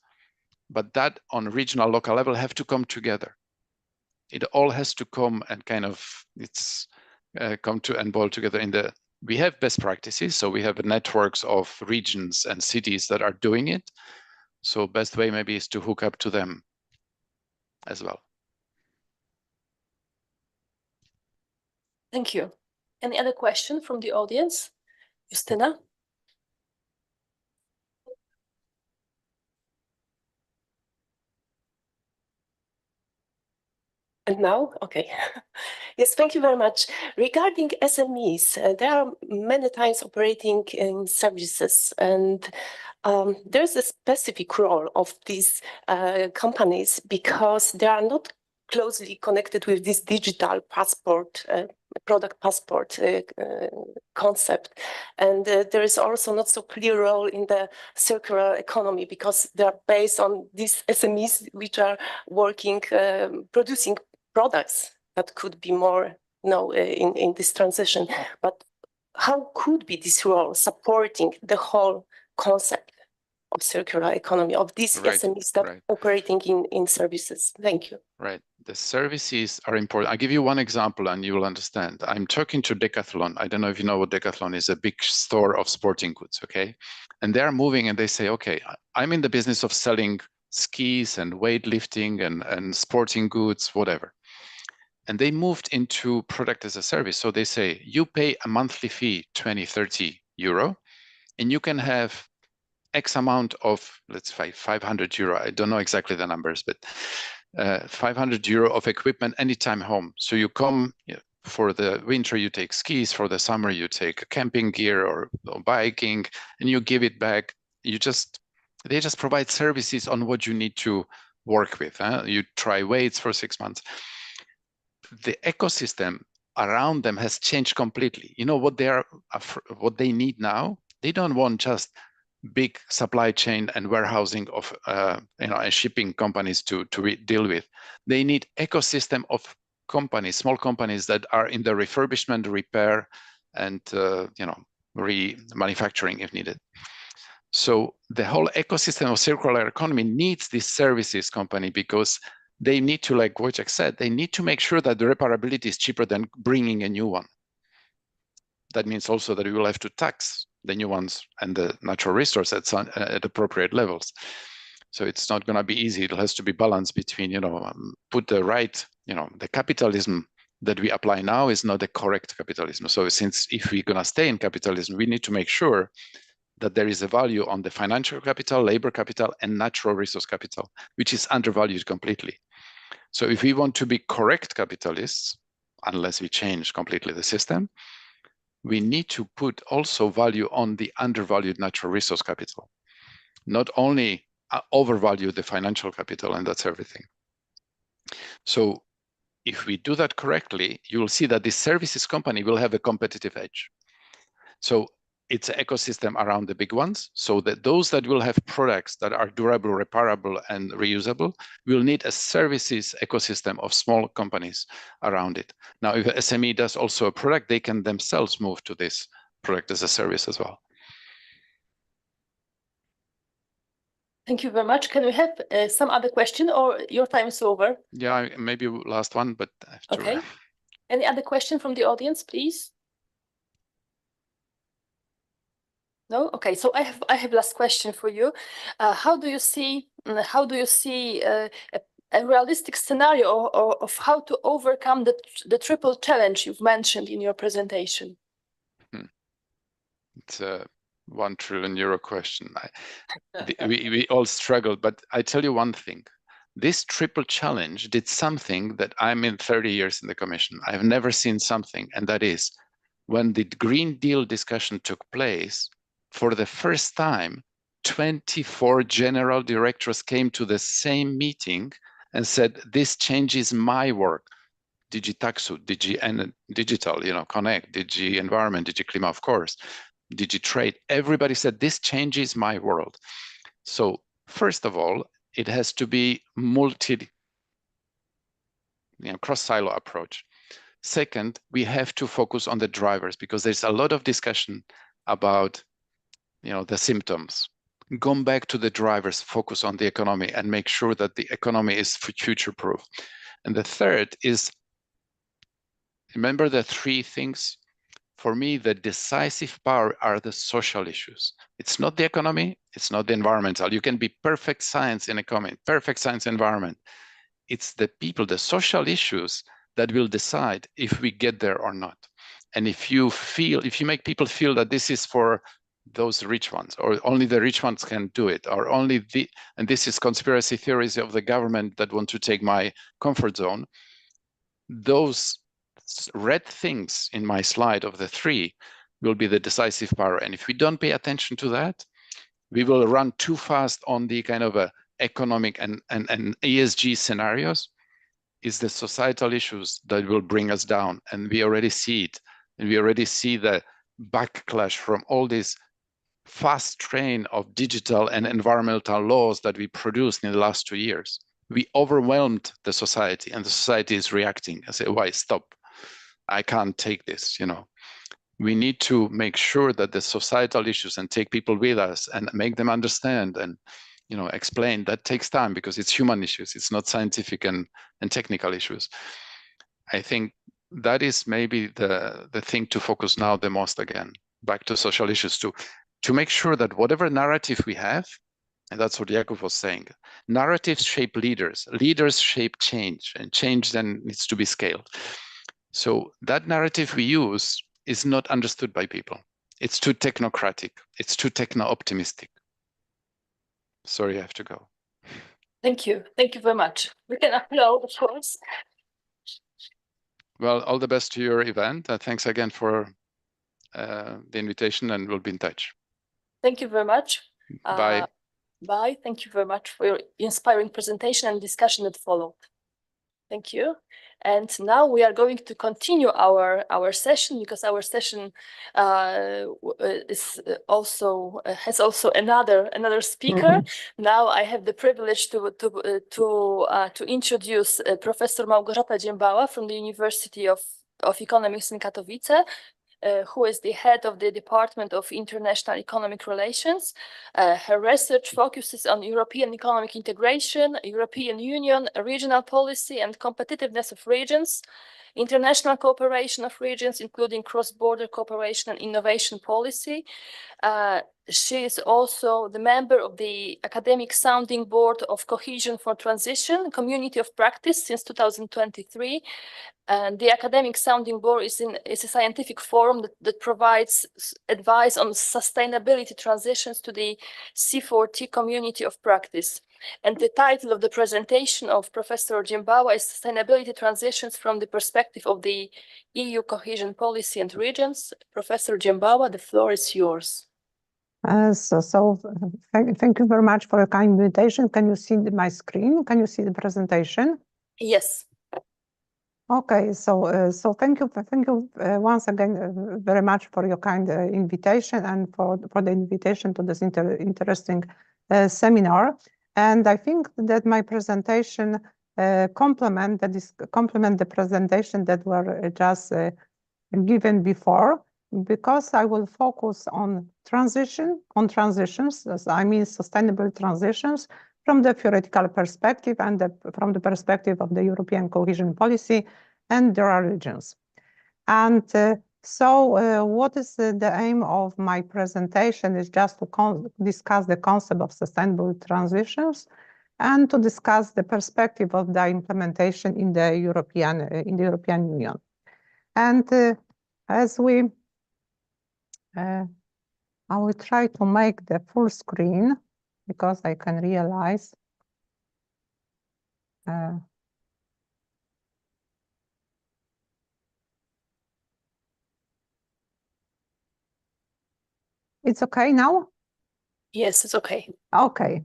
But that on regional local level have to come together. It all has to come and kind of come to and boil together we have best practices, so we have networks of regions and cities that are doing it. So best way maybe is to hook up to them as well. Thank you. Any other question from the audience? Justyna? And now, okay. Yes, thank you very much. Regarding SMEs, they are many times operating in services, and there's a specific role of these companies because they are not closely connected with this digital passport, product passport concept. And there is also not so clear role in the circular economy because they are based on these SMEs which are working, producing products that could be more in this transition. But how could be this role supporting the whole concept of circular economy of these SMEs that operating in services? Thank you. Right. The services are important. I'll give you one example and you will understand. I'm talking to Decathlon. I don't know if you know what Decathlon is, a big store of sporting goods, okay? And they're moving and they say, okay, I'm in the business of selling skis and weightlifting and sporting goods, whatever. And they moved into product as a service. So they say, you pay a monthly fee, 20, 30 euro, and you can have X amount of, let's say 500 euro. I don't know exactly the numbers, but 500 euro of equipment anytime home. So you come for the winter, you take skis, for the summer, you take camping gear or biking, and you give it back. They just provide services on what you need to work with. You try weights for 6 months. The ecosystem around them has changed completely. You know what they need now? They don't want just big supply chain and warehousing of and shipping companies to deal with. They need ecosystem of companies, small companies that are in the refurbishment, repair, and manufacturing if needed. So the whole ecosystem of circular economy needs this services company, because they need to, like Wojciech said, they need to make sure that the reparability is cheaper than bringing a new one. That means also that we will have to tax the new ones and the natural resource at appropriate levels. So it's not going to be easy. It has to be balanced between, put the right, the capitalism that we apply now is not the correct capitalism. So since if we're going to stay in capitalism, we need to make sure that there is a value on the financial capital, labor capital, and natural resource capital, which is undervalued completely. So if we want to be correct capitalists, unless we change completely the system, we need to put also value on the undervalued natural resource capital, not only overvalue the financial capital, and that's everything. So if we do that correctly, you will see that this services company will have a competitive edge. So it's an ecosystem around the big ones, so that those that will have products that are durable, reparable, and reusable will need a services ecosystem of small companies around it. Now, if SME does also a product, they can themselves move to this product as a service as well. Thank you very much. Can we have some other question, or your time is over? Yeah, maybe last one, but I have to... Okay. Any other question from the audience, please? No? Okay, so I have last question for you. How do you see a realistic scenario of how to overcome the triple challenge you've mentioned in your presentation? It's a €1 trillion question. We all struggle, but I tell you one thing. This triple challenge did something that I'm in 30 years in the Commission. I've never seen something, and that is when the Green Deal discussion took place, for the first time, 24 general directors came to the same meeting and said, this changes my work. DG Taxud, DG Digital, Connect, DG Environment, DG Klima, of course, DG Trade. Everybody said, this changes my world. So first of all, it has to be cross-silo approach. Second, we have to focus on the drivers, because there's a lot of discussion about the symptoms. Go back to the drivers, focus on the economy, and make sure that the economy is future-proof. And the third is, remember the three things? For me, the decisive power are the social issues. It's not the economy, it's not the environmental. You can be perfect science in economy, perfect science environment. It's the people, the social issues that will decide if we get there or not. And if you make people feel that this is for those rich ones, or only the rich ones can do it, or and this is conspiracy theories of the government that want to take my comfort zone, those red things in my slide of the three will be the decisive power. And if we don't pay attention to that, we will run too fast on the kind of economic and ESG scenarios. Is the societal issues that will bring us down. And we already see it. And we already see the backlash from all this fast train of digital and environmental laws that we produced in the last 2 years. We overwhelmed the society, and the society is reacting and say, why, stop, I can't take this, We need to make sure that the societal issues, and take people with us and make them understand and explain. That takes time, because it's human issues, it's not scientific and technical issues. I think that is maybe the thing to focus now the most, again, back to social issues, to make sure that whatever narrative we have, and that's what Jakub was saying, narratives shape leaders, leaders shape change, and change then needs to be scaled. So that narrative we use is not understood by people. It's too technocratic, it's too techno-optimistic. Sorry, I have to go. Thank you very much. We can applaud, of course. Well, all the best to your event. Thanks again for the invitation, and we'll be in touch. Thank you very much. Bye. Bye. Thank you very much for your inspiring presentation and discussion that followed. Thank you. And now we are going to continue our session, because our session is also has also another speaker. Now I have the privilege to introduce Professor Małgorzata Dziembała from the University of Economics in Katowice, who is the head of the Department of International Economic Relations. Her research focuses on European economic integration, European Union, regional policy and competitiveness of regions, international cooperation of regions, including cross-border cooperation and innovation policy. She is also the member of the Academic Sounding Board of Cohesion for Transition, Community of Practice since 2023. And the Academic Sounding Board is a scientific forum that provides advice on sustainability transitions to the C4T community of practice. And the title of the presentation of Professor Dziembała is Sustainability Transitions from the Perspective of the EU Cohesion Policy and Regions. Professor Dziembała, the floor is yours. Thank you very much for your kind invitation. Can you see my screen? Can you see the presentation? Yes. Okay, so thank you once again very much for your kind invitation and for the invitation to this interesting seminar. And I think that my presentation complement the presentation that were just given before, because I will focus on transitions, I mean sustainable transitions, from the theoretical perspective and from the perspective of the European cohesion policy and their regions. And what is the aim of my presentation is just to discuss the concept of sustainable transitions and to discuss the perspective of the implementation in the European Union. And I will try to make the full screen, because I can realize it's okay now? Yes, it's okay. Okay.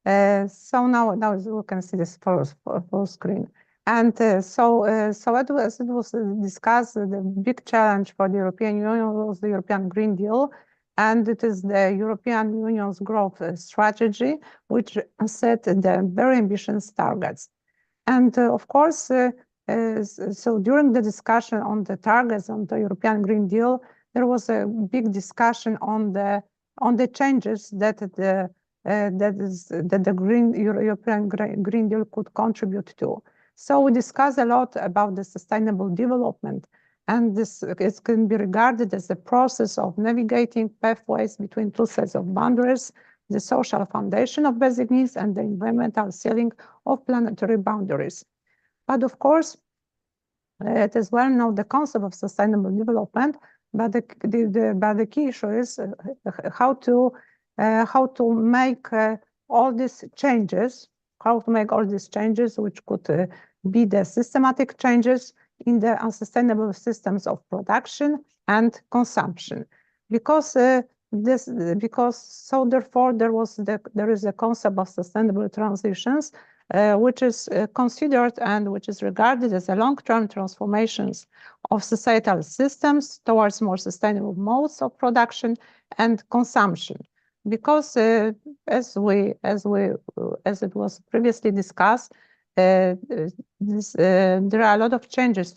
So now we can see this full screen. And so as it was discussed, the big challenge for the European Union was the European Green Deal. And it is the European Union's growth strategy, which set the very ambitious targets. And of course, so during the discussion on the targets on the European Green Deal, there was a big discussion on the changes that the European Green Deal could contribute to. So we discussed a lot about the sustainable development. And this can be regarded as a process of navigating pathways between two sets of boundaries, the social foundation of basic needs and the environmental ceiling of planetary boundaries. But of course, it is well known the concept of sustainable development, but the key issue is how to make all these changes, which could be the systematic changes in the unsustainable systems of production and consumption, because therefore there is a concept of sustainable transitions, which is considered and which is regarded as a long-term transformations of societal systems towards more sustainable modes of production and consumption. Because as it was previously discussed, there are a lot of changes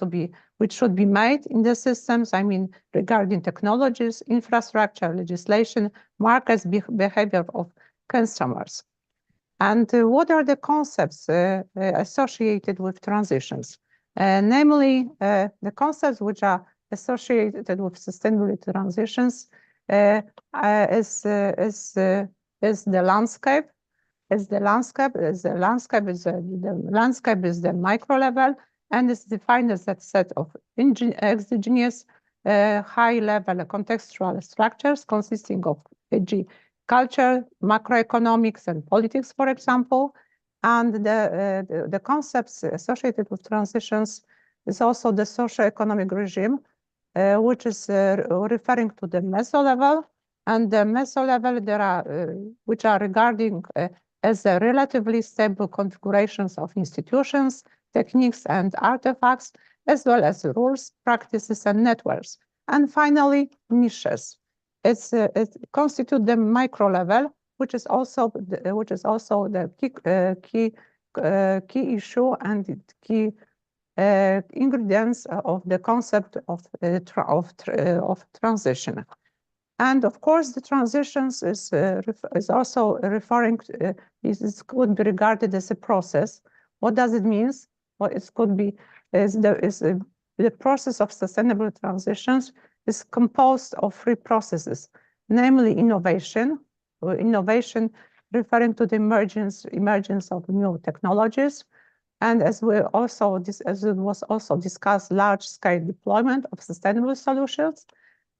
which should be made in the systems. I mean, regarding technologies, infrastructure, legislation, markets, behavior of consumers. And what are the concepts associated with transitions? Namely, the concepts which are associated with sustainability transitions is the landscape. The landscape is the micro level, and it's defined as that set of exogenous high level contextual structures consisting of e.g. culture, macroeconomics and politics, for example. And the concepts associated with transitions is also the socio-economic regime, which is referring to the meso level. And the meso level there are which are regarding as a relatively stable configurations of institutions, techniques and artifacts, as well as rules, practices, and networks. And finally, niches. It constitutes the micro level, which is also the key issue and the key ingredients of the concept of transition. And of course, the transitions is also referring to, this could be regarded as a process. What does it mean? Well, it could be the process of sustainable transitions is composed of three processes, namely innovation referring to the emergence of new technologies, and as it was also discussed, large-scale deployment of sustainable solutions,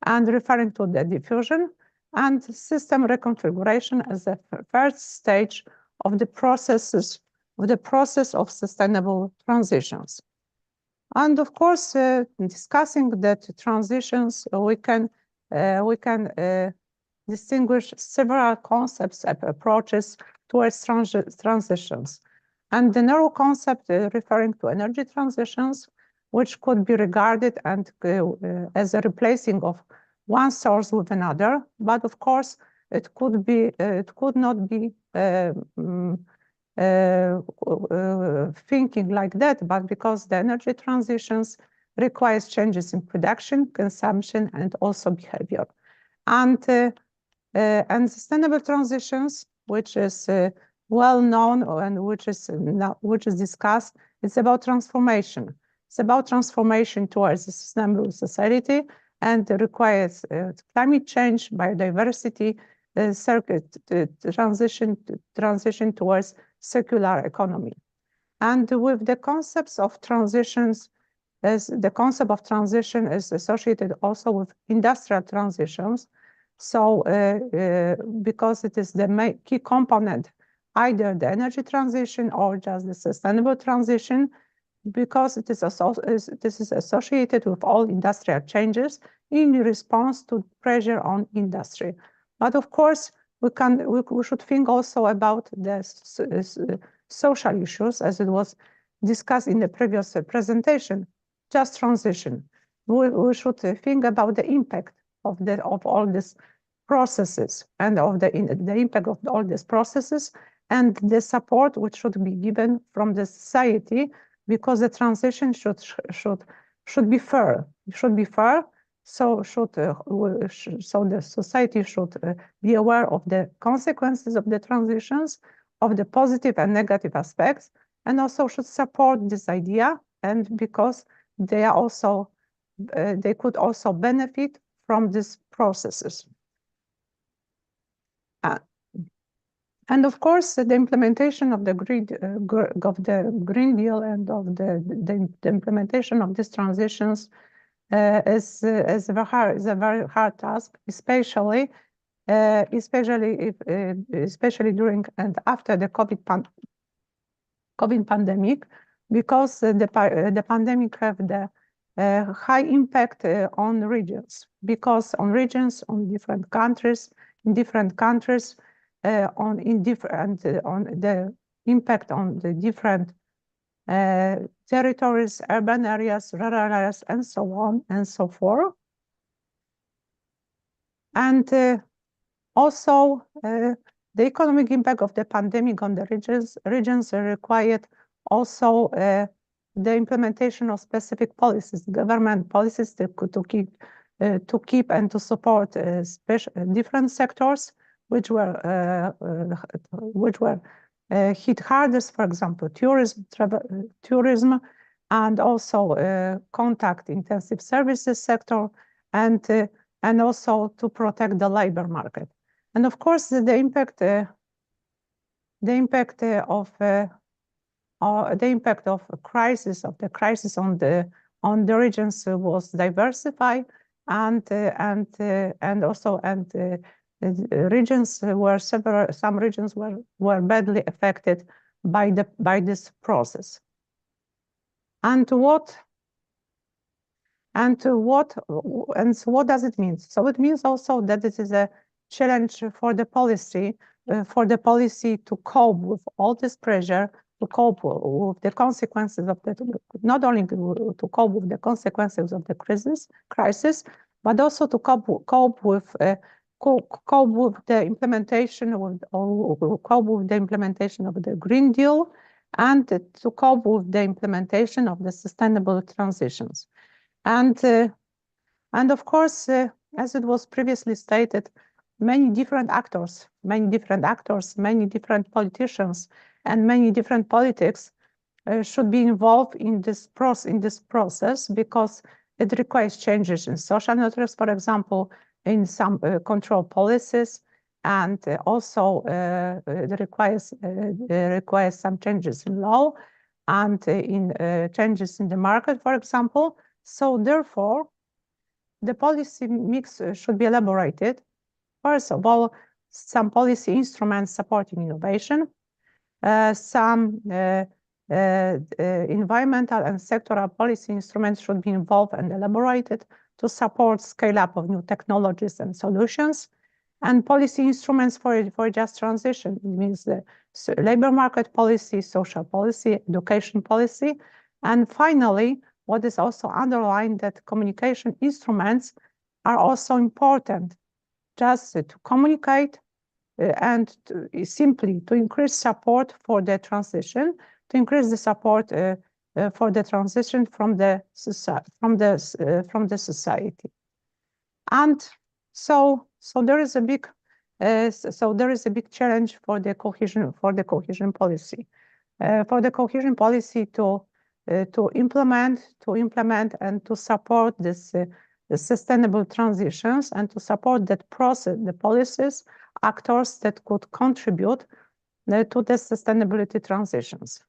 and referring to the diffusion and system reconfiguration as the first stage of the process of sustainable transitions. And of course, discussing that transitions, we can distinguish several concepts and approaches towards transitions. And the narrow concept referring to energy transitions, which could be regarded and as a replacing of one source with another, but of course it could not be thinking like that, but because the energy transitions requires changes in production, consumption, and also behavior. And sustainable transitions, which is well known and which is discussed, it's about transformation. It's about transformation towards a sustainable society, and requires climate change, biodiversity, transition towards circular economy. And with the concepts of transitions, the concept of transition is associated also with industrial transitions. So because it is the key component, either the energy transition or just the sustainable transition, because this is associated with all industrial changes in response to pressure on industry. But of course, we should think also about the social issues, as it was discussed in the previous presentation. Just transition. We should think about the impact of all these processes and of the impact of all these processes and the support which should be given from the society, because the transition should be fair. It should be fair. So the society should be aware of the consequences of the transitions, of the positive and negative aspects, and also should support this idea. And because they could also benefit from these processes. And of course, the implementation of the Green Deal and of the implementation of these transitions is a very hard task, especially during and after the COVID pandemic, because the pandemic have the high impact on regions, because on regions, on different countries, in different countries, on the impact on the different territories, urban areas, rural areas, and so on and so forth. And also the economic impact of the pandemic on the regions required also the implementation of specific policies, government policies to keep and to support different sectors which were hit hardest, for example, tourism, and also contact-intensive services sector, and also to protect the labor market. And of course, the impact of a crisis on the regions was diversified, and regions were some regions were badly affected by this process. So what does it mean? So it means also that this is a challenge for the policy to cope with all this pressure, cope with the consequences of that, not only to cope with the consequences of the crisis, but also to cope with the implementation of the Green Deal, and to cope with the implementation of the sustainable transitions. And of course, as it was previously stated, many different actors, many different politicians, and many different politics should be involved in this process, because it requires changes in social networks, for example, in some control policies, and also it requires some changes in law and in changes in the market, for example. So therefore, the policy mix should be elaborated. First of all, some policy instruments supporting innovation, some environmental and sectoral policy instruments should be involved and elaborated to support scale-up of new technologies and solutions, and policy instruments for just transition. It means the labor market policy, social policy, education policy, and finally, what is also underlined, that communication instruments are also important, just to communicate and simply to increase support for the transition, to increase the support for the transition from the society. And so there is a big challenge for the cohesion policy. For the cohesion policy to implement and to support this the sustainable transitions, and to support that process, the policies, actors that could contribute to the sustainability transitions.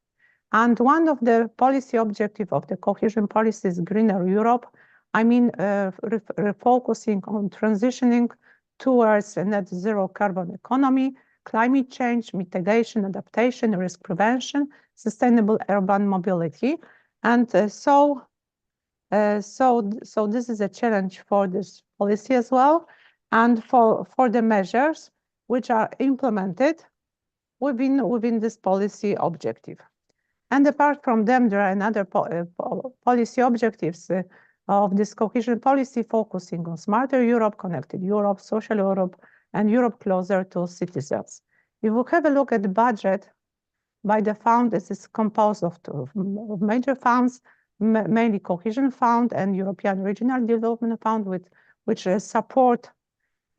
And one of the policy objectives of the cohesion policy is Greener Europe. I mean, refocusing on transitioning towards a net zero carbon economy, climate change, mitigation, adaptation, risk prevention, sustainable urban mobility. And so this is a challenge for this policy as well, and for the measures which are implemented within this policy objective. And apart from them, there are another policy objectives of this cohesion policy, focusing on smarter Europe, connected Europe, social Europe, and Europe closer to citizens. If we have a look at the budget by the fund, this is composed of major funds, mainly Cohesion Fund and European Regional Development Fund, which should support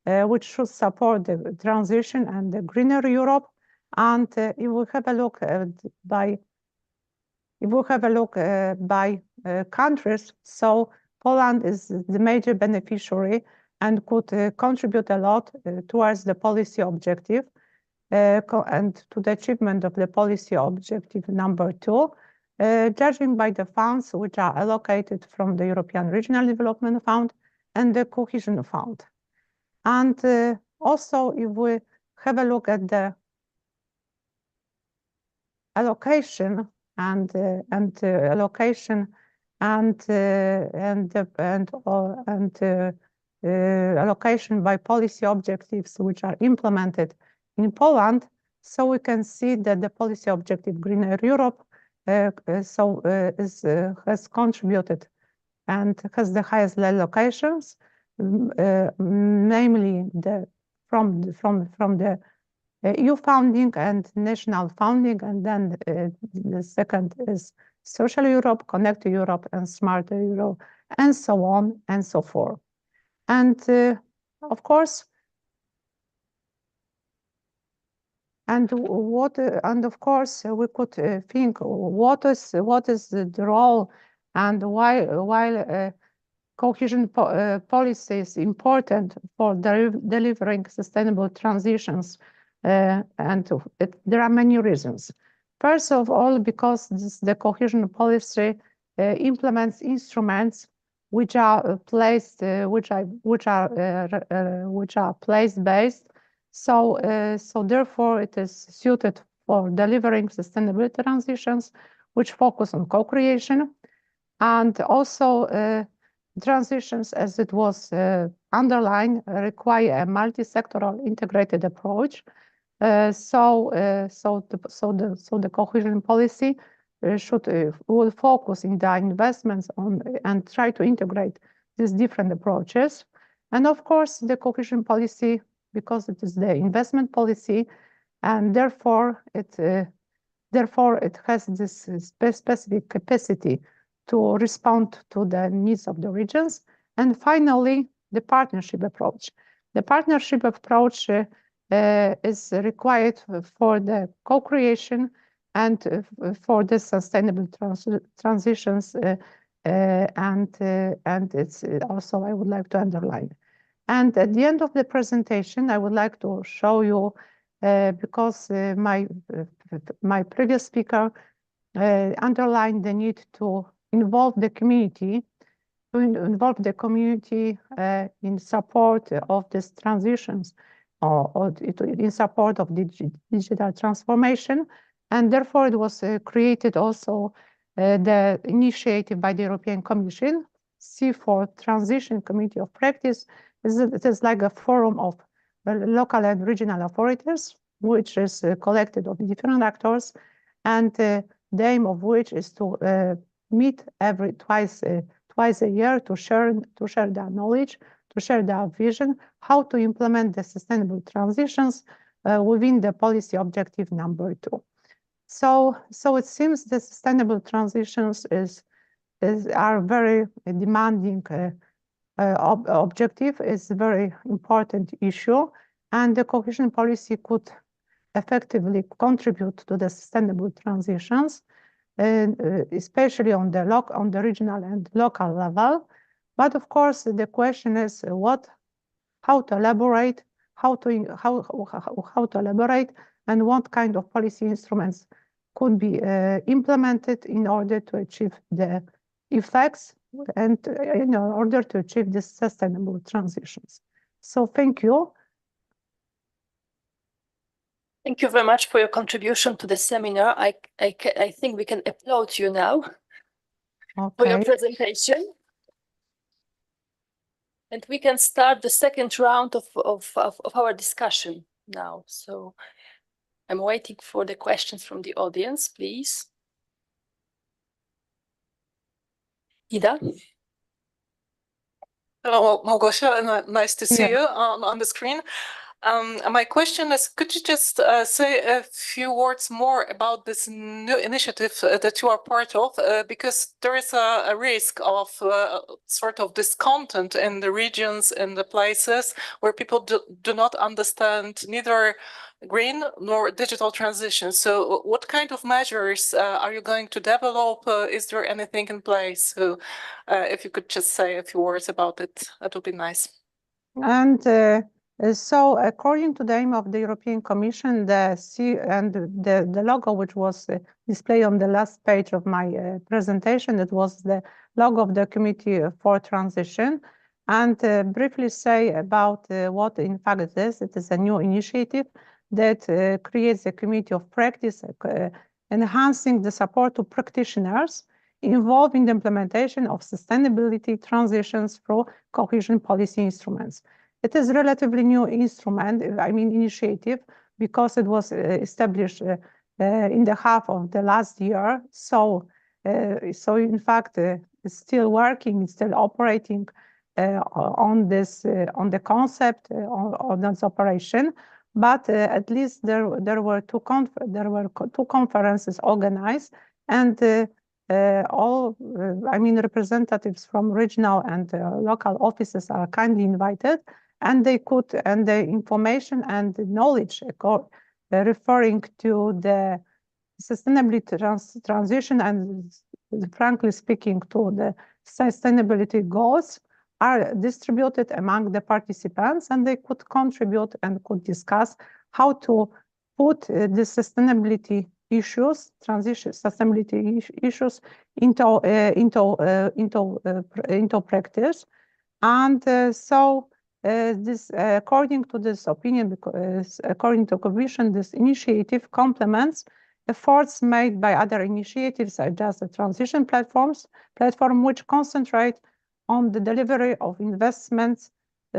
the transition and the Greener Europe. And if we have a look by countries, so Poland is the major beneficiary and could contribute a lot towards the policy objective and to the achievement of the policy objective number 2, judging by the funds which are allocated from the European Regional Development Fund and the Cohesion Fund. And also, if we have a look at the allocation allocation by policy objectives which are implemented in Poland, so we can see that the policy objective Greener Europe has contributed and has the highest allocations, namely from the EU funding and national funding, and then the second is Social Europe, Connected Europe, and Smarter Europe, and so on and so forth. And of course, we could think what is the role, and while cohesion policy is important for delivering sustainable transitions, and there are many reasons. First of all, because the cohesion policy implements instruments which are place based. So therefore, it is suited for delivering sustainability transitions, which focus on co-creation, and also transitions, as it was underlined, require a multi-sectoral integrated approach. So the cohesion policy will focus in the investments on and try to integrate these different approaches. And of course, the cohesion policy, because it is the investment policy, and therefore it has this specific capacity to respond to the needs of the regions. And finally, the partnership approach. The partnership approach is required for the co-creation and for the sustainable transitions, and it's also I would like to underline. And at the end of the presentation, I would like to show you, because my previous speaker underlined the need to involve the community, in support of these transitions, or in support of digital transformation. And therefore, it was created also the initiative by the European Commission, C4 Transition Committee of Practice. It is like a forum of local and regional authorities, which is collected of different actors, and the aim of which is to meet twice a year to share their knowledge, to share their vision, how to implement the sustainable transitions within the policy objective number 2. So it seems the sustainable transitions are very demanding objective, is a very important issue, and the cohesion policy could effectively contribute to the sustainable transitions, especially on the regional and local level. But of course, the question is how to elaborate, how to elaborate, and what kind of policy instruments could be implemented in order to achieve the effects and in order to achieve the sustainable transitions. So thank you. Thank you very much for your contribution to the seminar. I think we can applaud you now for your presentation. And we can start the second round of our discussion now. So I'm waiting for the questions from the audience, please. Ida? Hello, Małgosia, nice to see you on the screen. My question is, could you just say a few words more about this new initiative that you are part of? Because there is a risk of sort of discontent in the regions, in the places where people do not understand neither green nor digital transition. So what kind of measures are you going to develop? Is there anything in place? So if you could just say a few words about it, that would be nice. And so according to the aim of the European Commission, the logo which was displayed on the last page of my presentation, it was the logo of the Committee for Transition. And briefly say about what in fact it is. It is a new initiative that creates a committee of practice, enhancing the support to practitioners involved in the implementation of sustainability transitions through cohesion policy instruments. It is a relatively new instrument, initiative, because it was established in the half of the last year. So in fact, it's still working, it's still operating on the concept of this operation. But at least there were two conferences organized, and representatives from regional and local offices are kindly invited, and the information and the knowledge referring to the sustainability transition and, frankly speaking, to the sustainability goals are distributed among the participants, and they could contribute and could discuss how to put the sustainability issues, sustainability issues into practice. And this, according to this opinion, because according to Commission, this initiative complements efforts made by other initiatives, such as the transition platform which concentrate on the delivery of investments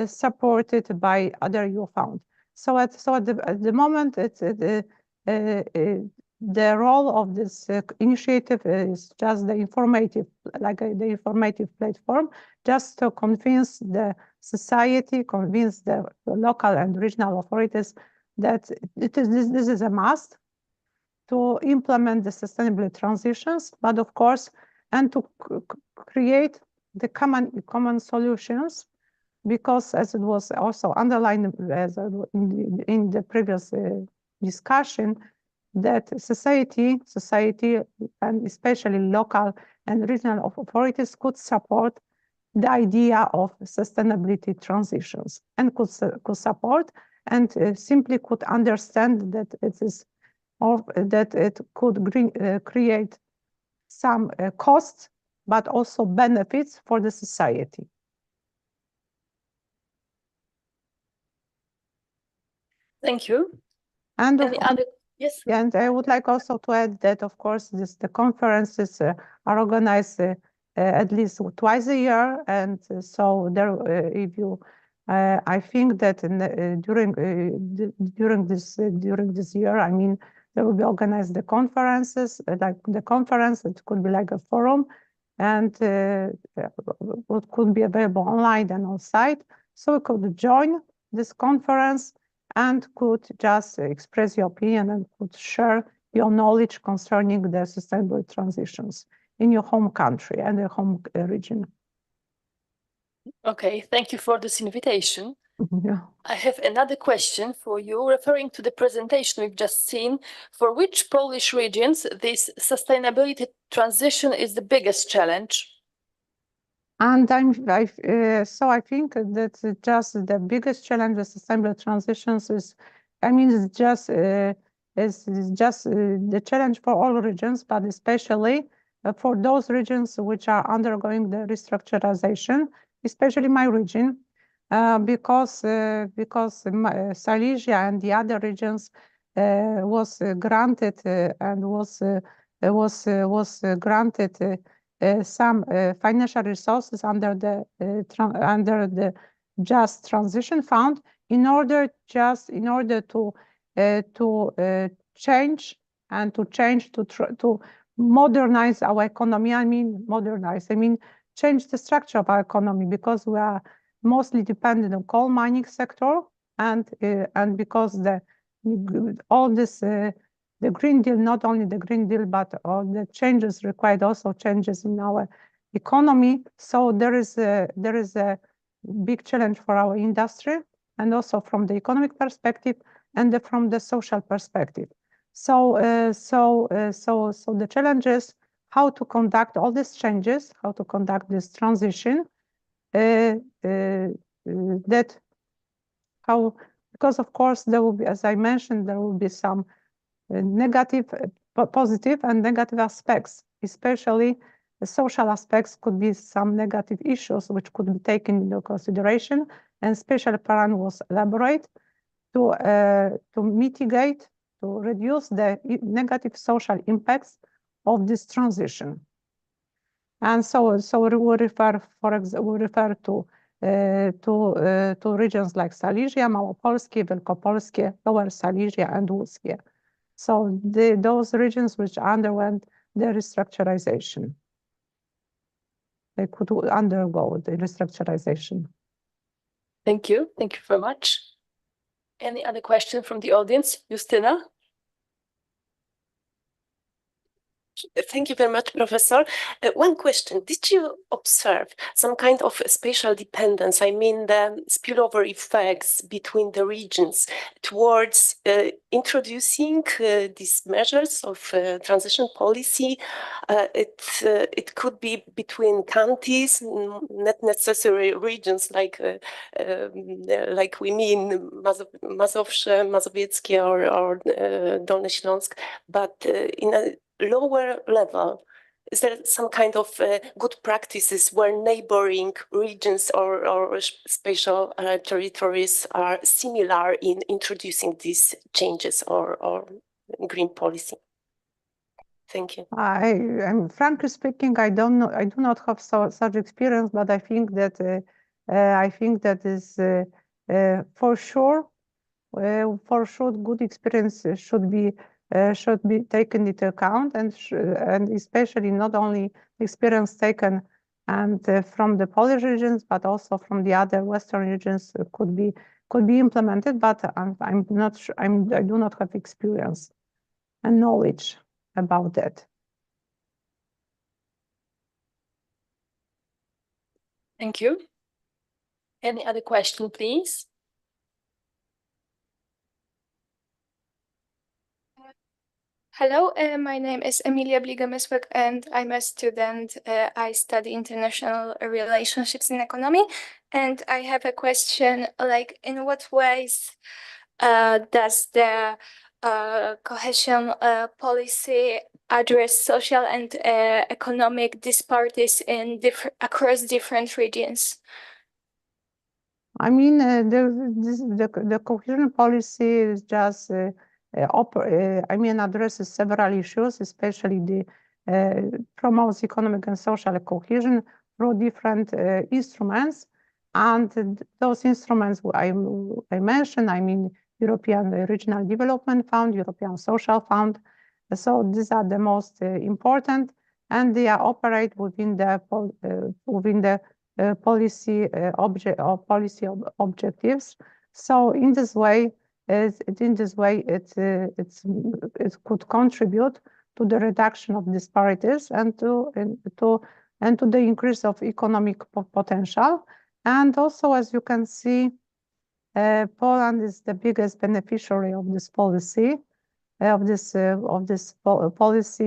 supported by other EU funds. at the moment, the role of this initiative is just the informative, the informative platform, just to convince the society, convince the local and regional authorities that this is a must to implement the sustainable transitions, but of course, and to create the common solutions, because as it was also underlined in the previous discussion, that society and especially local and regional authorities could support the idea of sustainability transitions and could support and simply could understand that that it could create some costs, but also benefits for the society. Thank you. And Any other? Yes. and I would like also to add that, of course, the conferences are organized at least twice a year, and so there, I think that during this year, I mean, there will be organized the conferences, like the conference. It could be like a forum, and it could be available online and on site. So you could join this conference and could just express your opinion and could share your knowledge concerning the sustainable transitions in your home country and your home region. Okay, thank you for this invitation. Yeah. I have another question for you, referring to the presentation we've just seen. For which Polish regions this sustainability transition is the biggest challenge? And so I think that just the biggest challenge with sustainable transitions is, I mean, it's just the challenge for all regions, but especially for those regions which are undergoing the restructurization, especially my region, because Silesia and the other regions was granted and was granted some financial resources under the Just Transition Fund in order to change to modernize our economy. I mean, change the structure of our economy, because we are mostly dependent on coal mining sector, and because all this the Green Deal, not only the Green Deal, but all the changes required also changes in our economy. So there is a big challenge for our industry, and also from the economic perspective and from the social perspective. So the challenge is how to conduct all these changes, how to conduct this transition, because of course there will be, as I mentioned, there will be some positive and negative aspects, especially the social aspects. Could be some negative issues which could be taken into consideration, and special plan was elaborate to mitigate, to reduce the negative social impacts of this transition. And so we refer, for example, to regions like Silesia, Małopolskie, Wielkopolskie, Lower Silesia, and Łódzkie. So those regions which underwent the restructurization, they could undergo the restructurization. Thank you. Thank you very much. Any other question from the audience? Justyna? Thank you very much, Professor. One question: did you observe some kind of spatial dependence? I mean, the spillover effects between the regions towards introducing these measures of transition policy. It could be between counties, not necessarily regions like we mean Mazowsze, Mazowieckie, or Dolny Śląsk, but in a lower level. Is there some kind of good practices where neighboring regions or spatial territories are similar in introducing these changes or green policy? Thank you. I'm frankly speaking, I don't know. I do not have such experience, but I think that is for sure for sure, good experience should be taken into account, and especially not only experience taken and from the Polish regions, but also from the other Western regions could be implemented. But I'm not sure. I do not have experience and knowledge about that. Thank you. Any other question, please? Hello, my name is Emilia Bliga-Myswyk and I'm a student. I study international relationships in economy. And I have a question, like in what ways does the cohesion policy address social and economic disparities in across different regions? I mean, the cohesion policy is just addresses several issues, especially the promotes economic and social cohesion through different instruments. And those instruments I mentioned, I mean, European Regional Development Fund, European Social Fund. So these are the most important, and they operate within the policy objectives. So in this way, it could contribute to the reduction of disparities and to the increase of economic potential. And also, as you can see, Poland is the biggest beneficiary of this policy, policy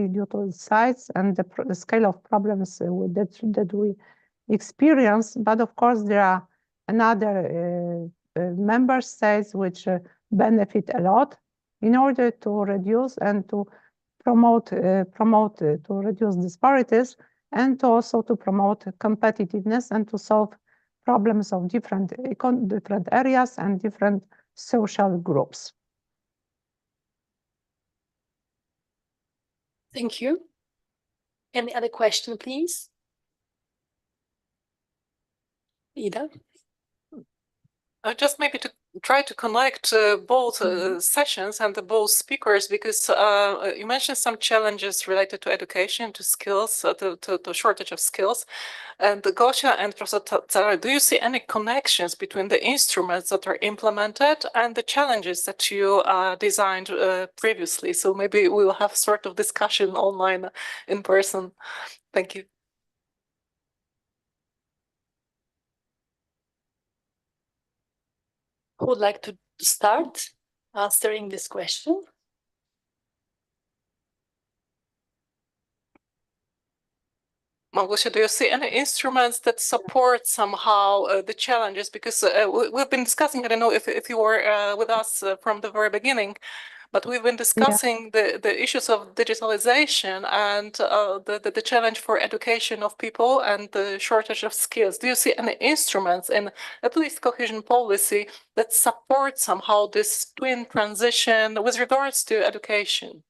due to its size and the scale of problems that we experience. But of course, there are another member states which benefit a lot in order to reduce and to promote to reduce disparities, and to also to promote competitiveness and to solve problems of different areas and different social groups. Thank you. Any other question, please? Ida? Just maybe to try to connect both sessions and the both speakers, because you mentioned some challenges related to education, to skills, to shortage of skills. And Gosia and Professor Zara, do you see any connections between the instruments that are implemented and the challenges that you designed previously? So maybe we will have sort of discussion online in person. Thank you. Who would like to start answering this question? Małgosia, do you see any instruments that support somehow the challenges? Because we've been discussing, I don't know if you were with us from the very beginning, but we've been discussing the issues of digitalization and the challenge for education of people and the shortage of skills. Do you see any instruments in at least cohesion policy that support somehow this twin transition with regards to education?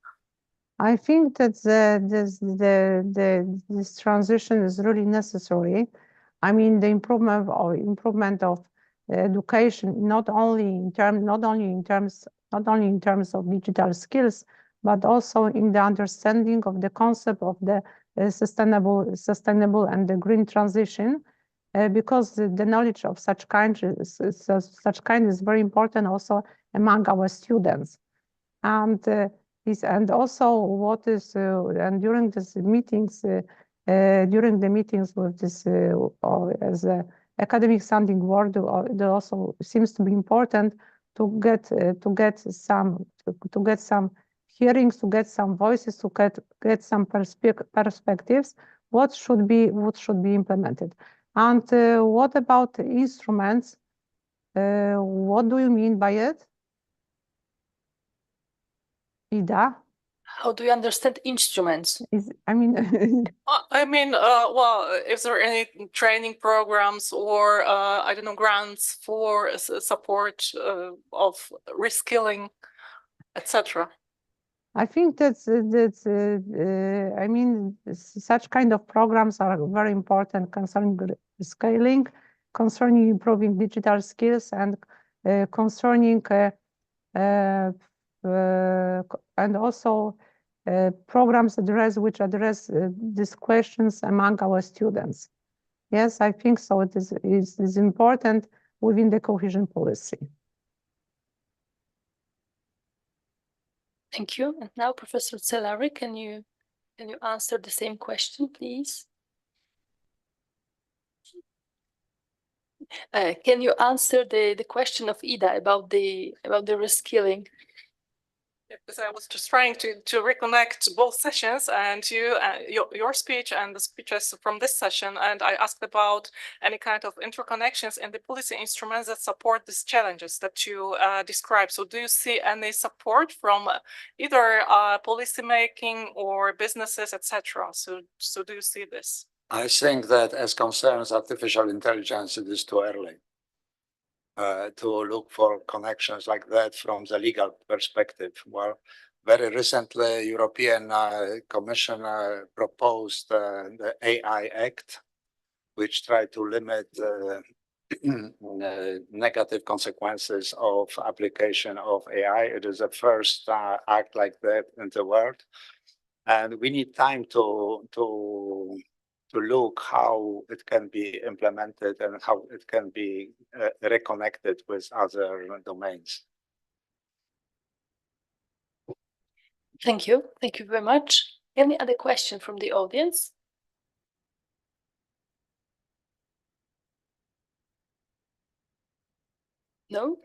I think that this transition is really necessary. I mean, the improvement of education, not only in terms of digital skills, but also in the understanding of the concept of the sustainable and the green transition, because the knowledge of such kind is very important also among our students. And also what is and during these meetings, during the meetings with this as a academic sounding board, it also seems to be important to get some hearings, to get some voices, to get some perspectives. What should be implemented, and what about the instruments? What do you mean by it? Ida? How do you understand instruments? Well, is there any training programs or I don't know, grants for support of reskilling, etc.? I think such kind of programs are very important concerning scaling, concerning improving digital skills, and concerning and also programs which address these questions among our students. Yes, I think so. It is important within the cohesion policy. Thank you. And now, Professor Celari, can you answer the same question, please? Can you answer the question of Ida about the reskilling? Because I was just trying to reconnect both sessions and your speech and the speeches from this session, and I asked about any kind of interconnections in the policy instruments that support these challenges that you described. So do you see any support from either policy making or businesses, etc.? So do you see this? I think that as concerns artificial intelligence, it is too early to look for connections like that from the legal perspective. Well, very recently, European Commission proposed the AI Act, which tried to limit negative consequences of application of AI. It is the first act like that in the world, and we need time to look how it can be implemented and how it can be reconnected with other domains. Thank you. Thank you very much. Any other question from the audience? No?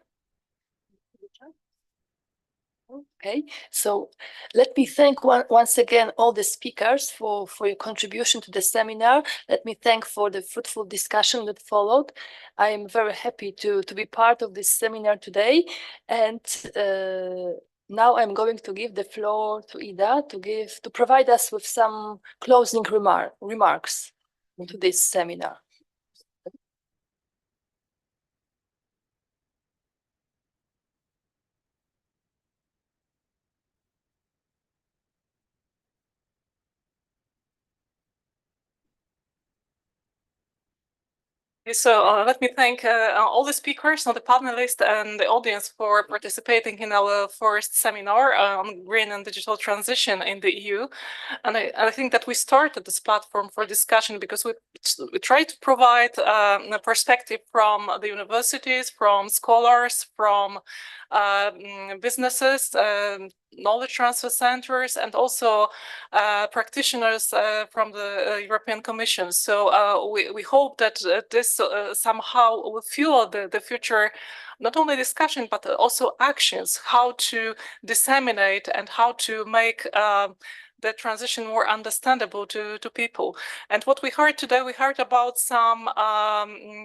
Okay, so let me thank once again all the speakers for your contribution to the seminar. Let me thank for the fruitful discussion that followed. I am very happy to be part of this seminar today, and now I'm going to give the floor to Ida to provide us with some closing remarks to this seminar. So let me thank all the speakers, the panelists, and the audience for participating in our first seminar on green and digital transition in the EU. And I think that we started this platform for discussion because we try to provide a perspective from the universities, from scholars, from businesses, knowledge transfer centers, and also practitioners from the European Commission. So we hope that this somehow will fuel the future, not only discussion, but also actions, how to disseminate and how to make the transition more understandable to people. And what we heard today, we heard about some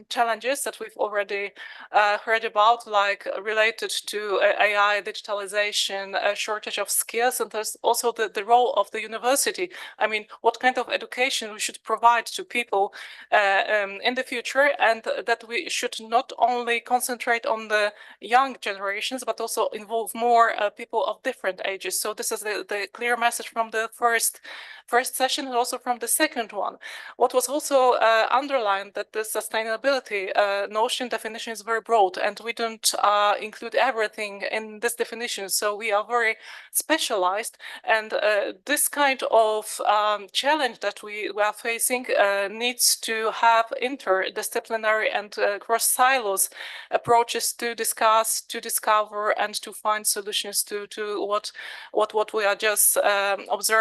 challenges that we've already heard about, like related to AI, digitalization, a shortage of skills, and there's also the role of the university. I mean, what kind of education we should provide to people in the future, and that we should not only concentrate on the young generations, but also involve more people of different ages. So this is the clear message from the first session and also from the second one. What was also underlined that the sustainability notion definition is very broad, and we don't include everything in this definition. So we are very specialized, and this kind of challenge that we are facing needs to have interdisciplinary and cross silos approaches to discuss, to discover, and to find solutions to what we are just observing.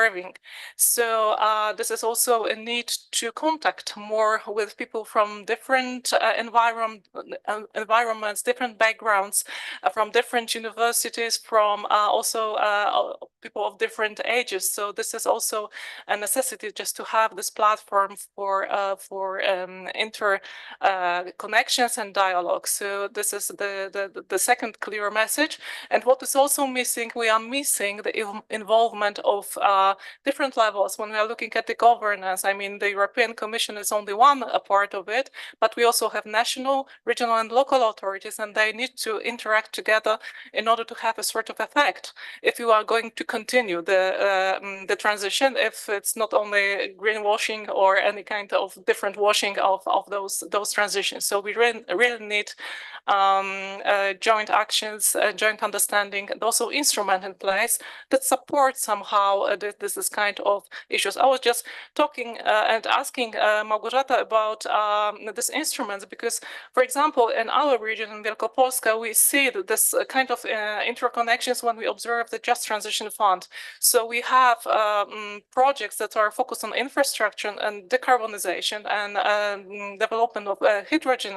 So this is also a need to contact more with people from different environments, different backgrounds, from different universities, from also people of different ages. So this is also a necessity just to have this platform for connections and dialogue. So this is the second clear message. And what is also missing, we are missing the involvement of different levels when we are looking at the governance. I mean, the European Commission is only one part of it, but we also have national, regional, and local authorities, and they need to interact together in order to have a sort of effect. If you are going to continue the transition, if it's not only greenwashing or any kind of different washing of those transitions, so we really need joint actions, joint understanding, and also instrument in place that support somehow this kind of issues. I was just talking and asking Małgorzata about these instruments because, for example, in our region in Wielkopolska, we see that this kind of interconnections when we observe the Just Transition Fund. So we have projects that are focused on infrastructure and decarbonization and development of hydrogen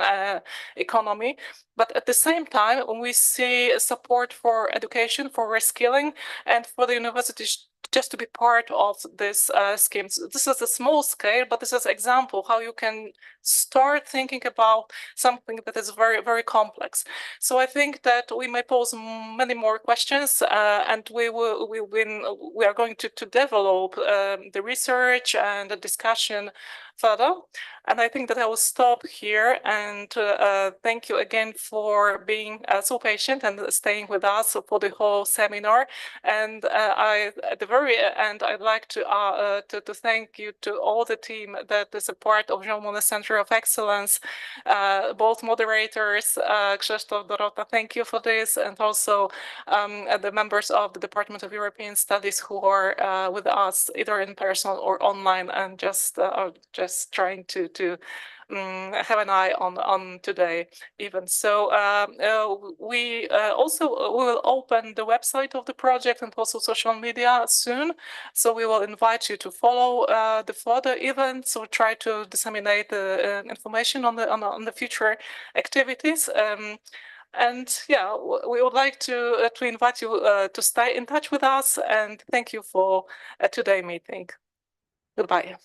economy. But at the same time, we see support for education, for reskilling, and for the universities just to be part of this scheme. So this is a small scale, but this is an example how you can start thinking about something that is very, very complex. So I think that we may pose many more questions, and we are going to develop the research and the discussion further. And I think that I will stop here and thank you again for being so patient and staying with us for the whole seminar. And at the very end, I'd like to thank you to all the team that is a part of Jean Monnet Center of Excellence, both moderators, Krzysztof, Dorota, thank you for this, and also the members of the Department of European Studies who are with us either in person or online and just trying to have an eye on today even. So we will open the website of the project and also social media soon. So we will invite you to follow the further events or try to disseminate the information on the future activities. And yeah, we would like to invite you to stay in touch with us, and thank you for today's meeting. Goodbye.